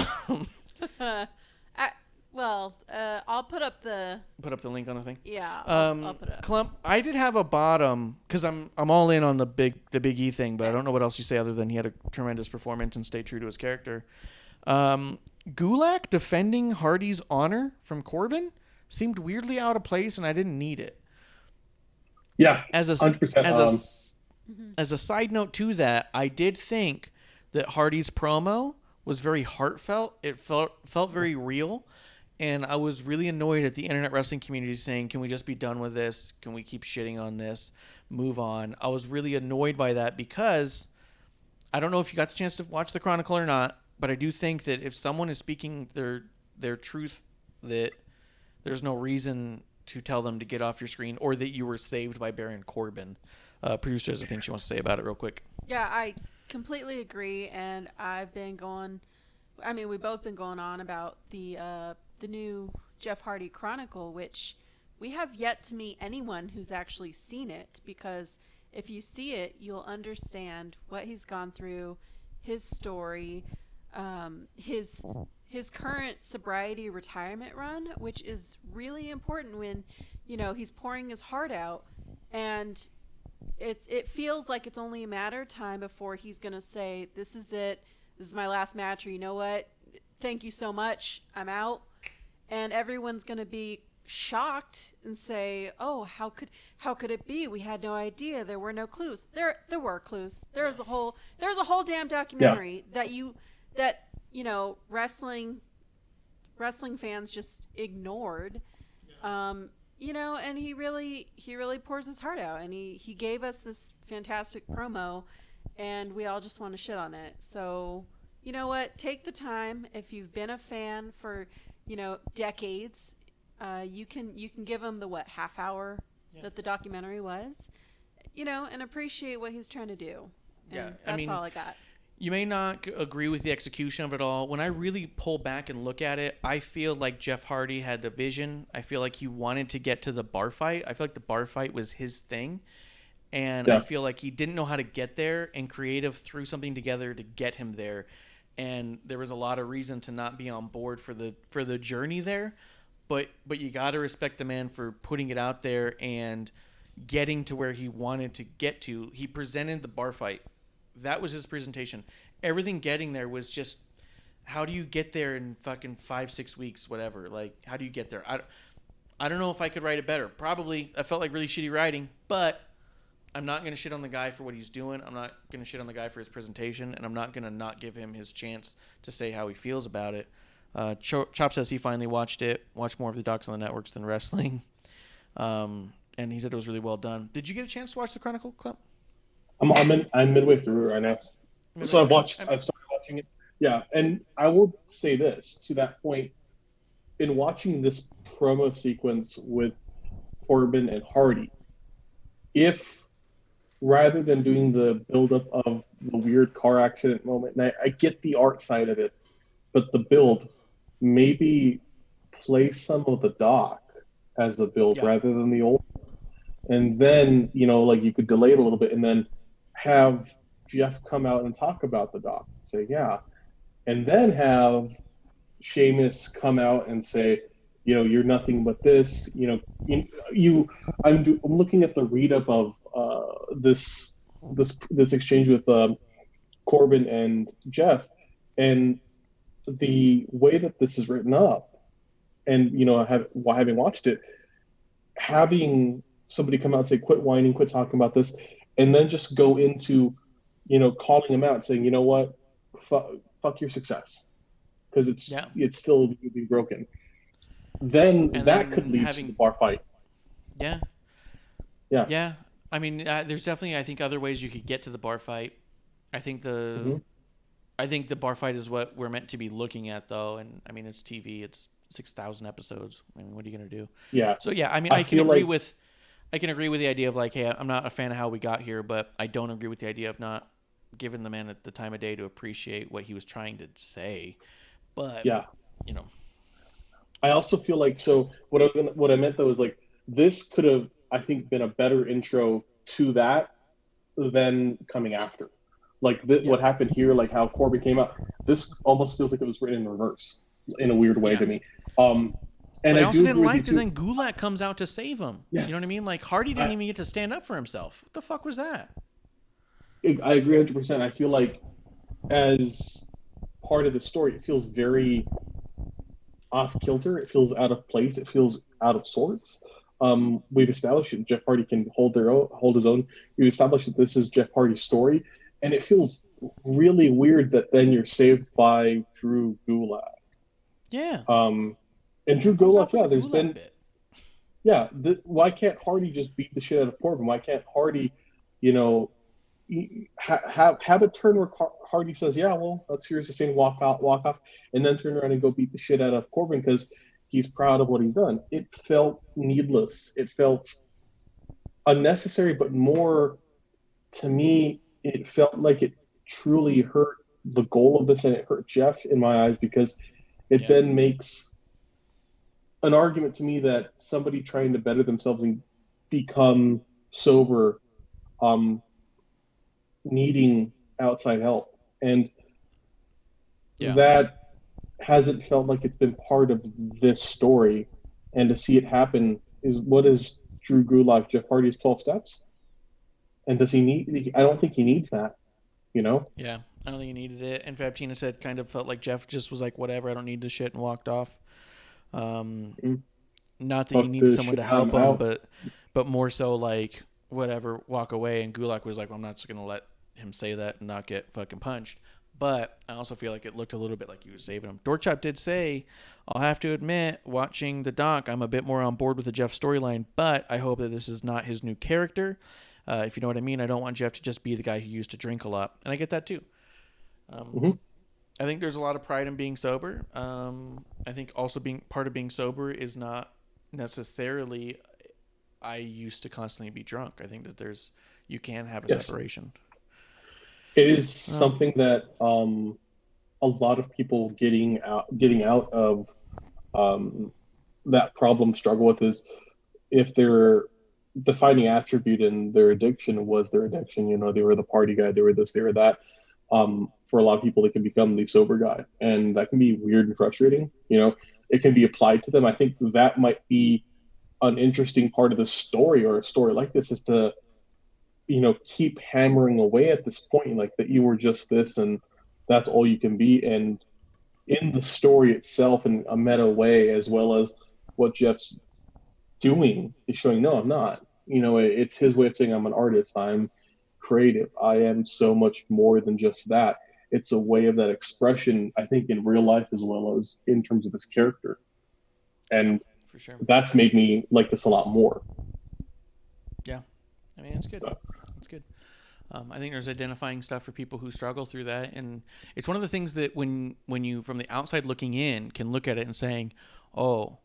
put up the link on the thing. Yeah, I'll put it up. Clump, I did have a bottom because I'm all in on the Big E thing, but I don't know what else you say other than he had a tremendous performance and stayed true to his character. Gulak defending Hardy's honor from Corbin seemed weirdly out of place, and I didn't need it. Yeah, as a 100%. As a side note to that, I did think that Hardy's promo was very heartfelt. It felt very real, and I was really annoyed at the internet wrestling community saying, "Can we just be done with this? Can we keep shitting on this? Move on." I was really annoyed by that because I don't know if you got the chance to watch the Chronicle or not, but I do think that if someone is speaking their truth, that there's no reason to tell them to get off your screen or that you were saved by Baron Corbin. Producer has a thing she wants to say about it real quick. Yeah, I completely agree, and we've both been going on about the new Jeff Hardy Chronicle, which we have yet to meet anyone who's actually seen it, because if you see it, you'll understand what he's gone through, his story, his current sobriety retirement run, which is really important when, he's pouring his heart out, and it feels like it's only a matter of time before he's going to say, this is it, this is my last match, or you know what, thank you so much, I'm out. And everyone's going to be shocked and say, oh, how could it be? We had no idea. There were no clues. There were clues. There's a whole damn documentary that wrestling fans just ignored. And he really pours his heart out, and he gave us this fantastic promo, and we all just want to shit on it. So, you know what? Take the time. If you've been a fan for, decades, you can give him the half hour that the documentary was, and appreciate what he's trying to do. And that's all I got. You may not agree with the execution of it all. When I really pull back and look at it, I feel like Jeff Hardy had a vision. I feel like he wanted to get to the bar fight. I feel like the bar fight was his thing. And I feel like he didn't know how to get there, and creative threw something together to get him there. And there was a lot of reason to not be on board for the journey there. But you got to respect the man for putting it out there and getting to where he wanted to get to. He presented the bar fight. That was his presentation. Everything getting there was just how do you get there in fucking 5-6 weeks, whatever? Like, how do you get there? I don't know if I could write it better. Probably, I felt like really shitty writing, but I'm not going to shit on the guy for what he's doing. I'm not going to shit on the guy for his presentation, and I'm not going to not give him his chance to say how he feels about it. Chop says he finally watched more of the docs on the networks than wrestling. And he said it was really well done. Did you get a chance to watch the Chronicle Club? I'm midway through right now. So I've started watching it. Yeah, and I will say this to that point, in watching this promo sequence with Corbin and Hardy, if rather than doing the buildup of the weird car accident moment, and I get the art side of it, but the build, maybe play some of the doc as a build rather than the old. And then, like you could delay it a little bit and then have Jeff come out and talk about the doc. Say, yeah. And then have Sheamus come out and say, you're nothing but this. I'm looking at the read up of this exchange with Corbin and Jeff, and the way that this is written up, and having watched it, having somebody come out and say, "Quit whining, quit talking about this," and then just go into, calling him out, saying, "You know what, fuck your success," because it's still being broken. Then that could lead to the bar fight. Yeah. I mean, there's definitely, I think, other ways you could get to the bar fight. I think the bar fight is what we're meant to be looking at, though. And I mean, it's TV. It's 6,000 episodes. I mean, what are you gonna do? Yeah. So yeah, I mean, I can agree with the idea of like, hey, I'm not a fan of how we got here, but I don't agree with the idea of not giving the man the time of day to appreciate what he was trying to say. But I also feel like, so what I meant though is like, this could have, I think, been a better intro to that than coming after. Like what happened here, like how Corbin came out, this almost feels like it was written in reverse in a weird way to me. And but I also didn't like that then Gulak comes out to save him. Yes. You know what I mean? Like Hardy didn't even get to stand up for himself. What the fuck was that? I agree 100%. I feel like as part of the story, it feels very off kilter. It feels out of place. It feels out of sorts. We've established that Jeff Hardy can hold his own. We've established that this is Jeff Hardy's story, and it feels really weird that then you're saved by Drew Gulak. Yeah. And Drew Gulak, there's been bit. Why can't Hardy just beat the shit out of Corbin? Why can't Hardy, have a turn where Hardy says, "Yeah, well, here's the thing, walk off," and then turn around and go beat the shit out of Corbin because he's proud of what he's done. It felt needless. It felt unnecessary, but more to me, it felt like it truly hurt the goal of this, and it hurt Jeff in my eyes because it then makes an argument to me that somebody trying to better themselves and become sober, needing outside help, and that hasn't felt like it's been part of this story. And to see it happen is Drew Gulak, Jeff Hardy's 12 steps, and does he need? I don't think he needs that. Yeah, I don't think he needed it. In fact, Tina said kind of felt like Jeff just was like, whatever, I don't need this shit, and walked off. Not that he needed someone to help him, but more so like, whatever, walk away. And Gulak was like, well, I'm not just going to let him say that and not get fucking punched. But I also feel like it looked a little bit like he was saving him. Dorkchop did say, I'll have to admit, watching the doc, I'm a bit more on board with the Jeff storyline, but I hope that this is not his new character. If you know what I mean, I don't want Jeff to just be the guy who used to drink a lot. And I get that too. I think there's a lot of pride in being sober. I think also being part of being sober is not necessarily I used to constantly be drunk. I think that you can have a separation. It is something that a lot of people getting out of that problem struggle with is if their defining attribute in their addiction was their addiction. They were the party guy, they were this, they were that. For a lot of people, they can become the sober guy, and that can be weird and frustrating. It can be applied to them. I think that might be an interesting part of the story, or a story like this, is to keep hammering away at this point, like that you were just this and that's all you can be. And in the story itself in a meta way, as well as what Jeff's doing is showing, no, I'm not. It's his way of saying I'm an artist. I'm creative. I am so much more than just that. It's a way of that expression, I think, in real life as well as in terms of his character. And for sure. That's made me like this a lot more. Yeah. I mean, it's good. It's good. I think there's identifying stuff for people who struggle through that. And it's one of the things that when you, from the outside looking in, can look at it and saying, oh,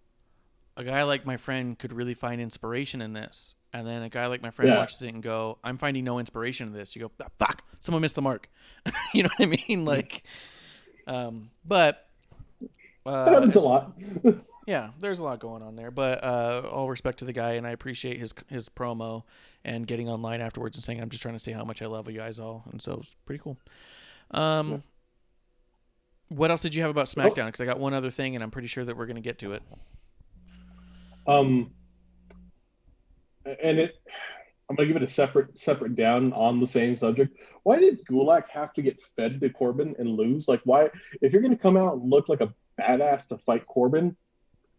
a guy like my friend could really find inspiration in this. And then a guy like my friend watches it and go, I'm finding no inspiration in this. You go, ah, fuck, someone missed the mark. You know what I mean? Like, but That happens a lot. yeah, there's a lot going on there, but all respect to the guy, and I appreciate his promo and getting online afterwards and saying, I'm just trying to say how much I love you guys all, and so it's pretty cool. What else did you have about SmackDown? Because I got one other thing, and I'm pretty sure that we're going to get to it. I'm gonna give it a separate down on the same subject. Why did Gulak have to get fed to Corbin and lose? Like, why? If you're gonna come out and look like a badass to fight Corbin,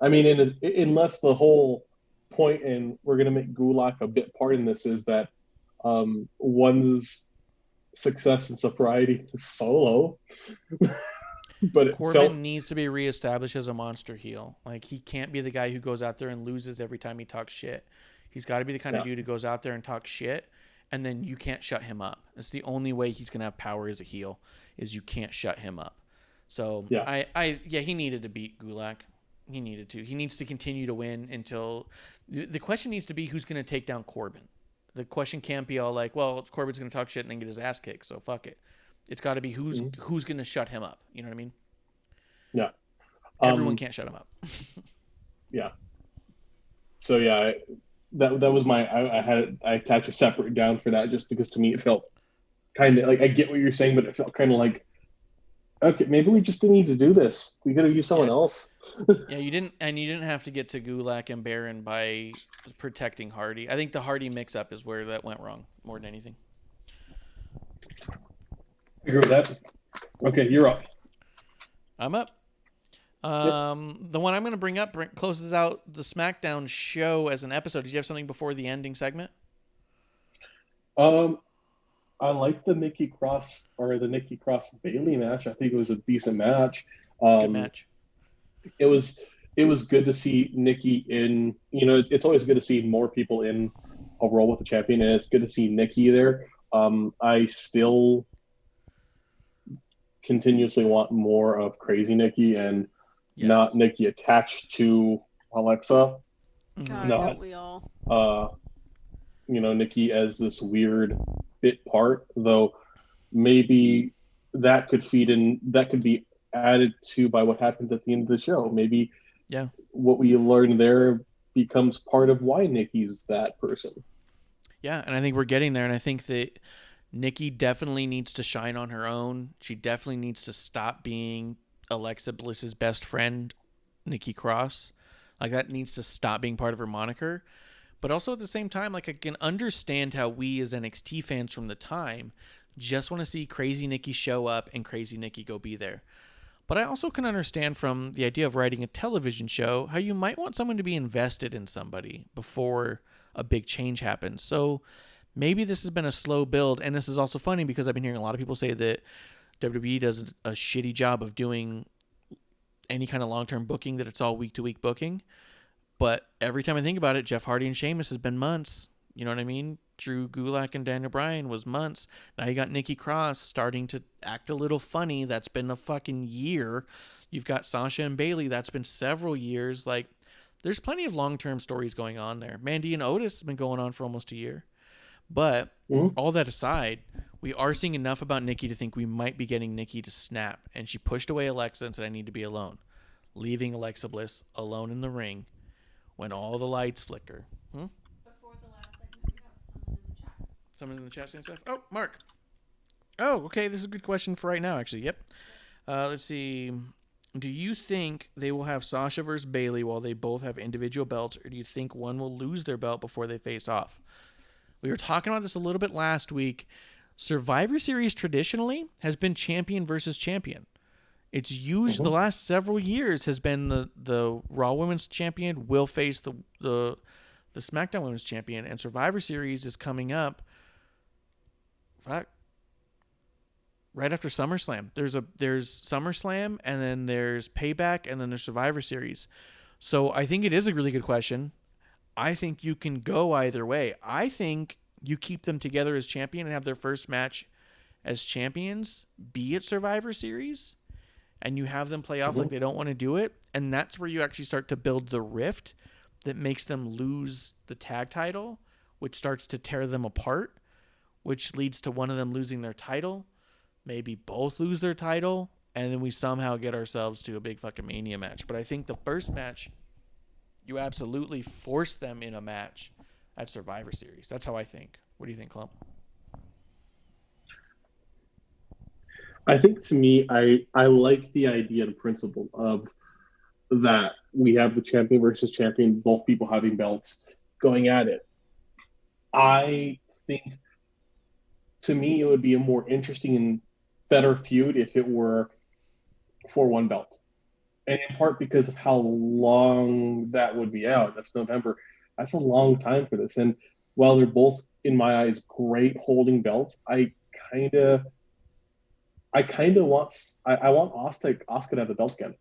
I mean, unless the whole point, and we're gonna make Gulak a bit part in this, is that one's success and sobriety is solo. But Corbin needs to be reestablished as a monster heel. Like, he can't be the guy who goes out there and loses every time he talks shit. He's got to be the kind of dude who goes out there and talks shit, and then you can't shut him up. It's the only way he's going to have power as a heel, is you can't shut him up. So, he needed to beat Gulak. He needed to. He needs to continue to win until... The question needs to be who's going to take down Corbin. The question can't be all like, well, Corbin's going to talk shit and then get his ass kicked, so fuck it. It's got to be who's going to shut him up. You know what I mean? Yeah. Everyone can't shut him up. Yeah. So yeah, that was my I attached a separate down for that, just because to me it felt kind of like, I get what you're saying, but it felt kind of like, okay, maybe we just didn't need to do this. We got to use someone else. Yeah, you didn't have to get to Gulak and Baron by protecting Hardy. I think the Hardy mix-up is where that went wrong more than anything. I agree with that. Okay, you're up. I'm up. The one I'm going to bring up closes out the SmackDown show as an episode. Did you have something before the ending segment? I like the Nikki Cross Bayley match. I think it was a decent match. Good match. It was good to see Nikki in. It's always good to see more people in a role with the champion, and it's good to see Nikki there. I still continuously want more of Crazy Nikki and not Nikki attached to Alexa. God, don't we all? Nikki as this weird bit part, though maybe that could be added to by what happens at the end of the show. Maybe what we learn there becomes part of why Nikki's that person. Yeah, and I think we're getting there, and I think that Nikki definitely needs to shine on her own. She definitely needs to stop being Alexa Bliss's best friend, Nikki Cross. Like, that needs to stop being part of her moniker. But also at the same time, like, I can understand how we as NXT fans from the time just want to see Crazy Nikki show up and Crazy Nikki go be there. But I also can understand from the idea of writing a television show how you might want someone to be invested in somebody before a big change happens. So maybe this has been a slow build, and this is also funny because I've been hearing a lot of people say that WWE does a shitty job of doing any kind of long-term booking, that it's all week-to-week booking. But every time I think about it, Jeff Hardy and Sheamus has been months. You know what I mean? Drew Gulak and Daniel Bryan was months. Now you got Nikki Cross starting to act a little funny. That's been a fucking year. You've got Sasha and Bayley. That's been several years. Like, there's plenty of long-term stories going on there. Mandy and Otis have been going on for almost a year. But all that aside, we are seeing enough about Nikki to think we might be getting Nikki to snap. And she pushed away Alexa and said, I need to be alone. Leaving Alexa Bliss alone in the ring when all the lights flicker. Before the last segment, we have someone in the chat. Someone in the chat saying stuff? Oh, Mark. Oh, okay. This is a good question for right now, actually. Yep. Let's see. Do you think they will have Sasha versus Bayley while they both have individual belts, or do you think one will lose their belt before they face off? We were talking about this a little bit last week. Survivor Series traditionally has been champion versus champion. It's usually the last several years has been the Raw Women's Champion will face the SmackDown Women's Champion, and Survivor Series is coming up. Right after SummerSlam. There's SummerSlam, and then there's Payback, and then there's Survivor Series. So I think it is a really good question. I think you can go either way. I think you keep them together as champion and have their first match as champions be at Survivor Series, and you have them play off like they don't want to do it, and that's where you actually start to build the rift that makes them lose the tag title, which starts to tear them apart, which leads to one of them losing their title, maybe both lose their title, and then we somehow get ourselves to a big fucking Mania match. But I think the first match, you absolutely force them in a match at Survivor Series. That's how I think. What do you think, Clump? I think, to me, I like the idea and principle of that we have the champion versus champion, both people having belts going at it. I think, to me, it would be a more interesting and better feud if it were for one belt. And in part because of how long that would be out. That's November. That's a long time for this. And while they're both, in my eyes, great holding belts, I kind of want Asuka to have the belt again.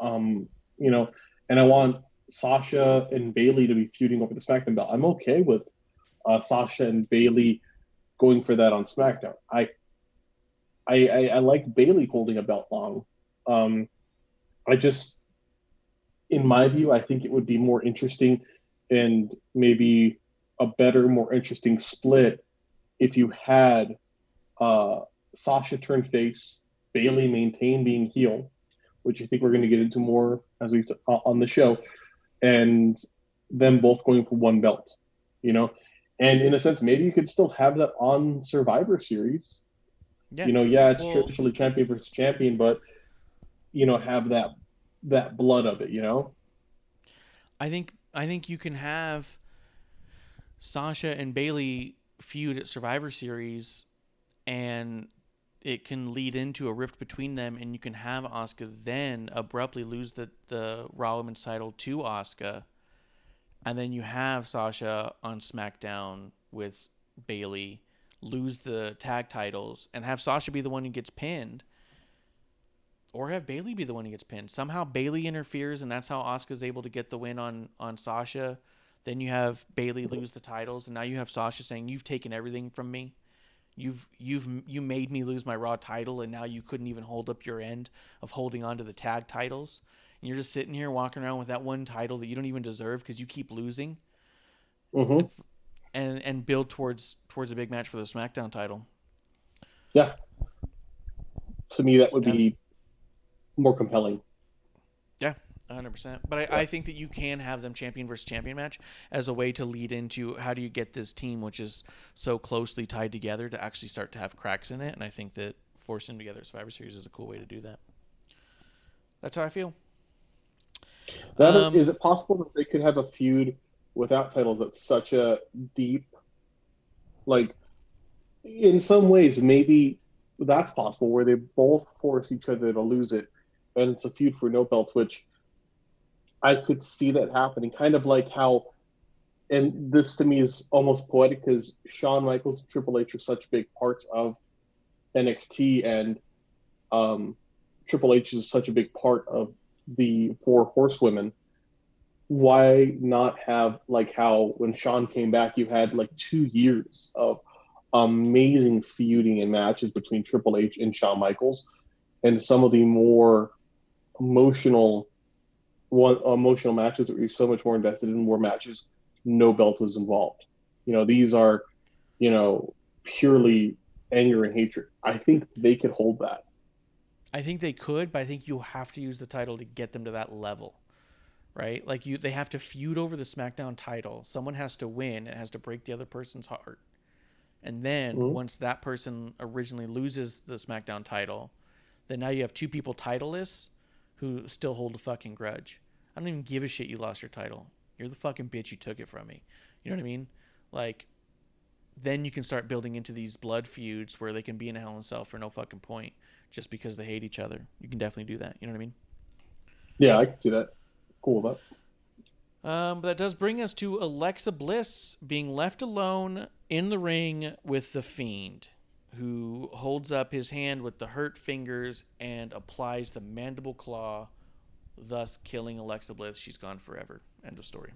And I want Sasha and Bayley to be feuding over the SmackDown belt. I'm okay with Sasha and Bayley going for that on SmackDown. I like Bayley holding a belt long. In my view, I think it would be more interesting and maybe a better, more interesting split if you had Sasha turn face, Bayley maintain being heel, which I think we're going to get into more as we on the show, and them both going for one belt, And in a sense, maybe you could still have that on Survivor Series. Yeah. It's traditionally champion versus champion, but have that blood of it. I think you can have Sasha and Bayley feud at Survivor Series, and it can lead into a rift between them, and you can have Asuka then abruptly lose the Raw Women's title to Asuka, and then you have Sasha on SmackDown with Bayley lose the tag titles, and have Sasha be the one who gets pinned, or have Bayley be the one who gets pinned. Somehow Bayley interferes, and that's how Asuka's able to get the win on Sasha. Then you have Bayley lose the titles, and now you have Sasha saying, "You've taken everything from me. You made me lose my Raw title, and now you couldn't even hold up your end of holding on to the tag titles. And you're just sitting here walking around with that one title that you don't even deserve because you keep losing." Mm-hmm. And build towards a big match for the SmackDown title. Yeah. To me, that would be more compelling. Yeah, 100%. But I think that you can have them champion versus champion match as a way to lead into how do you get this team, which is so closely tied together, to actually start to have cracks in it. And I think that forcing them together at Survivor Series is a cool way to do that. That's how I feel. Is it possible that they could have a feud without titles that's such a deep, in some ways, maybe that's possible, where they both force each other to lose it, and it's a feud for no belts, which I could see that happening, kind of like how, and this to me is almost poetic because Shawn Michaels and Triple H are such big parts of NXT, and Triple H is such a big part of the Four Horsewomen. Why not have how when Shawn came back, you had 2 years of amazing feuding and matches between Triple H and Shawn Michaels, and some of the more emotional matches that you're so much more invested in were matches no belt was involved. These are purely anger and hatred. I think they could hold that. I think they could, but I think you have to use the title to get them to that level, right? They have to feud over the SmackDown title. Someone has to win. It has to break the other person's heart. And then once that person originally loses the SmackDown title, then now you have 2 people titleless who still hold a fucking grudge. I don't even give a shit you lost your title. You're the fucking bitch, you took it from me. You know what I mean? Then you can start building into these blood feuds where they can be in a Hell in a Cell for no fucking point. just because they hate each other. You can definitely do that. You know what I mean? Yeah, I can see that. Cool with that. But that does bring us to Alexa Bliss being left alone in the ring with the Fiend, who holds up his hand with the hurt fingers and applies the mandible claw, thus killing Alexa Bliss. She's gone forever. End of story.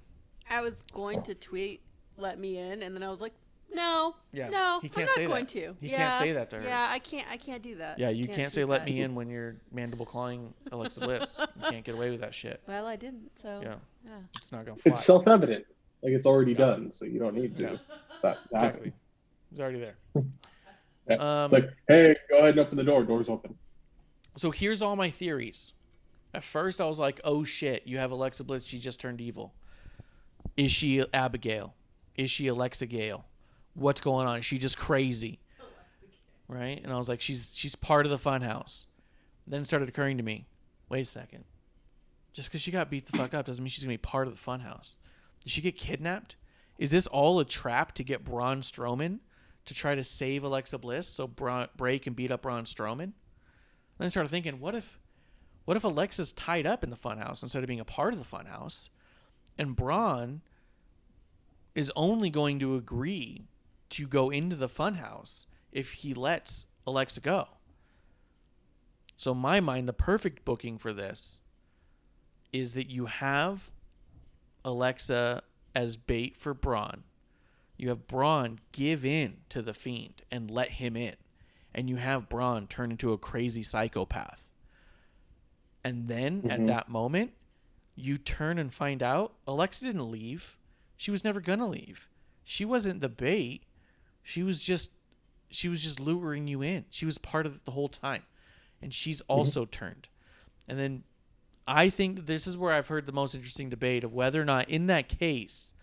I was going to tweet, "Let me in," and then I was like, "No, Yeah, no, he I'm can't not say going that. to." He can't say that to her. Yeah, I can't do that. Yeah, you can't say tweet "let that. me in" when you're mandible clawing Alexa Bliss. You can't get away with that shit. Well, I didn't, so Yeah, yeah. it's not gonna fly. It's self-evident. Like, it's already done, so you don't need to. Yeah. That happen. Exactly. It's already there. Yeah. It's like, hey, go ahead and open the door. Door's open. So here's all my theories. At first, I was like, oh shit, you have Alexa Bliss. She just turned evil. Is she Abigail? Is she Alexa Gale? What's going on? Is she just crazy? Right? And I was like, she's part of the funhouse. Then it started occurring to me, wait a second. Just because she got beat the fuck up doesn't mean she's going to be part of the funhouse. Did she get kidnapped? Is this all a trap to get Braun Strowman to try to save Alexa Bliss so Bray can beat up Braun Strowman? Then I started thinking, what if Alexa's tied up in the funhouse instead of being a part of the funhouse, and Braun is only going to agree to go into the funhouse if he lets Alexa go? So in my mind, the perfect booking for this is that you have Alexa as bait for Braun. You have Braun give in to the Fiend and let him in. And you have Braun turn into a crazy psychopath. And then at that moment, you turn and find out Alexa didn't leave. She was never going to leave. She wasn't the bait. She was just luring you in. She was part of it the whole time. And she's also turned. And then I think this is where I've heard the most interesting debate of whether or not, in that case,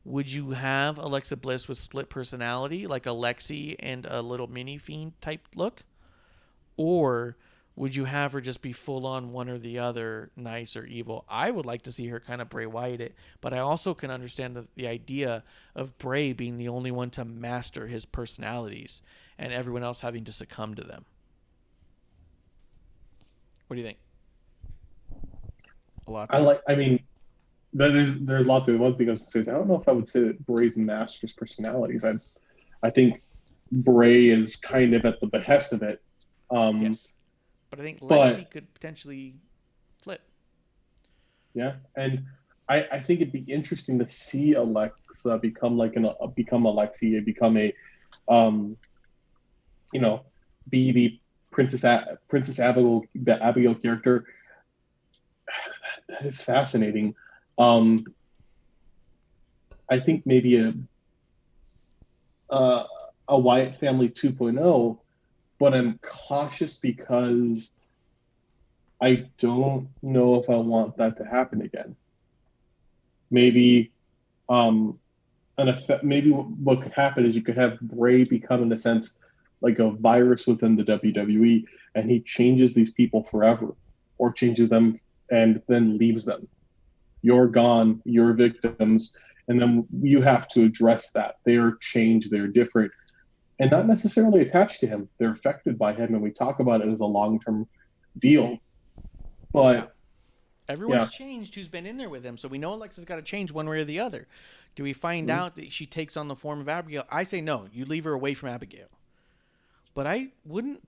would you have Alexa Bliss with split personality, like Alexi and a little mini Fiend type look? Or would you have her just be full on one or the other, nice or evil? I would like to see her kind of Bray Wyatt it, but I also can understand the idea of Bray being the only one to master his personalities and everyone else having to succumb to them. What do you think? A lot. I mean, there's a lot to one thing I don't know if I would say that Bray's masters personalities. I think Bray is kind of at the behest of it. Yes. But I think Lexi could potentially flip. Yeah, and I think it'd be interesting to see Alexa become Alexi, become a, be the Princess Abigail, the Abigail character. That is fascinating. I think maybe a Wyatt family 2.0, but I'm cautious because I don't know if I want that to happen again. Maybe maybe what could happen is you could have Bray become, in a sense, like a virus within the WWE, and he changes these people forever, or changes them and then leaves them. You're gone, you're victims, and then you have to address that. They're changed, they're different, and not necessarily attached to him. They're affected by him, and we talk about it as a long-term deal. But everyone's changed who's been in there with him, so we know Alexa's got to change one way or the other. Do we find out that she takes on the form of Abigail? I say no. You leave her away from Abigail. But I wouldn't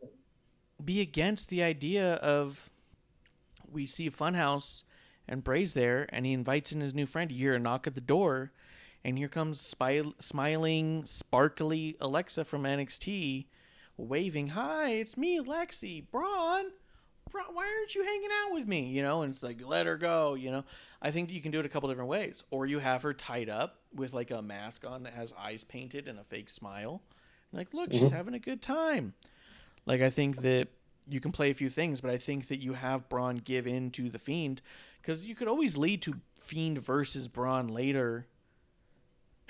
be against the idea of, we see Funhouse and Bray's there, and he invites in his new friend. You hear a knock at the door, and here comes smiling, sparkly Alexa from NXT, waving, "Hi, it's me, Lexi. Braun, why aren't you hanging out with me?" And it's like, let her go. I think that you can do it a couple different ways. Or you have her tied up with like a mask on that has eyes painted and a fake smile. Like, look, she's having a good time. Like, I think that you can play a few things, but I think that you have Braun give in to the Fiend, because you could always lead to Fiend versus Braun later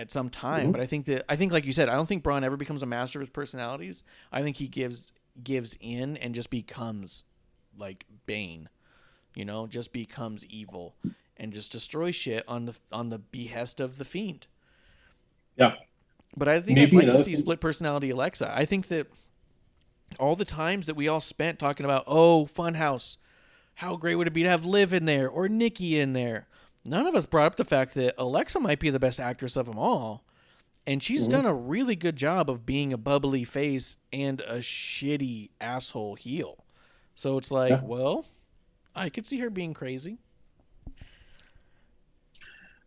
at some time. But I think like you said, I don't think Braun ever becomes a master of his personalities. I think he gives in and just becomes like Bane, just becomes evil and just destroys shit on the behest of the Fiend. Yeah. But I think I'd like to see split personality Alexa. I think that all the times that we all spent talking about, oh, Funhouse, how great would it be to have Liv in there or Nikki in there? None of us brought up the fact that Alexa might be the best actress of them all. And she's done a really good job of being a bubbly face and a shitty asshole heel. So it's like, well, I could see her being crazy.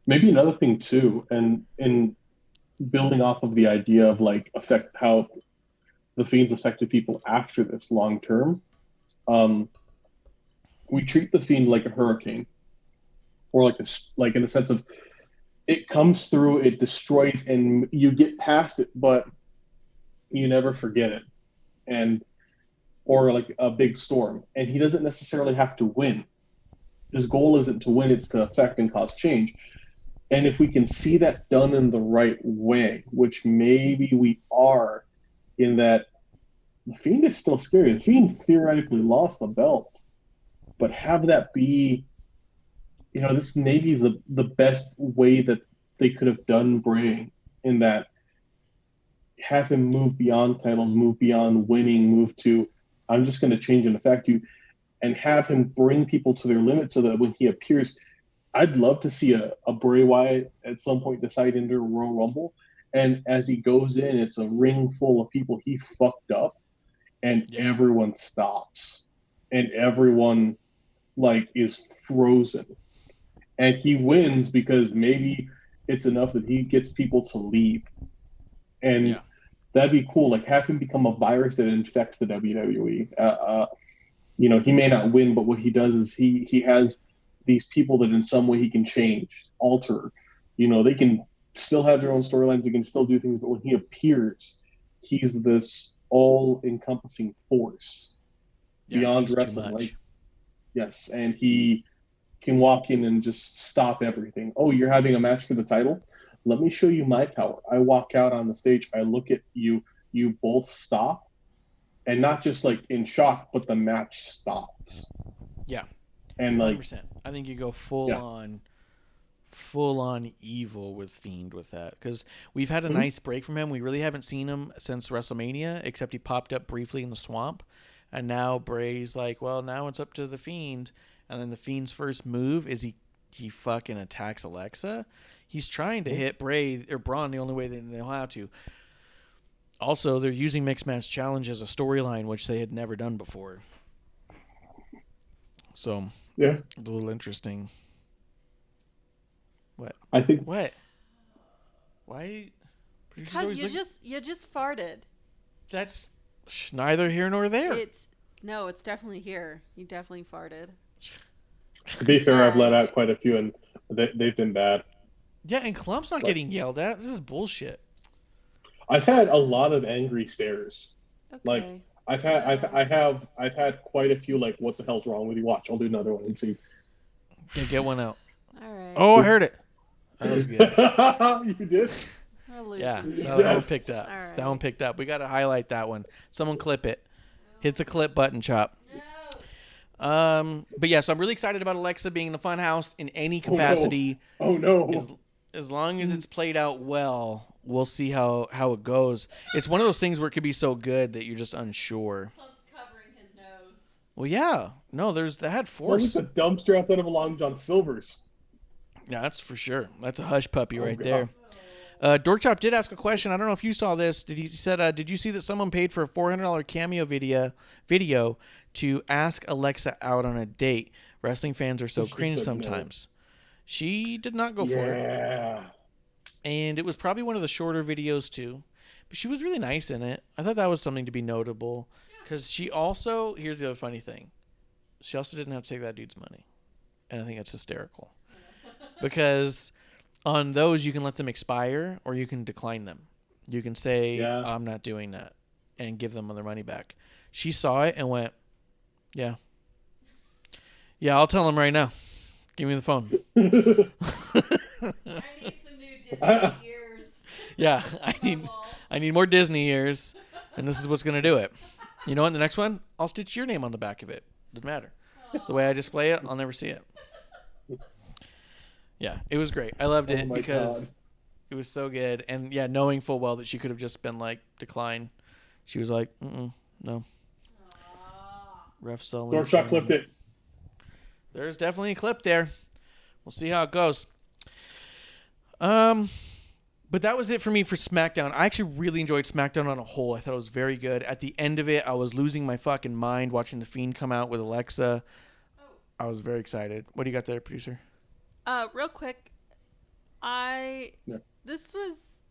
Maybe another thing too, and in building off of the idea of like affect how the Fiends affected people after this long term, we treat the Fiend like a hurricane, or like in the sense of it comes through, it destroys, and you get past it, but you never forget it, and or like a big storm, and he doesn't necessarily have to win. His goal isn't to win; it's to affect and cause change. And if we can see that done in the right way, which maybe we are, in that the Fiend is still scary. The Fiend theoretically lost the belt, but have that be, this maybe the best way that they could have done Bray, in that have him move beyond titles, move beyond winning, move to, I'm just going to change and affect you, and have him bring people to their limit so that when he appears, I'd love to see a Bray Wyatt at some point decide into a Royal Rumble, and as he goes in, it's a ring full of people he fucked up, and everyone stops, and everyone is frozen, and he wins because maybe it's enough that he gets people to leave, and that'd be cool. Like, have him become a virus that infects the WWE. He may not win, but what he does is he has these people that in some way he can change, alter. They can still have their own storylines, they can still do things, but when he appears, he's this all-encompassing force beyond wrestling. Yes, and he can walk in and just stop everything. Oh, you're having a match for the title? Let me show you my power. I walk out on the stage, I look at you, you both stop, and not just in shock, but the match stops. Yeah. And 100%. I think you go full on evil with Fiend with that, because we've had a nice break from him. We really haven't seen him since WrestleMania, except he popped up briefly in the swamp, and now Bray's like, well, now it's up to the Fiend, and then the Fiend's first move is he fucking attacks Alexa. He's trying to hit Bray or Braun the only way they know how to. Also, they're using Mixed Match Challenge as a storyline, which they had never done before. So it's a little interesting. What? I think what? Why? Because you just farted. That's neither here nor there. It's definitely here. You definitely farted. To be fair, I've let out quite a few, and they've been bad. Yeah, and Clump's not getting yelled at. This is bullshit. I've had a lot of angry stares. Okay. I've had quite a few. What the hell's wrong with you? Watch, I'll do another one and see. Yeah, get one out. All right. Oh, I heard it. That was good. You did? Yeah, that one picked up. Right. That one picked up. We got to highlight that one. Someone clip it. Hit the clip button, Chop. No. But yeah, so I'm really excited about Alexa being in the Funhouse in any capacity. Oh no. As long as it's played out well, we'll see how it goes. It's one of those things where it could be so good that you're just unsure. Clump's covering his nose. Well, yeah. No, that had force. There's a dumpster outside of a Long John Silver's. Yeah, that's for sure. That's a hush puppy right there. Dork Chop did ask a question. I don't know if you saw this. He said, did you see that someone paid for a $400 cameo video to ask Alexa out on a date? Wrestling fans are so cringe sometimes. No. She did not go for it. Yeah. And it was probably one of the shorter videos too. But she was really nice in it. I thought that was something to be notable. Because she also, here's the other funny thing. She also didn't have to take that dude's money. And I think that's hysterical. Because on those, you can let them expire or you can decline them. You can say, I'm not doing that, and give them their money back. She saw it and went, yeah, I'll tell them right now. Give me the phone. I need some new Disney ears. Yeah, I need more Disney ears, and this is what's going to do it. You know what? The next one, I'll stitch your name on the back of it. Doesn't matter. The way I display it, I'll never see it. Yeah, it was great. I loved it because it was so good. And yeah, knowing full well that she could have just been like, decline. She was like, no, Ref Sullivan. Dorkshot clipped it. There's definitely a clip there. We'll see how it goes. But that was it for me for SmackDown. I actually really enjoyed SmackDown on a whole. I thought it was very good. At the end of it, I was losing my fucking mind watching The Fiend come out with Alexa. I was very excited. What do you got there, producer? Real quick, this was,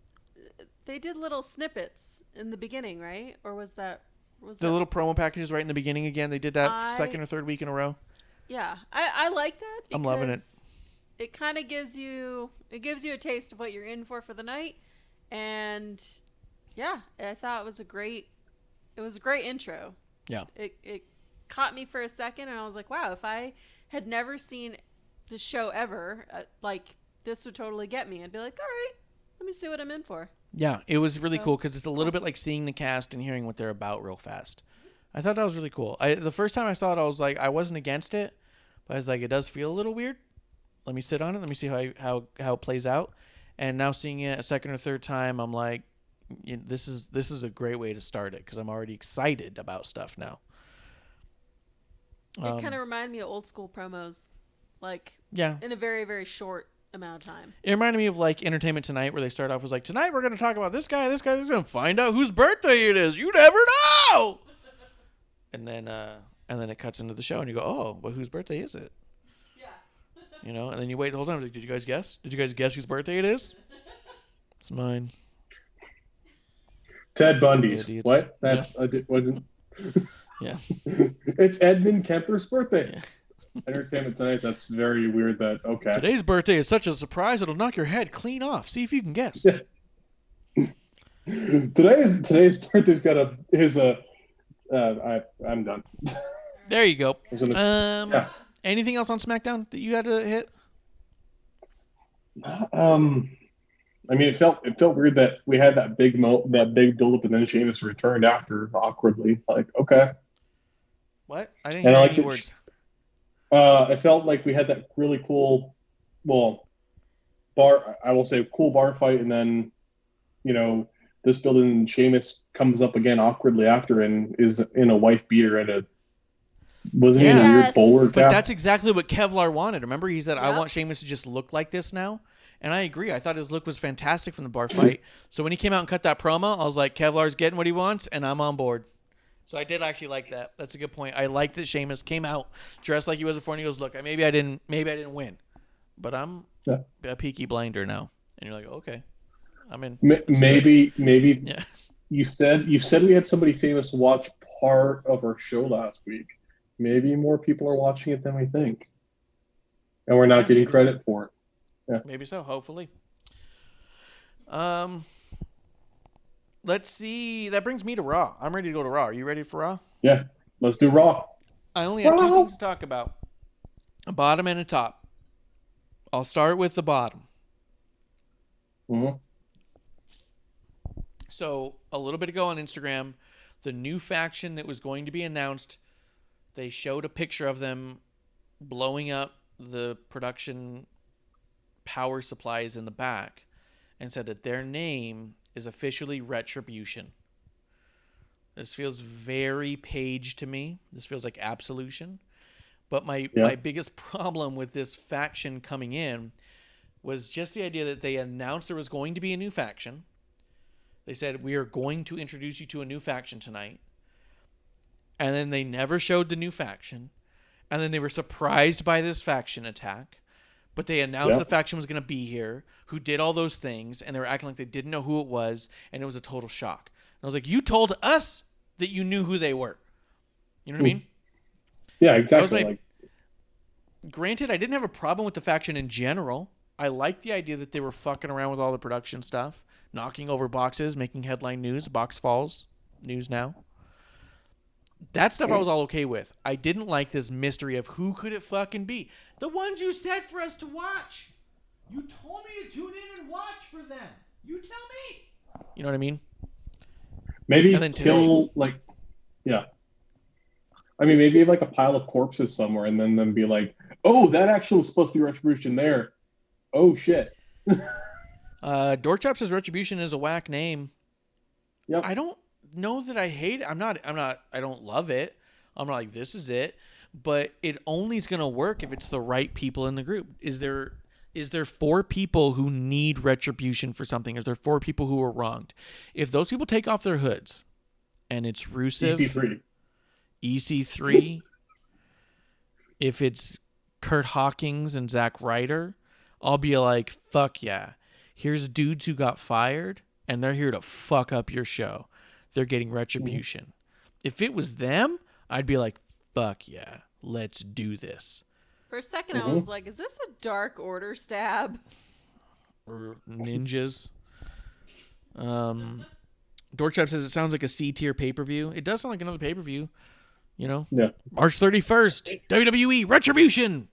they did little snippets in the beginning, right? Or was that little promo packages right in the beginning again? They did that second or third week in a row. Yeah, I like that. I'm loving it. It kind of gives you a taste of what you're in for the night, and yeah, I thought it was a great intro. Yeah, it caught me for a second, and I was like, wow, if I had never seen the show ever, like this would totally get me. I'd be like, all right, let me see what I'm in for. Yeah, it was really cool because it's a little bit like seeing the cast and hearing what they're about real fast. I thought that was really cool. The first time I saw it, I was like, I wasn't against it, but I was like, it does feel a little weird. Let me sit on it. Let me see how it plays out. And now seeing it a second or third time, I'm like, this is a great way to start it because I'm already excited about stuff now. It kind of reminded me of old school promos, like in a very, very short amount of time. It reminded me of like Entertainment Tonight, where they start off with like, tonight we're going to talk about this guy. This guy's going to find out whose birthday it is. You never know. And then it cuts into the show, and you go, oh, but whose birthday is it? You know, and then you wait the whole time. Like, did you guys guess? Did you guys guess whose birthday it is? It's mine. Ted Bundy's. Idiots. What? That's wasn't. Yeah. It's Edmund Kemper's birthday. Yeah. Entertainment Tonight. That's very weird. Okay. Today's birthday is such a surprise; it'll knock your head clean off. See if you can guess. Today's birthday's got I'm done. There you go. Yeah. Anything else on SmackDown that you had to hit? I mean, it felt weird that we had that big build-up, and then Sheamus returned after awkwardly. Like, okay. What? I didn't hear any words. It felt like we had that really cool, bar. I will say cool bar fight, and then, this building, Sheamus comes up again awkwardly after and is in a wife beater and wasn't he in a weird bowler cap? But that's exactly what Kevlar wanted. Remember, he said, Yep. I want Sheamus to just look like this now. And I agree. I thought his look was fantastic from the bar fight. So when he came out and cut that promo, I was like, Kevlar's getting what he wants, and I'm on board. So I did actually like that. That's a good point. I liked that Sheamus came out dressed like he was before, and he goes, look, maybe I didn't win, but I'm a Peaky Blinder now. And you're like, okay, I'm in. Maybe yeah. You said we had somebody famous watch part of our show last week. Maybe more people are watching it than we think, and we're not getting credit for it. Yeah. Maybe so. Hopefully. Let's see. That brings me to Raw. I'm ready to go to Raw. Are you ready for Raw? Yeah. Let's do Raw. I only have two things to talk about: a bottom and a top. I'll start with the bottom. Mm-hmm. So a little bit ago on Instagram, the new faction that was going to be announced, they showed a picture of them blowing up the production power supplies in the back and said that their name is officially Retribution. This feels very Page to me. This feels like Absolution. But my biggest problem with this faction coming in was just the idea that they announced there was going to be a new faction. They said, we are going to introduce you to a new faction tonight. And then they never showed the new faction. And then they were surprised by this faction attack. But they announced the faction was going to be here, who did all those things, and they were acting like they didn't know who it was, and it was a total shock. And I was like, you told us that you knew who they were. You know what I mean? Yeah, exactly. Granted, I didn't have a problem with the faction in general. I liked the idea that they were fucking around with all the production stuff, knocking over boxes, making headline news, box falls, news now. That stuff I was all okay with. I didn't like this mystery of who could it fucking be. The ones you said for us to watch. You told me to tune in and watch for them. You tell me. You know what I mean? Maybe kill, I mean, maybe like a pile of corpses somewhere and then be like, oh, that actually was supposed to be Retribution there. Oh, shit. Dorkchop says Retribution is a whack name. Yep. I don't know that I hate it. I don't love it. I'm like, this is it. But it only is going to work if it's the right people in the group. Is there 4 people who need retribution for something? Is there 4 people who are wronged? If those people take off their hoods and it's Rusev, EC3. EC3, if it's Kurt Hawkins and Zack Ryder, I'll be like, fuck yeah. Here's dudes who got fired, and they're here to fuck up your show. They're getting retribution. If it was them, I'd be like, fuck yeah, let's do this. For a second, I was like, is this a Dark Order stab? Or ninjas. Dorkchop says it sounds like a C-tier pay-per-view. It does sound like another pay-per-view. You know? Yeah. March 31st, WWE Retribution.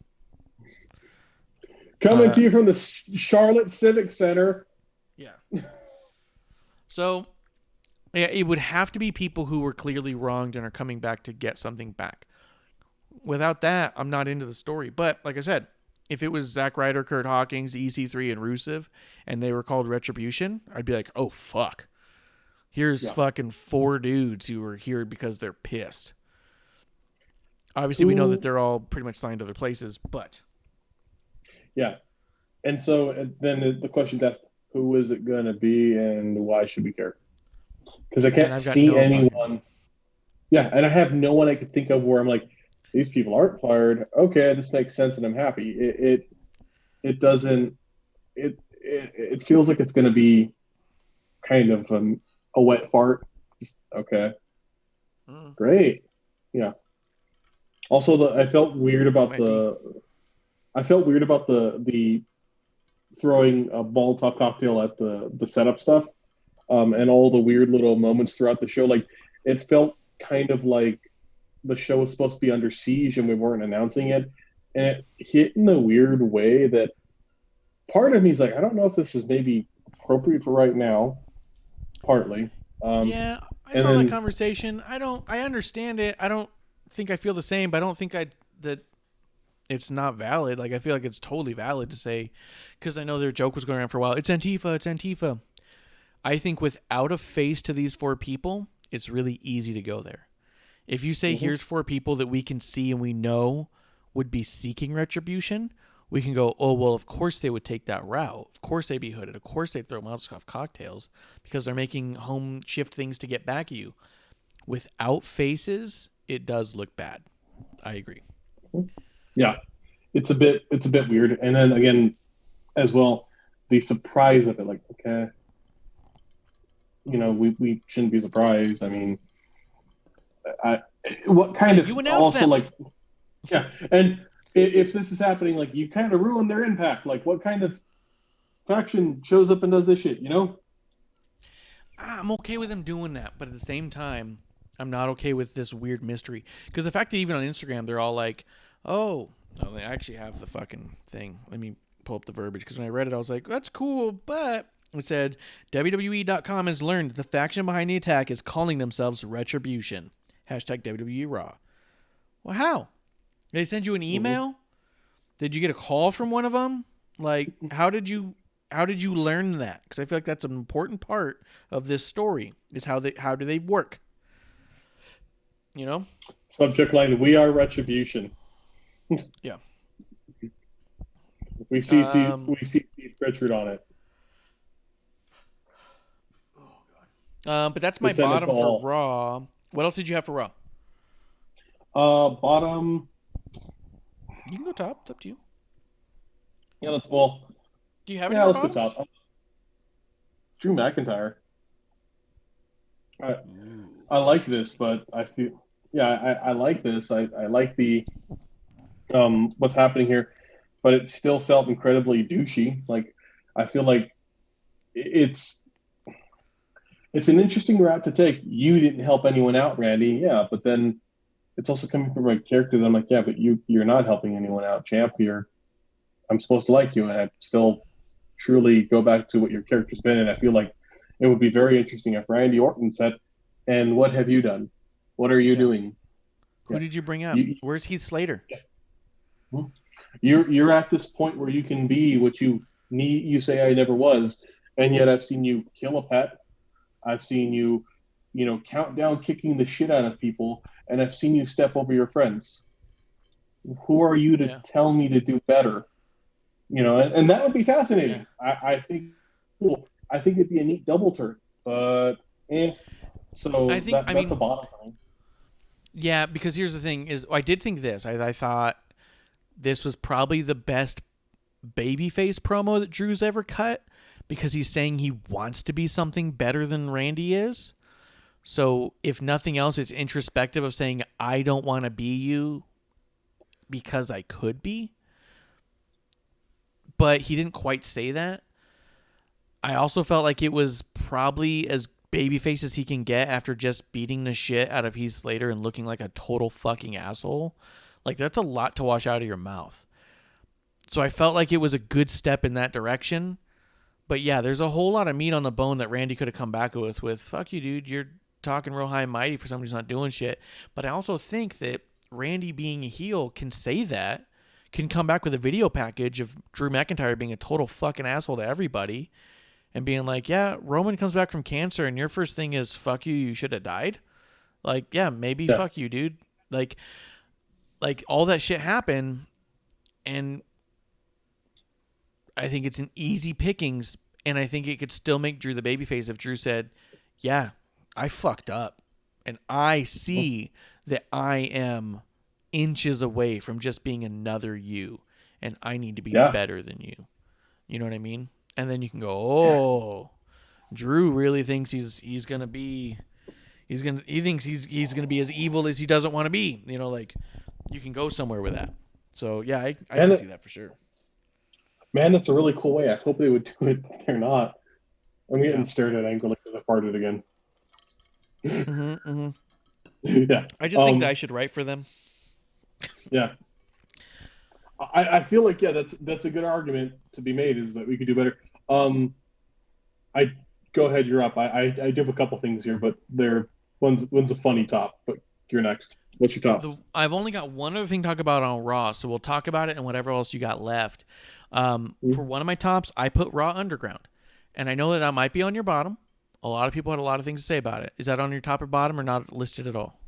Coming to you from the Charlotte Civic Center. Yeah. So, yeah, it would have to be people who were clearly wronged and are coming back to get something back. Without that, I'm not into the story. But, like I said, if it was Zack Ryder, Kurt Hawkins, EC3, and Rusev, and they were called Retribution, I'd be like, oh, fuck. Here's fucking 4 dudes who are here because they're pissed. Obviously, we know that they're all pretty much signed to other places, but... Yeah. And so then the question is, who is it going to be and why should we care? Because I can't see anyone. Yeah, and I have no one I could think of where I'm like, these people aren't fired. Okay, this makes sense and I'm happy. It doesn't... It feels like it's going to be kind of a wet fart. Just, okay. Great. Yeah. Also, I felt weird about the throwing a Molotov cocktail at the setup stuff, and all the weird little moments throughout the show. Like, it felt kind of like the show was supposed to be under siege and we weren't announcing it, and it hit in a weird way that part of me is like, I don't know if this is maybe appropriate for right now. Partly. Yeah, I saw that conversation. I understand it. I don't think I feel the same, but I don't think that it's not valid. Like, I feel like it's totally valid to say, because I know their joke was going around for a while, it's Antifa. I think without a face to these 4 people, it's really easy to go there. If you say, here's 4 people that we can see and we know would be seeking retribution, we can go, oh, well, of course they would take that route. Of course they'd be hooded. Of course they'd throw Molotov cocktails because they're making home shift things to get back at you. Without faces, it does look bad. I agree. Yeah, it's a bit weird. And then again, as well, the surprise of it, like, okay, we shouldn't be surprised. I mean, what kind of also them. Like, yeah, and if this is happening, like, you kind of ruin their impact. Like, what kind of faction shows up and does this shit? I'm okay with them doing that, but at the same time, I'm not okay with this weird mystery. Because the fact that even on Instagram, they're all like, oh, no, they actually have the fucking thing. Let me pull up the verbiage. Because when I read it, I was like, that's cool. But it said, WWE.com has learned the faction behind the attack is calling themselves Retribution. Hashtag WWE Raw. Well, how? Did they send you an email? Did you get a call from one of them? Like, how did you learn that? Because I feel like that's an important part of this story. Is how do they work? Subject line: We are Retribution. Yeah. We see Steve Pritchard on it. Oh god. But that's my bottom for Raw. What else did you have for Raw? Bottom. You can go top. It's up to you. Yeah, let's Do you have any? Yeah, let's go top. Drew McIntyre. I like this, but I feel I like this. I like the what's happening here, but it still felt incredibly douchey. Like, I feel like it's an interesting route to take. You didn't help anyone out, Randy. Yeah, but then it's also coming from a character that I'm like, yeah, but you're not helping anyone out, champ. I'm supposed to like you, and I still truly go back to what your character's been. And I feel like it would be very interesting if Randy Orton said, and what have you done? What are you doing? Who did you bring up? Where's Heath Slater? Yeah. You're at this point where you can be what you need. You say I never was, and yet I've seen you kill a pet. I've seen you, count down kicking the shit out of people, and I've seen you step over your friends. Who are you to Yeah. tell me to do better? And that would be fascinating. Yeah. I think cool. I think it'd be a neat double turn, but so that's a bottom line. Yeah, because here's the thing: is I did think this. I thought this was probably the best babyface promo that Drew's ever cut, because he's saying he wants to be something better than Randy is. So if nothing else, it's introspective of saying, I don't want to be you because I could be. But he didn't quite say that. I also felt like it was probably as babyface as he can get after just beating the shit out of Heath Slater and looking like a total fucking asshole. Like, that's a lot to wash out of your mouth. So I felt like it was a good step in that direction. But yeah, there's a whole lot of meat on the bone that Randy could have come back with fuck you, dude, you're talking real high and mighty for somebody who's not doing shit. But I also think that Randy being a heel can say that, can come back with a video package of Drew McIntyre being a total fucking asshole to everybody and being like, yeah, Roman comes back from cancer and your first thing is, fuck you, you should have died. Like, yeah, maybe fuck you, dude. Like all that shit happened, and I think it's an easy pickings, and I think it could still make Drew the babyface if Drew said, yeah, I fucked up, and I see that I am inches away from just being another you, and I need to be better than you. You know what I mean? And then you can go, oh, Drew really thinks he's gonna be, he thinks he's gonna be as evil as he doesn't want to be. You know, like, you can go somewhere with that. So yeah, I can see that for sure. Man, that's a really cool way. I hope they would do it, but they're not. I'm getting stared at ankle like I farted again. Yeah. I just think that I should write for them. Yeah. I feel like, that's a good argument to be made, is that we could do better. I go ahead, you're up. I do have a couple things here, but one's a funny top, but you're next. What's your top? I've only got one other thing to talk about on Raw, so we'll talk about it and whatever else you got left. For one of my tops, I put Raw Underground, and I know that might be on your bottom. A lot of people had a lot of things to say about it. Is that on your top or bottom, or not listed at all?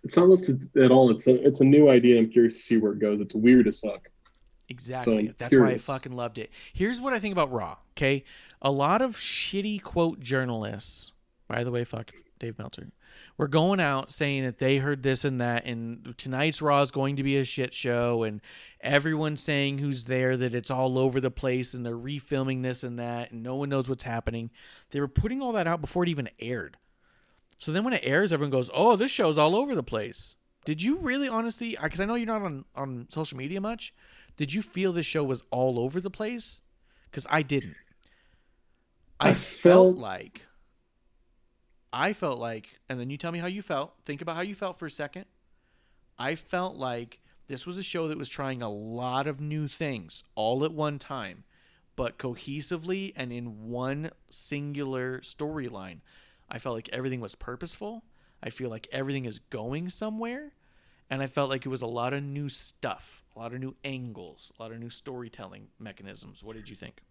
It's not listed at all. It's a new idea. I'm curious to see where it goes. It's weird as fuck. Exactly. So that's why I fucking loved it. Here's what I think about Raw, okay? A lot of shitty quote journalists, by the way, fuck Dave Meltzer, were going out saying that they heard this and that, and tonight's Raw is going to be a shit show, and everyone's saying who's there that it's all over the place, and they're refilming this and that, and no one knows what's happening. They were putting all that out before it even aired. So then when it airs, everyone goes, oh, this show's all over the place. Did you really, honestly, because I know you're not on social media much, did you feel this show was all over the place? Because I didn't. I felt like, and then you tell me how you felt. Think about how you felt for a second. I felt like this was a show that was trying a lot of new things all at one time, but cohesively and in one singular storyline. I felt like everything was purposeful. I feel like everything is going somewhere. And I felt like it was a lot of new stuff, a lot of new angles, a lot of new storytelling mechanisms. What did you think?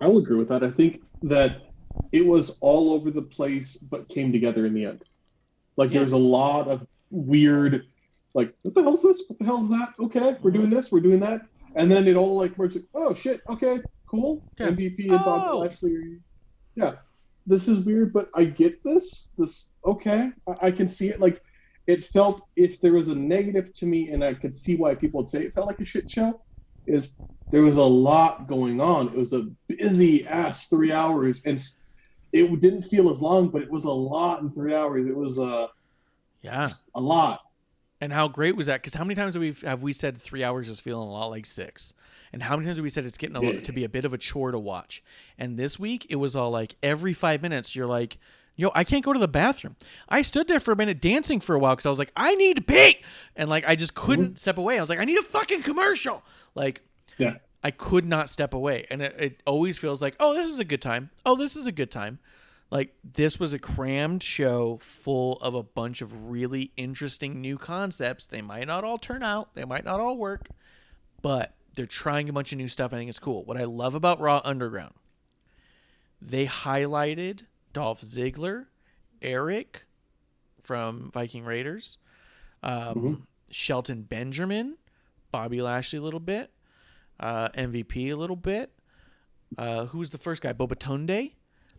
I'll agree with that. I think that it was all over the place, but came together in the end. Like, there was a lot of weird, like, what the hell's this? What the hell's that? Okay, we're doing this, we're doing that. And then it all, like, merged, like, oh, shit, okay, cool. Yeah. MVP and Bob Lashley. Yeah, this is weird, but I get this. Okay, I can see it. Like, it felt, if there was a negative to me, and I could see why people would say it felt like a shit show, is there was a lot going on. It was a busy ass 3 hours, and it didn't feel as long, but it was a lot in 3 hours. It was a lot. And how great was that? Because how many times have we said 3 hours is feeling a lot like 6? And how many times have we said it's getting to be a bit of a chore to watch? And this week, it was all like every 5 minutes, you're like, yo, I can't go to the bathroom. I stood there for a minute dancing for a while because I was like, I need to pee. And like, I just couldn't step away. I was like, I need a fucking commercial. Like, I could not step away. And it always feels like, oh, this is a good time. Oh, this is a good time. Like, this was a crammed show full of a bunch of really interesting new concepts. They might not all turn out. They might not all work. But they're trying a bunch of new stuff. I think it's cool. What I love about Raw Underground, they highlighted Dolph Ziggler, Eric, from Viking Raiders. Mhm. Shelton Benjamin, Bobby Lashley a little bit, MVP a little bit. Who's the first guy? Bobatunde.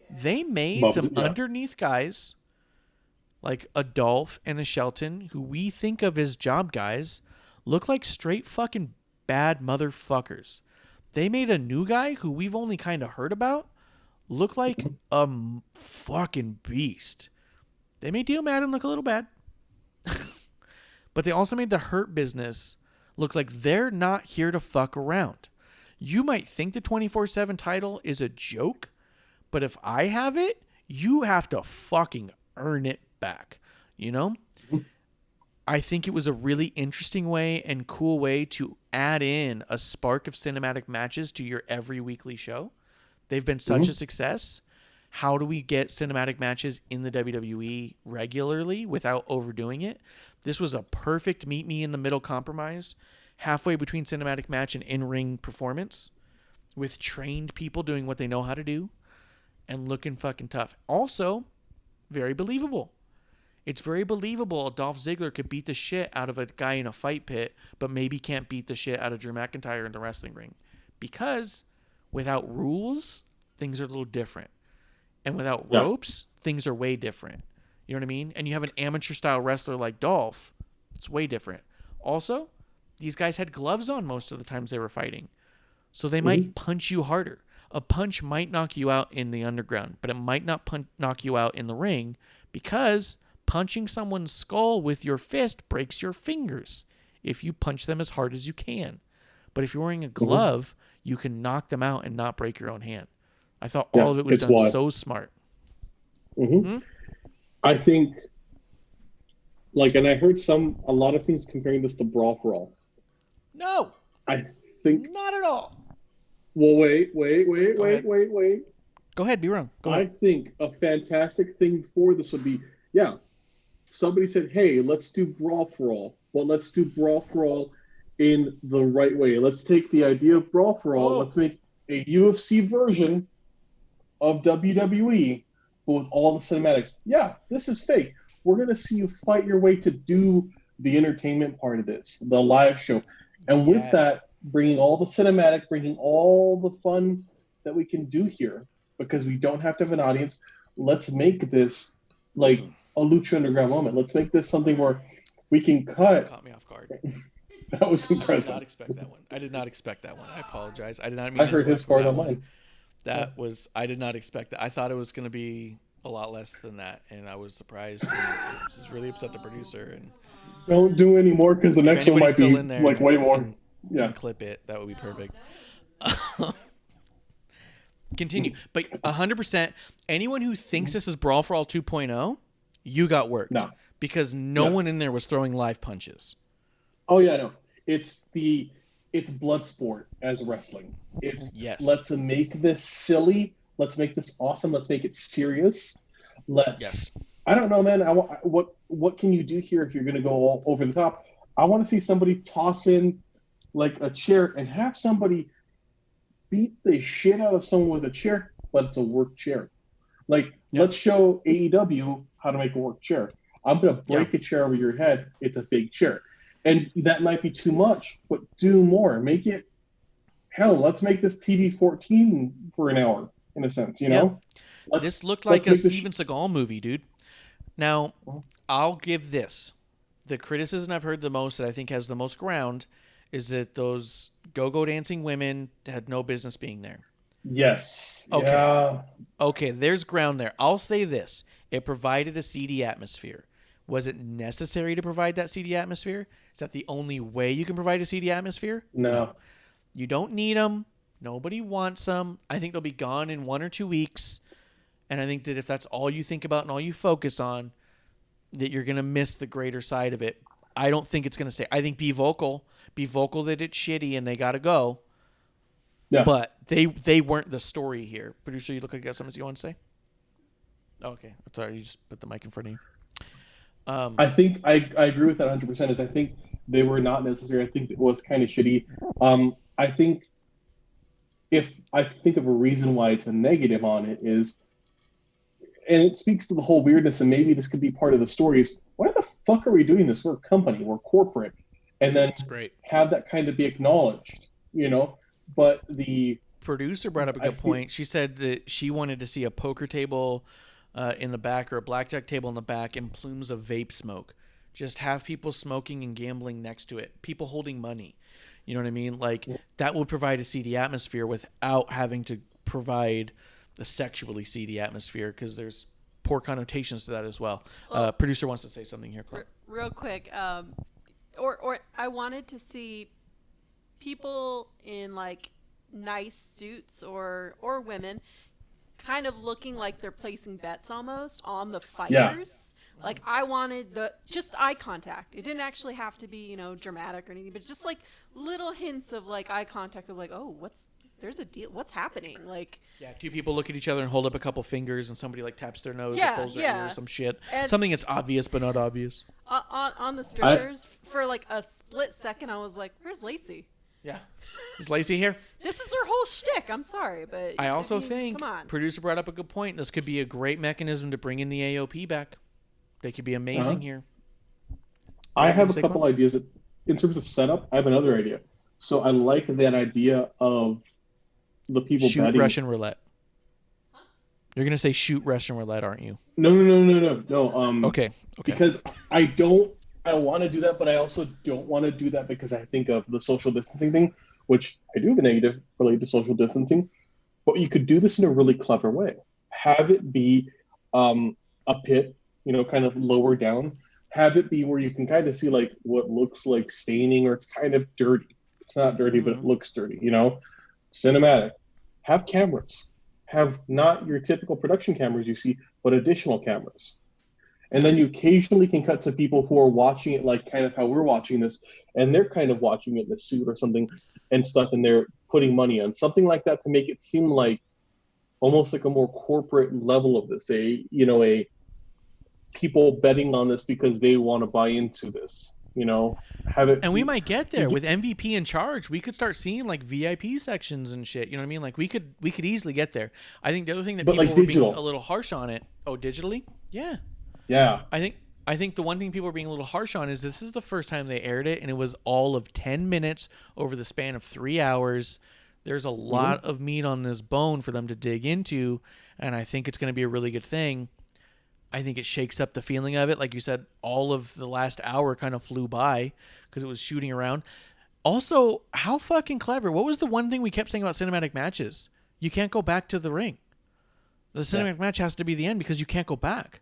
They made some Yeah. underneath guys like a Dolph and a Shelton, who we think of as job guys, look like straight fucking bad motherfuckers. They made a new guy who we've only kind of heard about look like a fucking beast. They made Dio Madden look a little bad. But they also made the Hurt Business look like they're not here to fuck around. You might think the 24/7 title is a joke, but if I have it, you have to fucking earn it back. You know? I think it was a really interesting way and cool way to add in a spark of cinematic matches to your every weekly show. They've been such a success. How do we get cinematic matches in the WWE regularly without overdoing it? This was a perfect meet me in the middle compromise, halfway between cinematic match and in-ring performance, with trained people doing what they know how to do and looking fucking tough. Also, very believable. It's very believable Dolph Ziggler could beat the shit out of a guy in a fight pit, but maybe can't beat the shit out of Drew McIntyre in the wrestling ring. Because without rules, things are a little different. And without ropes, things are way different. You know what I mean? And you have an amateur style wrestler like Dolph, it's way different. Also, these guys had gloves on most of the times they were fighting. So they might punch you harder. A punch might knock you out in the underground, but it might not knock you out in the ring, because punching someone's skull with your fist breaks your fingers if you punch them as hard as you can. But if you're wearing a glove, you can knock them out and not break your own hand. I thought all of it was done so smart. I think, and I heard a lot of things comparing this to Brawl for All. No. I think. Not at all. Well, wait. Go ahead, be wrong. Go ahead. I think a fantastic thing for this would be, somebody said, hey, let's do Brawl for All. Well, let's do Brawl for All in the right way. Let's take the idea of Brawl for All. Let's make a UFC version of WWE, but with all the cinematics. Yeah, this is fake. We're going to see you fight your way to do the entertainment part of this, the live show. And with that, bringing all the cinematic, bringing all the fun that we can do here, because we don't have to have an audience. Let's make this like a Lucha Underground moment. Let's make this something where we can cut. Caught me off guard. That was impressive. I did not expect that one. I apologize. I did not mean. I heard his part online. I did not expect that. I thought it was going to be a lot less than that, and I was surprised. I was really upset the producer. And don't do any more, because the next one might be like way more. And clip it. That would be perfect. Continue. But 100%, anyone who thinks this is Brawl for All 2.0, you got worked. No. Because no one in there was throwing live punches. Oh, yeah, no. It's blood sport as wrestling. Let's make this silly. Let's make this awesome. Let's make it serious. I don't know, man. What can you do here if you're going to go all over the top? I want to see somebody toss in like a chair and have somebody beat the shit out of someone with a chair, but it's a work chair. Let's show AEW how to make a work chair. I'm going to break a chair over your head. It's a fake chair. And that might be too much, but do more. Make it, let's make this TV 14 for an hour, in a sense, you know? This looked like a Steven Seagal movie, dude. Now, I'll give this. The criticism I've heard the most, that I think has the most ground, is that those go-go dancing women had no business being there. Yes. Okay. Yeah. Okay, there's ground there. I'll say this. It provided a seedy atmosphere. Was it necessary to provide that seedy atmosphere? Is that the only way you can provide a seedy atmosphere? No. You don't need them. Nobody wants them. I think they'll be gone in 1 or 2 weeks. And I think that if that's all you think about and all you focus on, that you're going to miss the greater side of it. I don't think it's going to stay. I think be vocal that it's shitty and they got to go. Yeah. But they weren't the story here. Producer, you look like you got something you want to say? Oh, okay. Sorry, you just put the mic in front of you. I think I agree with that 100%. Is I think they were not necessary. I think it was kind of shitty. I think if I think of a reason why it's a negative on it is and it speaks to the whole weirdness, and maybe this could be part of the story, is why the fuck are we doing this? We're a company, we're corporate, and then It's great. have that kind of be acknowledged, you know. But the Producer brought up a I good feel, point. She said that she wanted to see a poker table in the back or a blackjack table in the back and plumes of vape smoke. Just have people smoking and gambling next to it. People holding money. You know what I mean? Like, that would provide a seedy atmosphere without having to provide a sexually seedy atmosphere, because there's poor connotations to that as well. Well, Producer wants to say something here, Clark. real quick, or I wanted to see people in like nice suits or women kind of looking like they're placing bets almost on the fighters. Like, I wanted just eye contact. It didn't actually have to be, you know, dramatic or anything, but just like little hints of like eye contact of like, oh, there's a deal. What's happening? Like, Yeah, two people look at each other and hold up a couple fingers, and somebody like taps their nose Yeah, or pulls their yeah. ear or some shit. And- Something that's obvious but not obvious. on the strippers for like a split second, I was like, where's Lacey? Yeah. Is Lacey here? This is her whole shtick. I'm sorry, but I also mean, think come on. producer brought up a good point. This could be a great mechanism to bring in the AOP back. They could be amazing here. I have Say, a couple Clark? ideas that, in terms of setup. I have another idea. So I like that idea of the people Shoot betting. Russian roulette. You're gonna say shoot Russian roulette, aren't you? No. Okay. Because I want to do that, but I also don't want to do that because I think of the social distancing thing, which I do have a negative related to social distancing. But you could do this in a really clever way. Have it be a pit, you know, kind of lower down. Have it be where you can kind of see like what looks like staining, or it's kind of dirty. It's not dirty, but it looks dirty, you know. Cinematic. Have cameras. Have not your typical production cameras you see, but additional cameras. And then you occasionally can cut to people who are watching it like kind of how we're watching this, and they're kind of watching it in a suit or something and stuff, and they're putting money on something like that to make it seem like almost like a more corporate level of this, a people betting on this because they want to buy into this, you know, have it. And we might get there with MVP in charge. We could start seeing like VIP sections and shit. You know what I mean? Like we could easily get there. I think the other thing that But, people like, were being digital. a little harsh on it. Oh, digitally? Yeah. Yeah. I think the one thing people are being a little harsh on is this is the first time they aired it, and it was all of 10 minutes over the span of 3 hours. There's a lot of meat on this bone for them to dig into, and I think it's going to be a really good thing. I think it shakes up the feeling of it. Like you said, all of the last hour kind of flew by because it was shooting around. Also, how fucking clever. What was the one thing we kept saying about cinematic matches? You can't go back to the ring. The cinematic match has to be the end because you can't go back.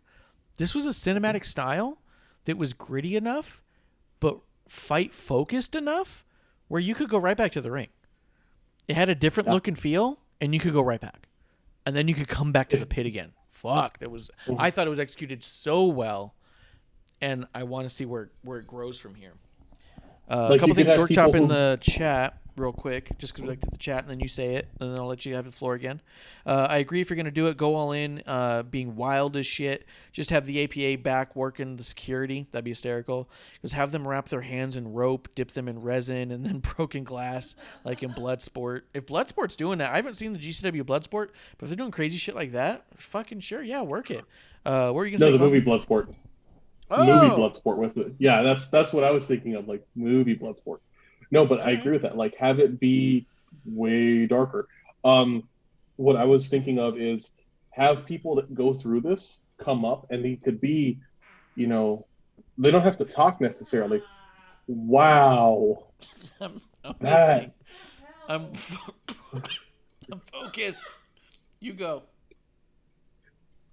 This was a cinematic style that was gritty enough, but fight focused enough where you could go right back to the ring. It had a different look and feel, and you could go right back. And then you could come back to the pit again. Fuck. I thought it was executed so well, and I want to see where it grows from here. A couple things, Dork Chop in the chat real quick, just because we like to the chat, and then you say it, and then I'll let you have the floor again. I agree, if you're going to do it, go all in, being wild as shit. Just have the APA back working the security. That'd be hysterical. Just have them wrap their hands in rope, dip them in resin, and then broken glass, like in Bloodsport. If Bloodsport's doing that, I haven't seen the GCW Bloodsport, but if they're doing crazy shit like that, fucking sure, yeah, work it. What are you going to say? No, the Colin? movie Bloodsport. Oh! Movie Bloodsport with it. Yeah, that's what I was thinking of, like movie Bloodsport. No, but I agree with that. Like, have it be way darker. What I was thinking of is have people that go through this come up, and they could be, you know, they don't have to talk necessarily. Wow. I'm That- listening. I'm focused. You go.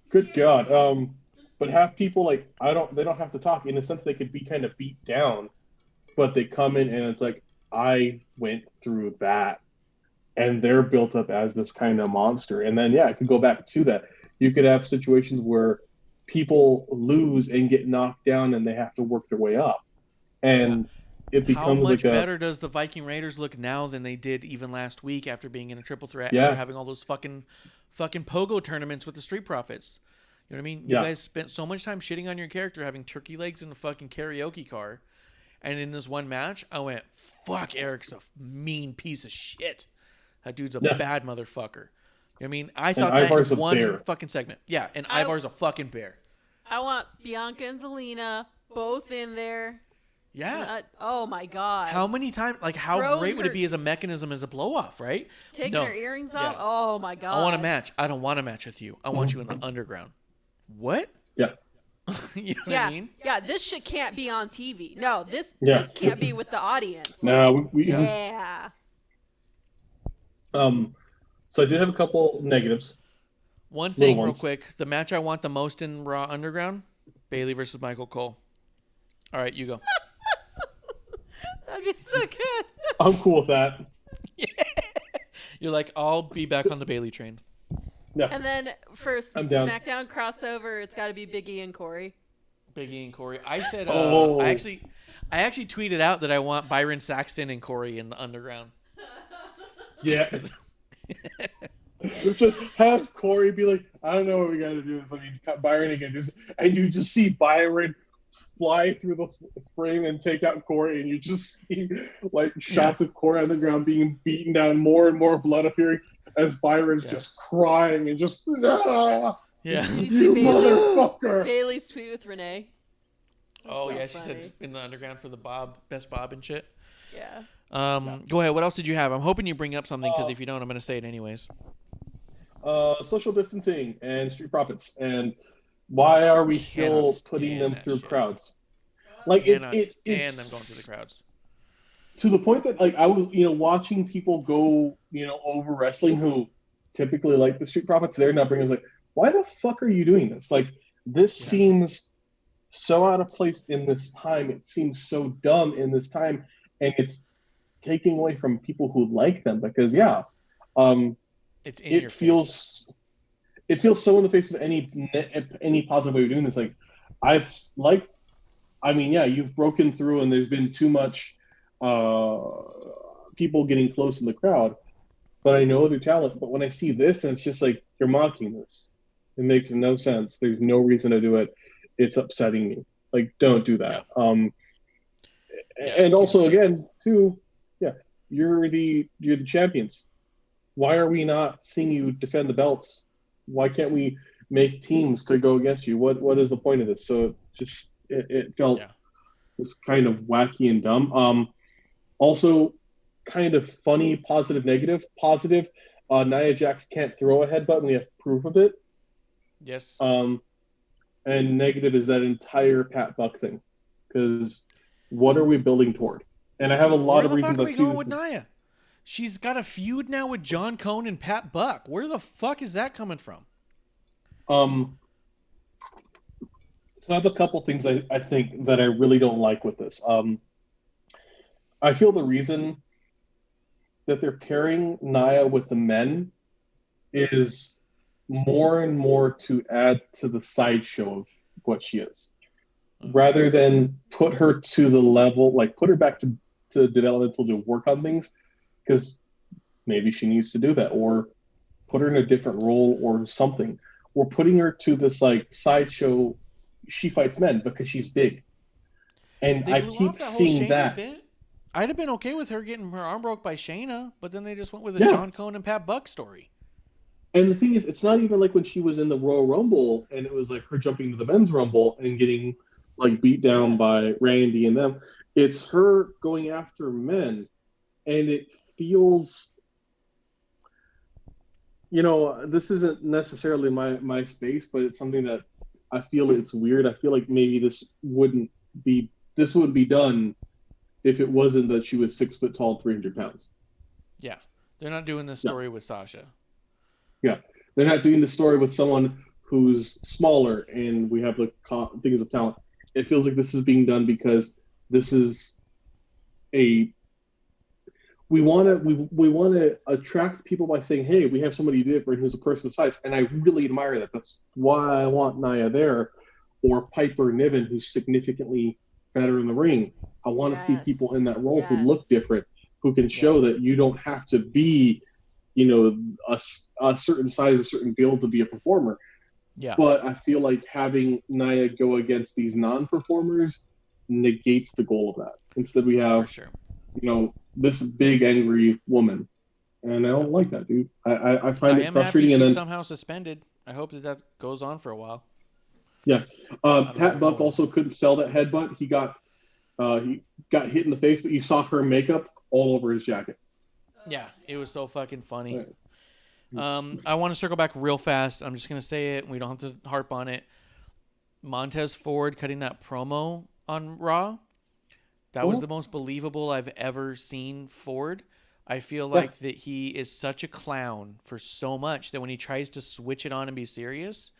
Good God. But have people like they don't have to talk. In a sense, they could be kind of beat down, but they come in and it's like, I went through that, and they're built up as this kind of monster. And then it could go back to that. You could have situations where people lose and get knocked down, and they have to work their way up, and it becomes How much like better does the Viking Raiders look now than they did even last week after being in a triple threat, Yeah. after having all those fucking pogo tournaments with the Street Profits? You know what I mean? You guys spent so much time shitting on your character, having turkey legs in a fucking karaoke car. And in this one match, I went, fuck, Eric's a mean piece of shit. That dude's a bad motherfucker. I mean, I And thought that Ivar's in a one bear. fucking segment. Yeah, and I- Ivar's a fucking bear. I want Bianca and Zelina both in there. Yeah. Oh my god. How many times? Like, how Throwing great would it her- be as a mechanism as a blow off, right? Taking No. her earrings off? Yeah. Oh my god. I want a match. I don't want a match with you. I want you in the underground. What? Yeah. You know what Yeah, I mean? yeah. This shit can't be on TV. No, this Yeah. this can't be with the audience. No, Yeah. So I did have a couple negatives. One Little thing, real ones. quick. The match I want the most in Raw Underground: Bailey versus Michael Cole. All right, you go. That'd be so good. I'm cool with that. You're like, I'll be back on the Bailey train. Yeah. And then for I'm down. SmackDown crossover, it's got to be Big E and Corey. Biggie and Corey. I said, Oh. I actually tweeted out that I want Byron Saxton and Corey in the Underground. Yeah. Just have Corey be like, I don't know what we got to do. I mean, cut Byron again, and you just see Byron fly through the frame and take out Corey, and you just see like shots of Corey on the ground being beaten down, more and more blood appearing as Byron's just crying and just Yeah. Did you you see Bailey, motherfucker. Bailey's tweet with Renee? Oh not yeah, she funny. said in the Underground for the best Bob and shit. Yeah. Go ahead. What else did you have? I'm hoping you bring up something because if you don't, I'm going to say it anyways. Social distancing and street profits, and why are we still Cannot putting stand them that through shit. crowds? Like Cannot it's stand them going through the crowds. to the point that like I was watching people go over wrestling who typically like the street profits. They're not bringing. Like, why the fuck are you doing this? Like, this seems so out of place in this time. It seems so dumb in this time, and it's taking away from people who like them because It's in your it feels so in the face of any positive way of doing this. Like, you've broken through and there's been too much people getting close in the crowd, but I know their talent. But when I see this, and it's just like, you're mocking this. It makes no sense. There's no reason to do it. It's upsetting me. Like, don't do that. And also, again, too, you're the champions. Why are we not seeing you defend the belts? Why can't we make teams to go against you? What is the point of this? So it felt just kind of wacky and dumb. Also, kind of funny, positive, negative. Positive, Nia Jax can't throw a headbutt, and we have proof of it. Yes. And negative is that entire Pat Buck thing, because what are we building toward? And I have a lot of reasons Where to the fuck see are we going this. with Nia? She's got a feud now with John Cone and Pat Buck. Where the fuck is that coming from? So I have a couple things I think that I really don't like with this. I feel the reason that they're pairing Nia with the men is more and more to add to the sideshow of what she is, rather than put her to the level, like put her back to developmental to work on things, because maybe she needs to do that, or put her in a different role or something. We're putting her to this like sideshow. She fights men because she's big, and They I blew keep off that whole seeing Shayna that. bit. I'd have been okay with her getting her arm broke by Shayna, but then they just went with a Yeah. John Cone and Pat Buck story. And the thing is, it's not even like when she was in the Royal Rumble and it was like her jumping to the men's Rumble and getting like beat down by Randy and them. It's her going after men, and it feels, this isn't necessarily my space, but it's something that I feel it's weird. I feel like maybe this would be done if it wasn't that she was 6 foot tall, 300 pounds. Yeah. They're not doing this story with Sasha. Yeah, they're not doing the story with someone who's smaller, and we have the things of talent. It feels like this is being done because this is we want to attract people by saying, hey, we have somebody different who's a person of size, and I really admire that. That's why I want Nia there, or Piper Niven, who's significantly better in the ring. I want to see people in that role who look different, who can show that you don't have to be a certain size, a certain build to be a performer. Yeah. But I feel like having Nia go against these non-performers negates the goal of that. Instead, we have, For sure. this big angry woman, and I don't like that, dude. I find I it am happy frustrating. And she's then somehow suspended. I hope that goes on for a while. yeah, I don't Pat ever know Buck when. also couldn't sell that headbutt. He got hit in the face, but you saw her makeup all over his jacket. Yeah, it was so fucking funny. Right. I want to circle back real fast. I'm just gonna say it. We don't have to harp on it. Montez Ford cutting that promo on Raw. That was Mhm. the most believable I've ever seen Ford. I feel Yeah, like that he is such a clown for so much that when he tries to switch it on and be serious,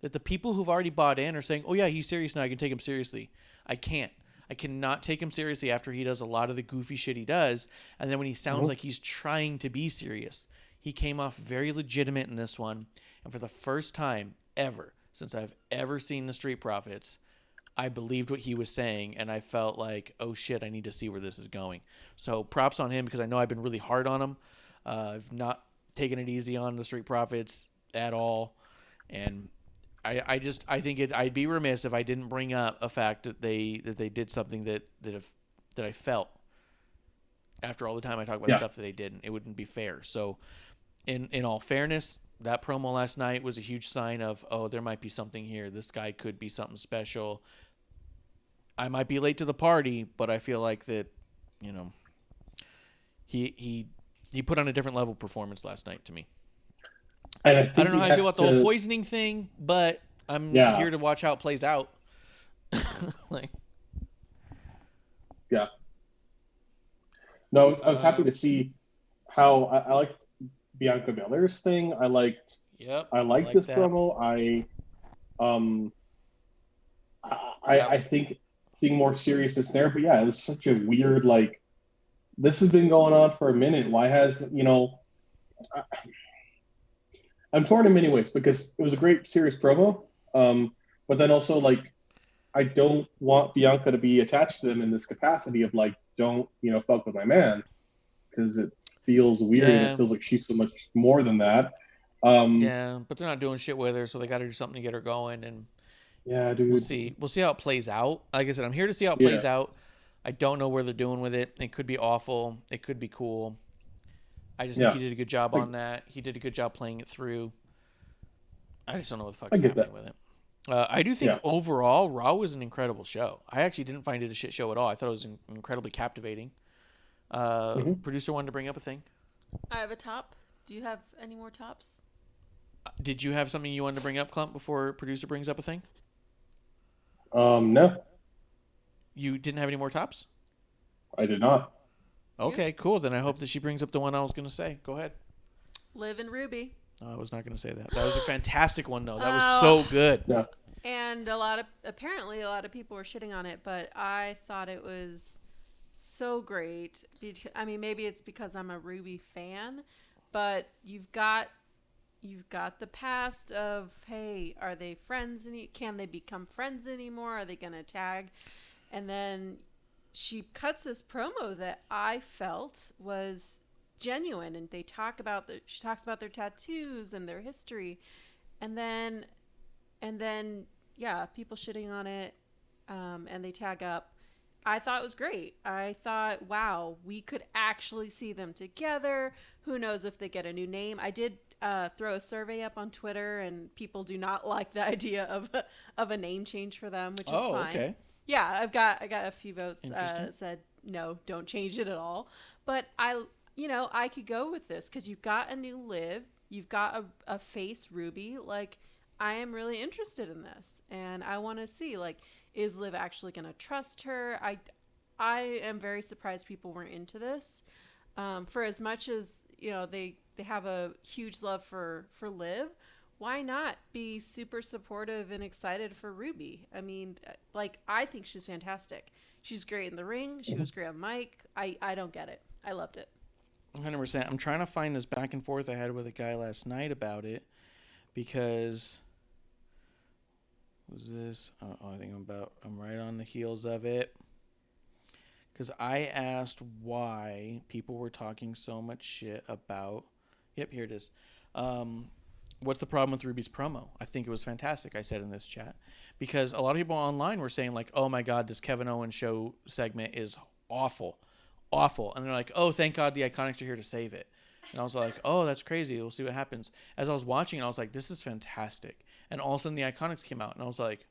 that the people who've already bought in are saying, "Oh yeah, he's serious now. I can take him seriously." I can't. I cannot take him seriously after he does a lot of the goofy shit he does, and then when he sounds Mhm. like he's trying to be serious. He came off very legitimate in this one, and for the first time ever since I've ever seen the Street Profits, I believed what he was saying, and I felt like, oh shit, I need to see where this is going. So props on him because I know I've been really hard on him. I've not taken it easy on the Street Profits at all, and I think I'd be remiss if I didn't bring up a fact that they did something that I felt after all the time I talk about the yeah. stuff that they didn't. It wouldn't be fair. So in all fairness, that promo last night was a huge sign of, oh, there might be something here. This guy could be something special. I might be late to the party, but I feel like that, you know, he put on a different level performance last night to me. And I I think don't know he how I feel has about the whole to. poisoning thing, but I'm Yeah, here to watch how it plays out. like, yeah. No, I was happy uh, to see how I liked Bianca Belair's thing. yep, I I liked like this that. promo. Um I Yep. think seeing more seriousness there, but yeah, it was such a weird like this has been going on for a minute. Why has I, I'm torn in many ways because it was a great serious promo, but then also like I don't want Bianca to be attached to them in this capacity of like don't fuck with my man because it feels weird and it Yeah, feels like she's so much more than that. Um, yeah, but they're not doing shit with her, so they got to do something to get her going, and yeah, we'll dude. see. We'll see how it plays out. Like I said, I'm here to see how it Yeah, plays out. I don't know where they're doing with it. It could be awful. It could be cool. I just think he yeah. did a good job I, on that. He did a good job playing it through. I just don't know what the I fuck's get happening that. with it. I do think Yeah. overall, Raw was an incredible show. I actually didn't find it a shit show at all. I thought it was incredibly captivating. Hmm. Producer wanted to bring up a thing. I have a top. Do you have any more tops? Did you have something you wanted to bring up, Clump, before producer brings up a thing? No, You didn't have any more tops? I did not. You? Okay, cool. Then I hope that she brings up the one I was going to say. Go ahead. Liv and Ruby. No, I was not going to say that. That was a fantastic one, though. That was Oh, so good. Yeah. and apparently a lot of people were shitting on it, but I thought it was so great. I mean, maybe it's because I'm a Ruby fan, but you've got the past of, hey, are they friends? Can they become friends anymore? Are they gonna tag? And then she cuts this promo that I felt was genuine, and she talks about their tattoos and their history, and then yeah, people shitting on it, and they tag up. I thought it was great. I thought, wow, we could actually see them together. Who knows if they get a new name? I did throw a survey up on Twitter, and people do not like the idea of a name change for them, which is Oh, fine. okay. Yeah, I got a few votes Interesting. said no, don't change it at all. But I could go with this because you've got a new Liv, you've got a face Ruby. Like, I am really interested in this, and I want to see, like, is Liv actually going to trust her? I am very surprised people weren't into this. For as much as they have a huge love for Liv, why not be super supportive and excited for Ruby? I mean, like, I think she's fantastic. She's great in the ring. She Mhm. was great on mic. I don't get it. I loved it. 100%. I'm trying to find this back and forth I had with a guy last night about it because was this? Oh, I think I'm right on the heels of it. Because I asked why people were talking so much shit about. Yep, here it is. What's the problem with Ruby's promo? I think it was fantastic, I said in this chat. Because a lot of people online were saying, like, oh my God, this Kevin Owens show segment is awful. Awful. And they're like, oh, thank God the Iconics are here to save it. And I was like, oh, that's crazy. We'll see what happens. As I was watching, I was like, this is fantastic. And all of a sudden, the Iconics came out, and I was like,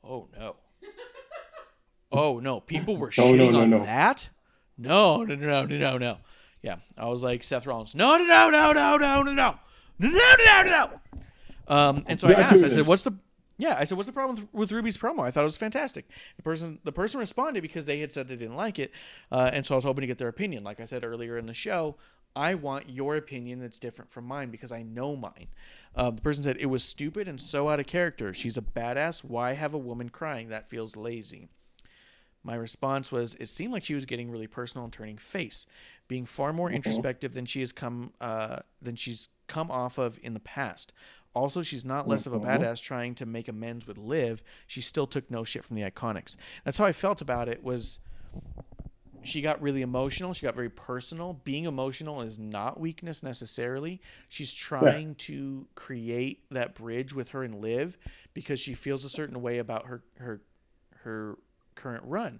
oh no. Oh no, people were No, no, shitting no, on no. that? No, no, no, no, no, no. Yeah, I was like Seth Rollins. No, no, no, no, no, no, no, no, no, no, no, no. And so I asked. I said, "What's the?" Yeah, I said, "What's the problem with Ruby's promo?" I thought it was fantastic. The person responded because they had said they didn't like it, and so I was hoping to get their opinion. Like I said earlier in the show, I want your opinion that's different from mine because I know mine. The person said it was stupid and so out of character. She's a badass. Why have a woman crying? That feels lazy. My response was, it seemed like she was getting really personal and turning face, being far more introspective than she's come off of in the past. Also, she's not less of a badass trying to make amends with Liv. She still took no shit from the Iconics. That's how I felt about it. Was she got really emotional? She got very personal. Being emotional is not weakness necessarily. She's trying to create that bridge with her and Liv because she feels a certain way about her current run.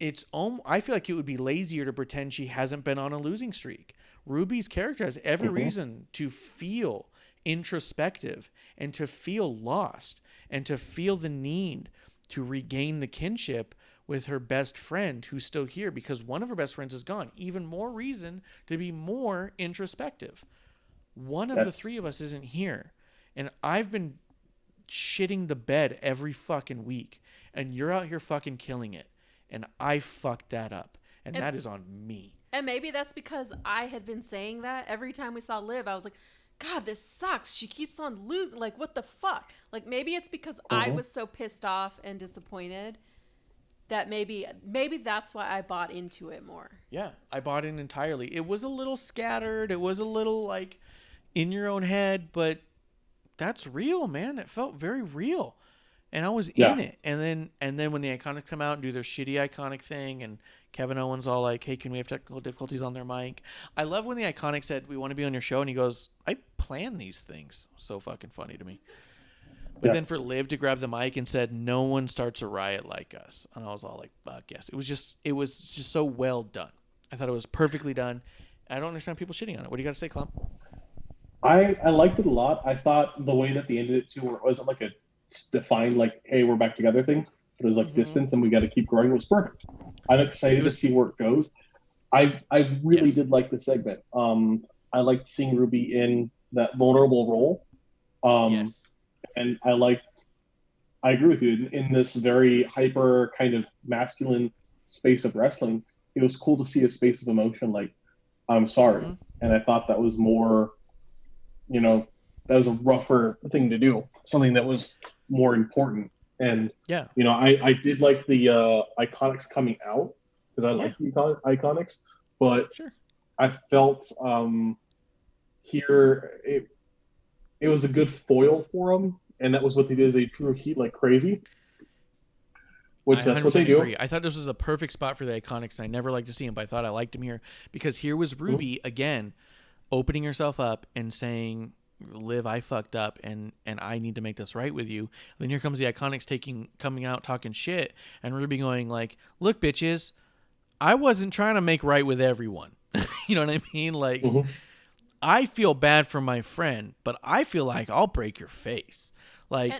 I feel like it would be lazier to pretend she hasn't been on a losing streak. Ruby's character has every reason to feel introspective and to feel lost and to feel the need to regain the kinship with her best friend who's still here because one of her best friends is gone. Even more reason to be more introspective. One of the three of us isn't here, and I've been shitting the bed every fucking week, and you're out here fucking killing it, and I fucked that up, and that is on me. And maybe that's because I had been saying that every time we saw Liv. I was like, God, this sucks. She keeps on losing. Like, what the fuck? Like, maybe it's because I was so pissed off and disappointed that maybe that's why I bought into it more. Yeah, I bought in entirely. It was a little scattered. It was a little like in your own head, but that's real, man. It felt very real. And I was in it. And then when the Iconics come out and do their shitty Iconic thing and Kevin Owens all like, hey, can we have technical difficulties on their mic? I love when the Iconics said, we want to be on your show. And he goes, I plan these things. So fucking funny to me. But then for Liv to grab the mic and said, no one starts a riot like us. And I was all like, fuck yes. It was just so well done. I thought it was perfectly done. I don't understand people shitting on it. What do you got to say, Clump? I liked it a lot. I thought the way that they ended it too, where it wasn't like a defined like, hey, we're back together thing, but it was like distance and we got to keep growing. It was perfect. I'm excited to see where it goes. I really did like the segment. I liked seeing Ruby in that vulnerable role. And I agree with you, in this very hyper kind of masculine space of wrestling, it was cool to see a space of emotion like, I'm sorry. And I thought that was more, that was a rougher thing to do, something that was more important. And, I did like the Iconics coming out because I like the Iconics, but I felt here it was a good foil for them. And that was what they did, is they drew heat like crazy. Which that's what they do. Agree. I thought this was the perfect spot for the Iconics, and I never liked to see him, but I thought I liked him here because here was Ruby again, opening herself up and saying, Liv, I fucked up, and I need to make this right with you. And then here comes the Iconics coming out talking shit, and Ruby going like, look, bitches, I wasn't trying to make right with everyone. You know what I mean? Like, I feel bad for my friend, but I feel like I'll break your face. Like,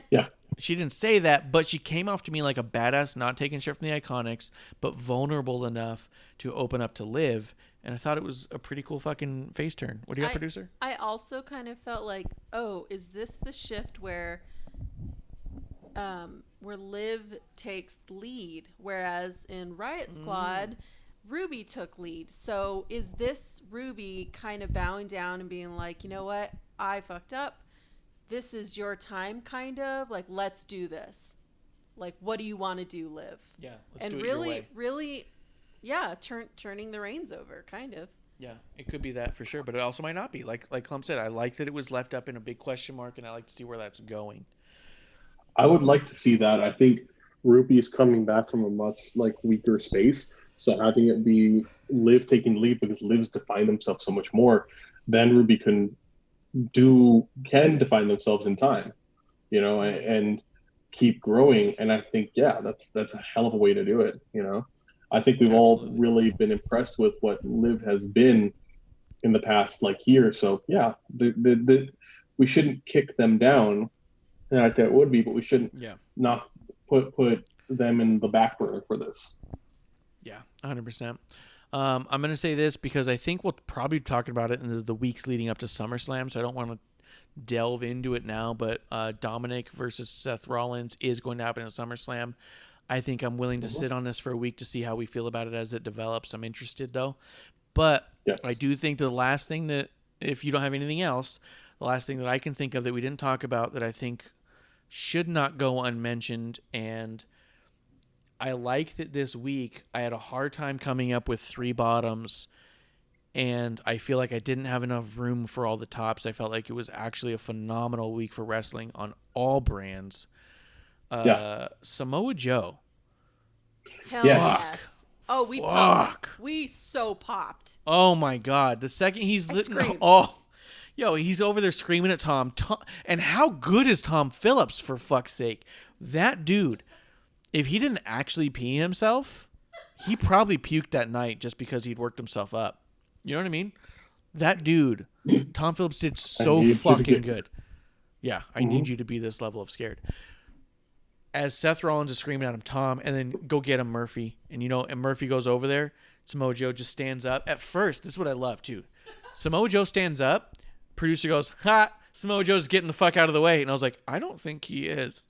she didn't say that, but she came off to me like a badass, not taking shit from the Iconics, but vulnerable enough to open up to Liv. And I thought it was a pretty cool fucking face turn. What do you got, producer? I also kind of felt like, oh, is this the shift where Liv takes lead, whereas in Riot Squad, Ruby took lead. So is this Ruby kind of bowing down and being like, you know what, I fucked up. This is your time, kind of like, let's do this. Like, what do you want to do, Liv? Yeah, let's do it your way. Really, turning the reins over, kind of. Yeah, it could be that for sure, but it also might not be. Like Clump said, I like that it was left up in a big question mark, and I like to see where that's going. I would like to see that. I think Ruby is coming back from a much weaker space, so having it be Liv taking lead because Liv's defined themselves so much more, then Ruby can define themselves in time, and keep growing. And I think that's a hell of a way to do it. I think we've all really been impressed with what Liv has been in the past like year. So yeah, we shouldn't kick them down. Not that it would be, but we shouldn't not put them in the back burner for this. Yeah, 100%. I'm going to say this because I think we'll probably be talking about it in the weeks leading up to SummerSlam, so I don't want to delve into it now, but Dominic versus Seth Rollins is going to happen at SummerSlam. I think I'm willing to sit on this for a week to see how we feel about it as it develops. I'm interested, though. But I do think the last thing that, if you don't have anything else, the last thing that I can think of that we didn't talk about that I think should not go unmentioned, and I like that this week I had a hard time coming up with 3 bottoms, and I feel like I didn't have enough room for all the tops. I felt like it was actually a phenomenal week for wrestling on all brands. Samoa Joe. Hell yes. Oh, we popped. We so popped. Oh my God. The second he's he's over there screaming at Tom. And how good is Tom Phillips, for fuck's sake? That dude, if he didn't actually pee himself, he probably puked that night just because he'd worked himself up. You know what I mean? That dude, Tom Phillips, did so fucking good. Yeah, I need you to be this level of scared. As Seth Rollins is screaming at him, Tom, and then go get him, Murphy. And and Murphy goes over there. Samoa Joe just stands up. At first, this is what I love, too. Samoa Joe stands up. Producer goes, ha, Samoa Joe's getting the fuck out of the way. And I was like, I don't think he is.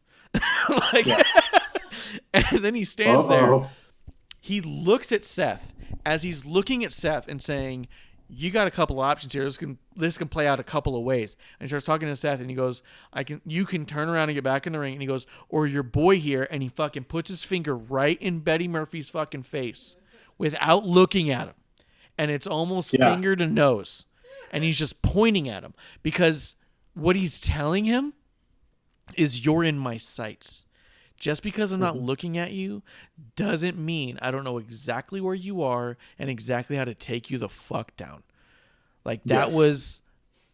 And then he stands there. He looks at Seth. As he's looking at Seth and saying, you got a couple of options here. This can play out a couple of ways. And he starts talking to Seth, and he goes, you can turn around and get back in the ring. And he goes, or your boy here. And he fucking puts his finger right in Betty Murphy's fucking face without looking at him. And it's almost finger to nose. And he's just pointing at him because what he's telling him is, you're in my sights. Just because I'm not looking at you doesn't mean I don't know exactly where you are and exactly how to take you the fuck down. Like, that was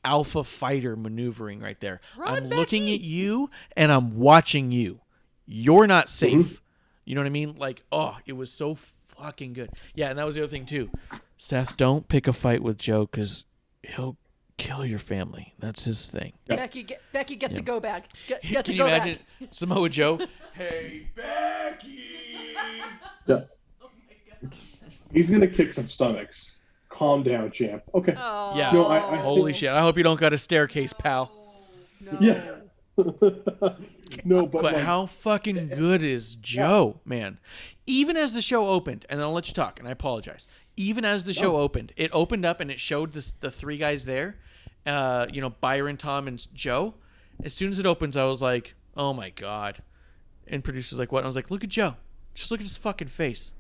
alpha fighter maneuvering right there. I'm looking at you and I'm watching you. You're not safe. You know what I mean? Like, it was so fucking good. Yeah, and that was the other thing too. Seth, don't pick a fight with Joe because he'll kill your family. That's his thing. Becky, get the go bag. Get the Can go you imagine bag. Samoa Joe? Hey, Becky! Yeah. Oh my God. He's going to kick some stomachs. Calm down, champ. Okay. Oh. Yeah. No, Holy shit. I hope you don't got a staircase, pal. No. Yeah. No, but like, how fucking good is Joe, man? Even as the show opened, and I'll let you talk, and I apologize. Even as the show opened, it opened up and it showed the 3 guys there, Byron, Tom, and Joe. As soon as it opens, I was like, oh my God. And producer's like, what? And I was like, look at Joe. Just look at his fucking face.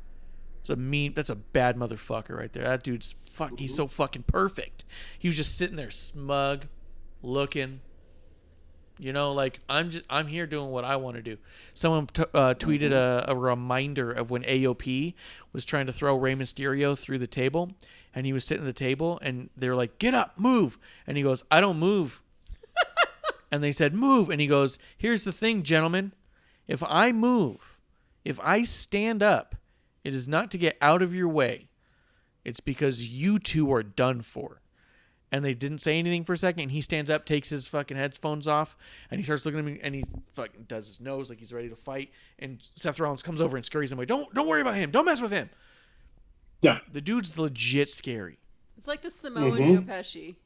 That's a bad motherfucker right there. That dude's he's so fucking perfect. He was just sitting there smug, looking. I'm here doing what I want to do. Someone tweeted a reminder of when AOP was trying to throw Rey Mysterio through the table, and he was sitting at the table, and they were like, get up, move. And he goes, I don't move. And they said, move. And he goes, here's the thing, gentlemen. If I move, if I stand up, it is not to get out of your way. It's because you two are done for. And they didn't say anything for a second. And he stands up, takes his fucking headphones off, and he starts looking at me, and he fucking does his nose like he's ready to fight. And Seth Rollins comes over and scurries him away. Don't worry about him. Don't mess with him. Yeah. The dude's legit scary. It's like the Samoan Joe Pesci.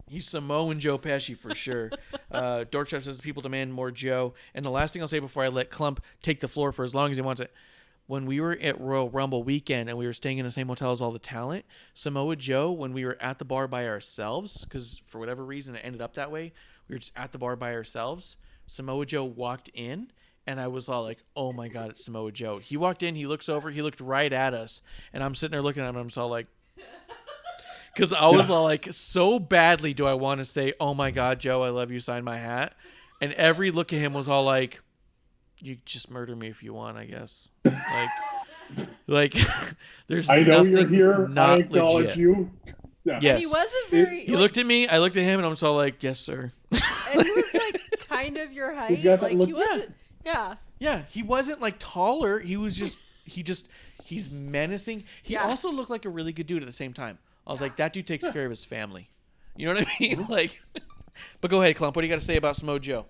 He's Samoan Joe Pesci for sure. Dorkchef says people demand more Joe. And the last thing I'll say before I let Clump take the floor for as long as he wants it. When we were at Royal Rumble weekend and we were staying in the same hotel as all the talent, Samoa Joe, when we were at the bar by ourselves, because for whatever reason it ended up that way, we were just at the bar by ourselves, Samoa Joe walked in, and I was all like, oh my God, it's Samoa Joe. He walked in, he looks over, he looked right at us, and I'm sitting there looking at him, and I'm just all like, because I was all like, so badly do I want to say, oh my God, Joe, I love you, sign my hat. And every look at him was all like, you just murder me if you want, I guess. Like there's I know nothing you're here. Not I acknowledge legit. you. Yeah. Yes. And he wasn't very. He looked at me. I looked at him, and I'm just all like, "Yes, sir." And he was like kind of your height. He's got that like look. he wasn't. Yeah. Yeah, he wasn't like taller. He was just he's menacing. He also looked like a really good dude at the same time. I was like, that dude takes care of his family. You know what I mean? Like, but go ahead, Clump. What do you got to say about Samoa Joe?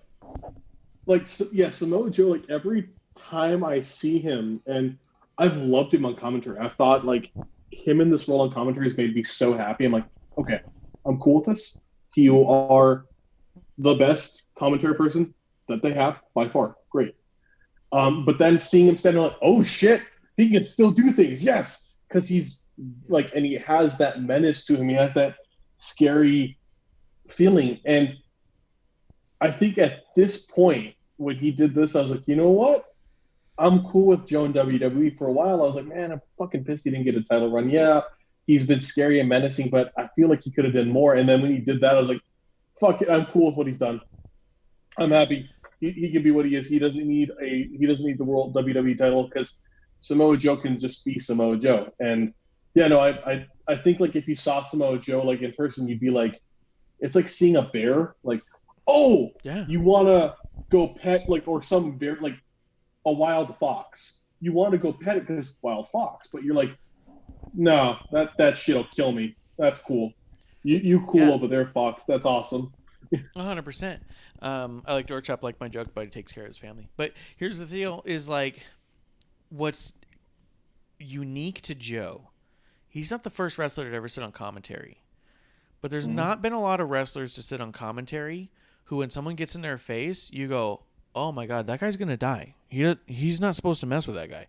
Like, Samoa Joe. Like every time I see him, and I've loved him on commentary. I thought like him in this role on commentary has made me so happy. I'm like, okay, I'm cool with this. You are the best commentary person that they have by far. Great. But then seeing him standing like, oh shit, he can still do things. Yes, because he's like, and he has that menace to him. He has that scary feeling. And I think at this point, when he did this, I was like, you know what? I'm cool with Joe in WWE for a while. I was like, man, I'm fucking pissed he didn't get a title run. Yeah, he's been scary and menacing, but I feel like he could have done more. And then when he did that, I was like, fuck it, I'm cool with what he's done. I'm happy. He can be what he is. He doesn't need the world WWE title because Samoa Joe can just be Samoa Joe. And yeah, no, I think like if you saw Samoa Joe like in person, you'd be like, it's like seeing a bear. Like, oh, Yeah. you want to go pet like or some bear like a wild fox. You want to go pet it because wild fox, but you're like, no, that shit'll kill me. That's cool. You cool over there, Fox. That's awesome. 100%. I like Dorchop like my joke, but he takes care of his family. But here's the deal: is like, what's unique to Joe? He's not the first wrestler to ever sit on commentary, but there's not been a lot of wrestlers to sit on commentary who, when someone gets in their face, you go, "Oh my god, that guy's gonna die. He's not supposed to mess with that guy."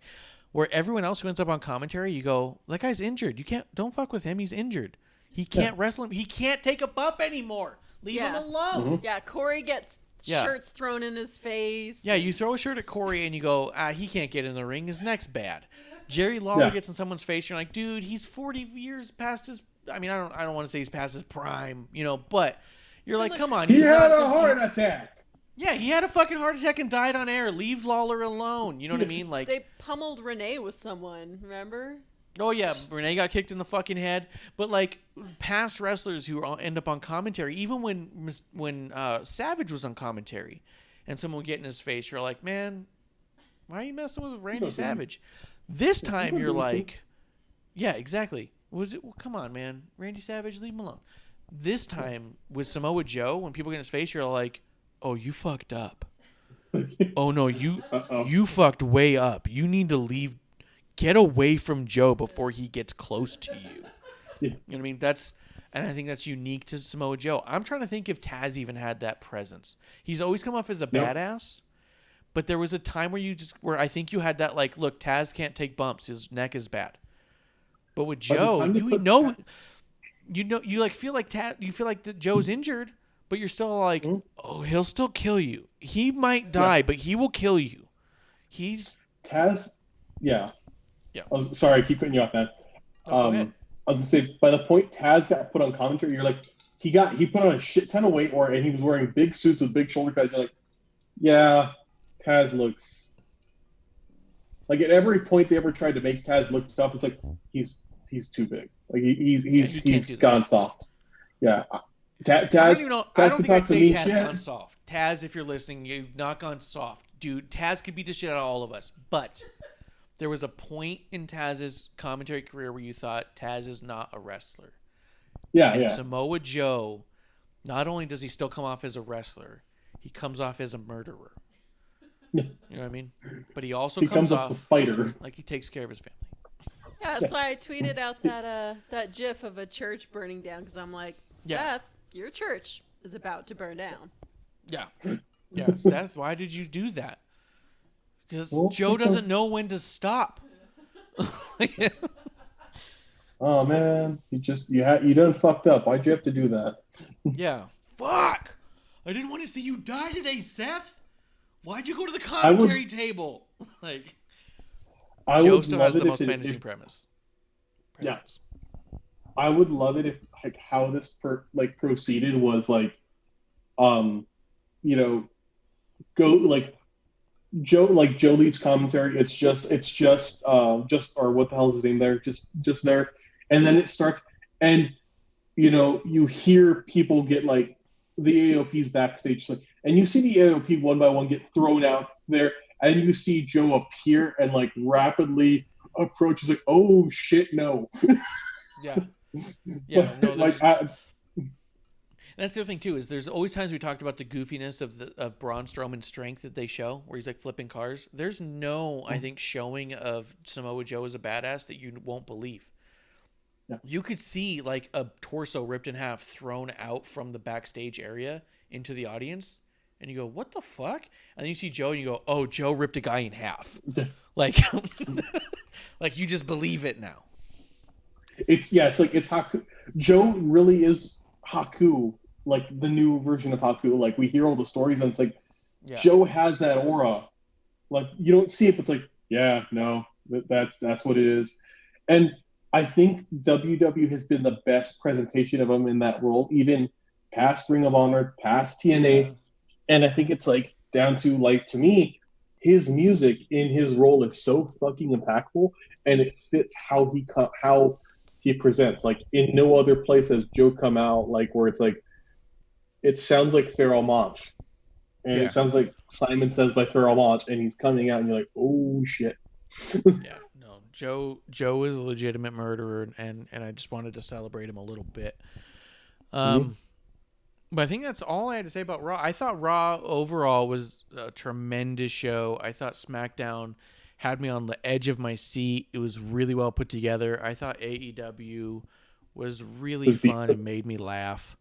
Where everyone else who ends up on commentary, you go, "That guy's injured. Don't fuck with him. He's injured. He can't wrestle him. He can't take a bump anymore. Leave him alone." Yeah, Corey gets shirts thrown in his face. Yeah, you throw a shirt at Corey and you go, he can't get in the ring. His neck's bad. Jerry Lawler gets in someone's face. You're like, dude, he's 40 years past his. I mean, I don't want to say he's past his prime, but you're like, come on. He had a heart attack. Yeah, he had a fucking heart attack and died on air. Leave Lawler alone. You know what I mean? Like they pummeled Renee with someone. Remember? Oh yeah, Renee got kicked in the fucking head. But like past wrestlers who end up on commentary, even when Savage was on commentary, and someone would get in his face, you're like, man, why are you messing with Randy Savage? This time you're like, yeah, exactly. Well, come on, man, Randy Savage, leave him alone. This time with Samoa Joe, when people get in his face, you're like, oh, you fucked up. Oh no, you fucked way up. You need to leave. Get away from Joe before he gets close to you. You know what I mean? And I think that's unique to Samoa Joe. I'm trying to think if Taz even had that presence. He's always come off as a badass, but there was a time where I think you had that like, look, Taz can't take bumps. His neck is bad. But with Joe, you like feel like that Joe's injured, but you're still like, oh, he'll still kill you. He might die, but he will kill you. He's Taz. Yeah. Yeah. Sorry, I keep cutting you off, man. Go ahead. I was gonna say, by the point Taz got put on commentary, you're like, he put on a shit ton of weight, and he was wearing big suits with big shoulder pads. You're like, yeah, Taz looks like at every point they ever tried to make Taz look tough, it's like he's too big. Like he's gone soft. Yeah. Taz. I don't even know. I don't think I'd say Taz shit. gone soft. Taz, if you're listening, you've not gone soft, dude. Taz could beat the shit out of all of us, but there was a point in Taz's commentary career where you thought Taz is not a wrestler. And Samoa Joe, not only does he still come off as a wrestler, he comes off as a murderer. You know what I mean? But he also comes off as a fighter. Like he takes care of his family. Yeah, that's why I tweeted out that GIF of a church burning down because I'm like, Seth, your church is about to burn down. Yeah. Yeah, Seth, why did you do that? Because Joe doesn't know when to stop. Oh man, you done fucked up. Why'd you have to do that? Yeah. Fuck! I didn't want to see you die today, Seth. Why'd you go to the commentary table? Like, Joe still has the most menacing premise. Yeah. I would love it if like how this proceeded was like, go like. Joe leads commentary. It's just or what the hell is his name there? Just there, and then it starts, and you hear people get like the AOPs backstage, and you see the AOP one by one get thrown out there, and you see Joe appear and like rapidly approaches like, oh shit, no. Yeah, Yeah, no, Like, that's the other thing too. Is there's always times we talked about the goofiness of Braun Strowman's strength that they show, where he's like flipping cars. There's no, I think, showing of Samoa Joe as a badass that you won't believe. yeah. You could see like a torso ripped in half thrown out from the backstage area into the audience, and you go, "What the fuck?" And then you see Joe, and you go, "Oh, Joe ripped a guy in half." Like, like you just believe it now. It's like it's Haku. Joe really is Haku, like the new version of Haku. Like we hear all the stories, and it's like Yeah. Joe has that aura. Like you don't see it, but it's like, yeah, no, that's what it is. And I think WW has been the best presentation of him in that role, even past Ring of Honor, past TNA. Yeah. And I think it's like down to, like, to me, his music in his role is so fucking impactful, and it fits how he presents. Like in no other place has Joe come out like where it's like it sounds like Pharoah Monch, and Yeah. it sounds like Simon Says by Pharoah Monch, and he's coming out, and you're like, oh shit. Yeah, no. Joe is a legitimate murderer, and I just wanted to celebrate him a little bit. But I think that's all I had to say about Raw. I thought Raw overall was a tremendous show. I thought SmackDown had me on the edge of my seat. It was really well put together. I thought AEW was really fun and made me laugh.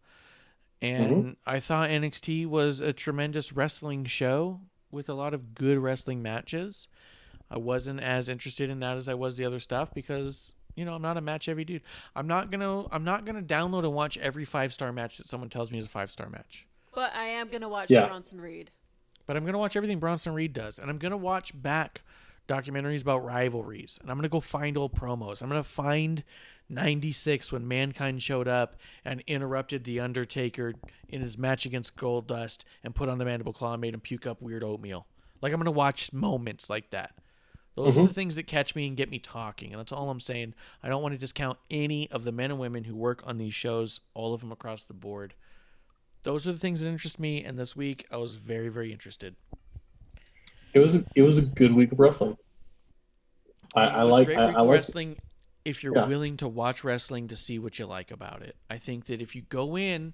And I thought NXT was a tremendous wrestling show with a lot of good wrestling matches. I wasn't as interested in that as I was the other stuff because, you know, I'm not a match heavy dude. I'm not gonna download and watch every 5-star match that someone tells me is a 5-star match. But I am gonna watch Yeah. Bronson Reed. But I'm gonna watch everything Bronson Reed does, and I'm gonna watch back documentaries about rivalries, and I'm gonna go find old promos. I'm gonna find '96 when Mankind showed up and interrupted the Undertaker in his match against Goldust and put on the mandible claw and made him puke up weird oatmeal. Like, I'm gonna watch moments like that. Those are the things that catch me and get me talking, and that's all I'm saying. I don't want to discount any of the men and women who work on these shows, all of them across the board. Those are the things that interest me, and this week I was very, very interested. It was a good week of wrestling. I was like great I week like of wrestling if you're Yeah. willing to watch wrestling to see what you like about it. I think that if you go in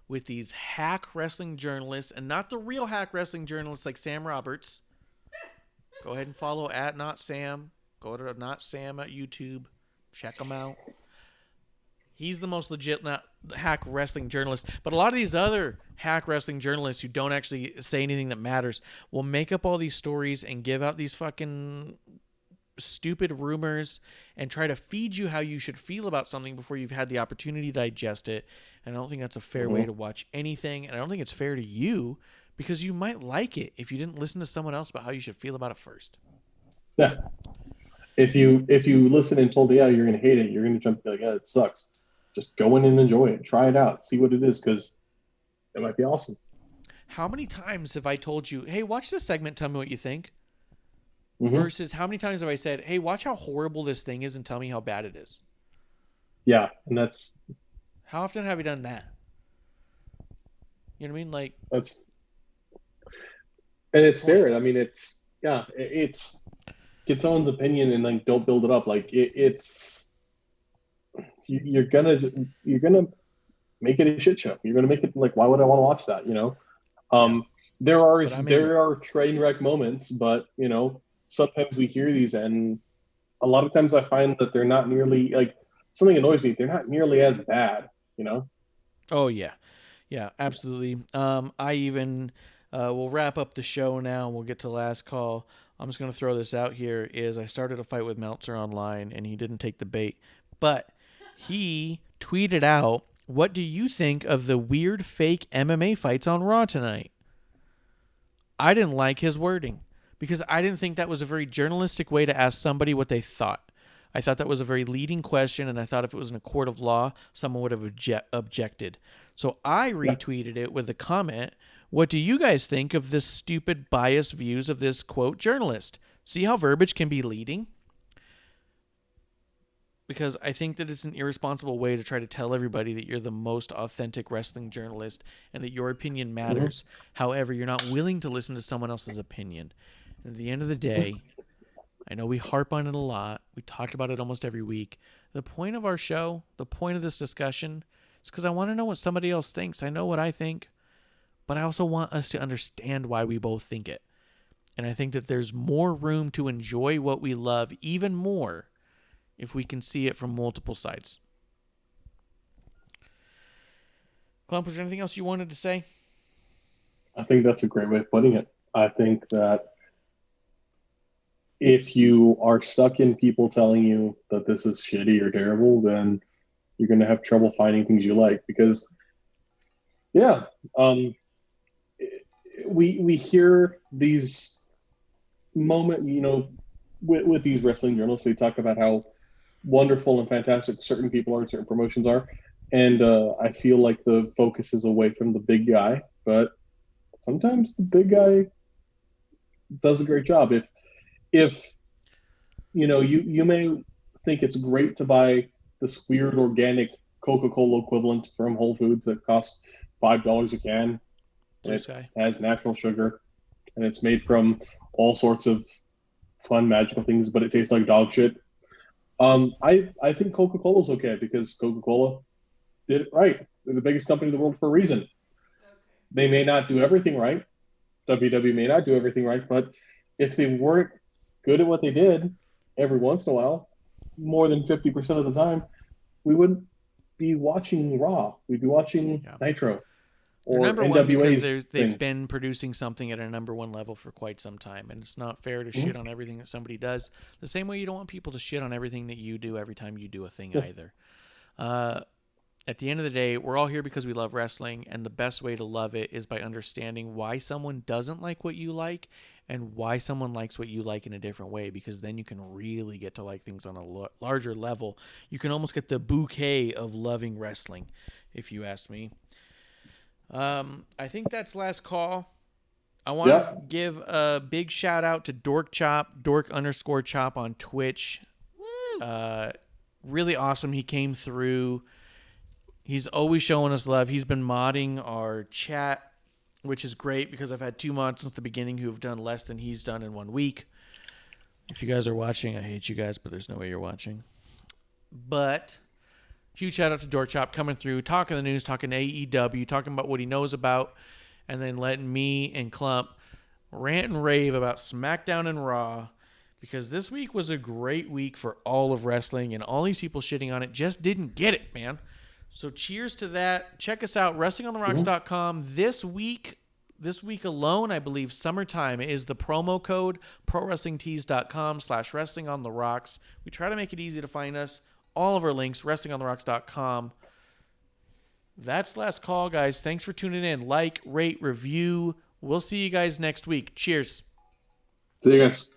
with these hack wrestling journalists, and not the real hack wrestling journalists like Sam Roberts, go ahead and follow at Not Sam. Go to Not Sam at YouTube. Check him out. He's the most legit hack wrestling journalist. But a lot of these other hack wrestling journalists who don't actually say anything that matters will make up all these stories and give out these fucking stupid rumors and try to feed you how you should feel about something before you've had the opportunity to digest it. And I don't think that's a fair way to watch anything. And I don't think it's fair to you because you might like it if you didn't listen to someone else about how you should feel about it first. Yeah. If you listen and told, yeah, you're gonna hate it, you're gonna jump and be like, yeah, it sucks. Just go in and enjoy it. Try it out. See what it is, because it might be awesome. How many times have I told you, hey, watch this segment, tell me what you think? Mm-hmm. Versus how many times have I said, hey, watch how horrible this thing is and tell me how bad it is? Yeah, and that's How often have you done that? You know what I mean? Like, and it's fair. I mean, it's get someone's opinion and like don't build it up. Like you're gonna make it a shit show. You're gonna make it like, why would I want to watch that? You know, there are train wreck moments, but you know, sometimes we hear these, and a lot of times I find that they're not nearly like something annoys me. They're not nearly as bad. You know. oh yeah, absolutely. I even we'll wrap up the show now. We'll get to last call. I'm just gonna throw this out here. Is I started a fight with Meltzer online, and he didn't take the bait, but he tweeted out, "What do you think of the weird fake MMA fights on Raw tonight?" I didn't like his wording because I didn't think that was a very journalistic way to ask somebody what they thought. I thought that was a very leading question, and I thought if it was in a court of law, someone would have objected. So I retweeted it with a comment, "What do you guys think of this stupid biased views of this, quote, journalist? See how verbiage can be leading?" Because I think that it's an irresponsible way to try to tell everybody that you're the most authentic wrestling journalist and that your opinion matters. However, you're not willing to listen to someone else's opinion. And at the end of the day, I know we harp on it a lot. We talk about it almost every week. The point of our show, the point of this discussion, is because I want to know what somebody else thinks. I know what I think, but I also want us to understand why we both think it. And I think that there's more room to enjoy what we love even more if we can see it from multiple sides. Clump, was there anything else you wanted to say? I think that's a great way of putting it. I think that if you are stuck in people telling you that this is shitty or terrible, then you're going to have trouble finding things you like. Because, yeah, we hear these with these wrestling journalists, they talk about how wonderful and fantastic certain people are, certain promotions are, and I feel like the focus is away from the big guy, but sometimes the big guy does a great job. If you may think it's great to buy this weird organic Coca-Cola equivalent from Whole Foods that costs $5 a can. It has natural sugar, and it's made from all sorts of fun, magical things, but it tastes like dog shit. I think Coca-Cola's okay because Coca-Cola did it right. They're the biggest company in the world for a reason. Okay. They may not do everything right. WWE may not do everything right, but if they weren't good at what they did every once in a while, more than 50% of the time, we wouldn't be watching Raw. We'd be watching Nitro. They're number one because they've been producing something at a number one level for quite some time, and it's not fair to shit on everything that somebody does. The same way you don't want people to shit on everything that you do every time you do a thing either. At the end of the day, we're all here because we love wrestling, and the best way to love it is by understanding why someone doesn't like what you like and why someone likes what you like in a different way, because then you can really get to like things on a larger level. You can almost get the bouquet of loving wrestling, if you ask me. I think that's last call. I want to give a big shout out to Dork Chop, Dork_Chop on Twitch. Woo! Really awesome. He came through. He's always showing us love. He's been modding our chat, which is great because I've had 2 mods since the beginning who have done less than he's done in 1 week. If you guys are watching, I hate you guys, but there's no way you're watching. But huge shout out to Dork Chop coming through, talking the news, talking AEW, talking about what he knows about, and then letting me and Clump rant and rave about SmackDown and Raw, because this week was a great week for all of wrestling, and all these people shitting on it just didn't get it, man. So cheers to that. Check us out, WrestlingOnTheRocks.com. This week alone, I believe, summertime is the promo code, ProWrestlingTees.com/WrestlingOnTheRocks. We try to make it easy to find us. All of our links, WrestlingOnTheRocks.com. That's last call, guys. Thanks for tuning in. Like, rate, review. We'll see you guys next week. Cheers. See you guys.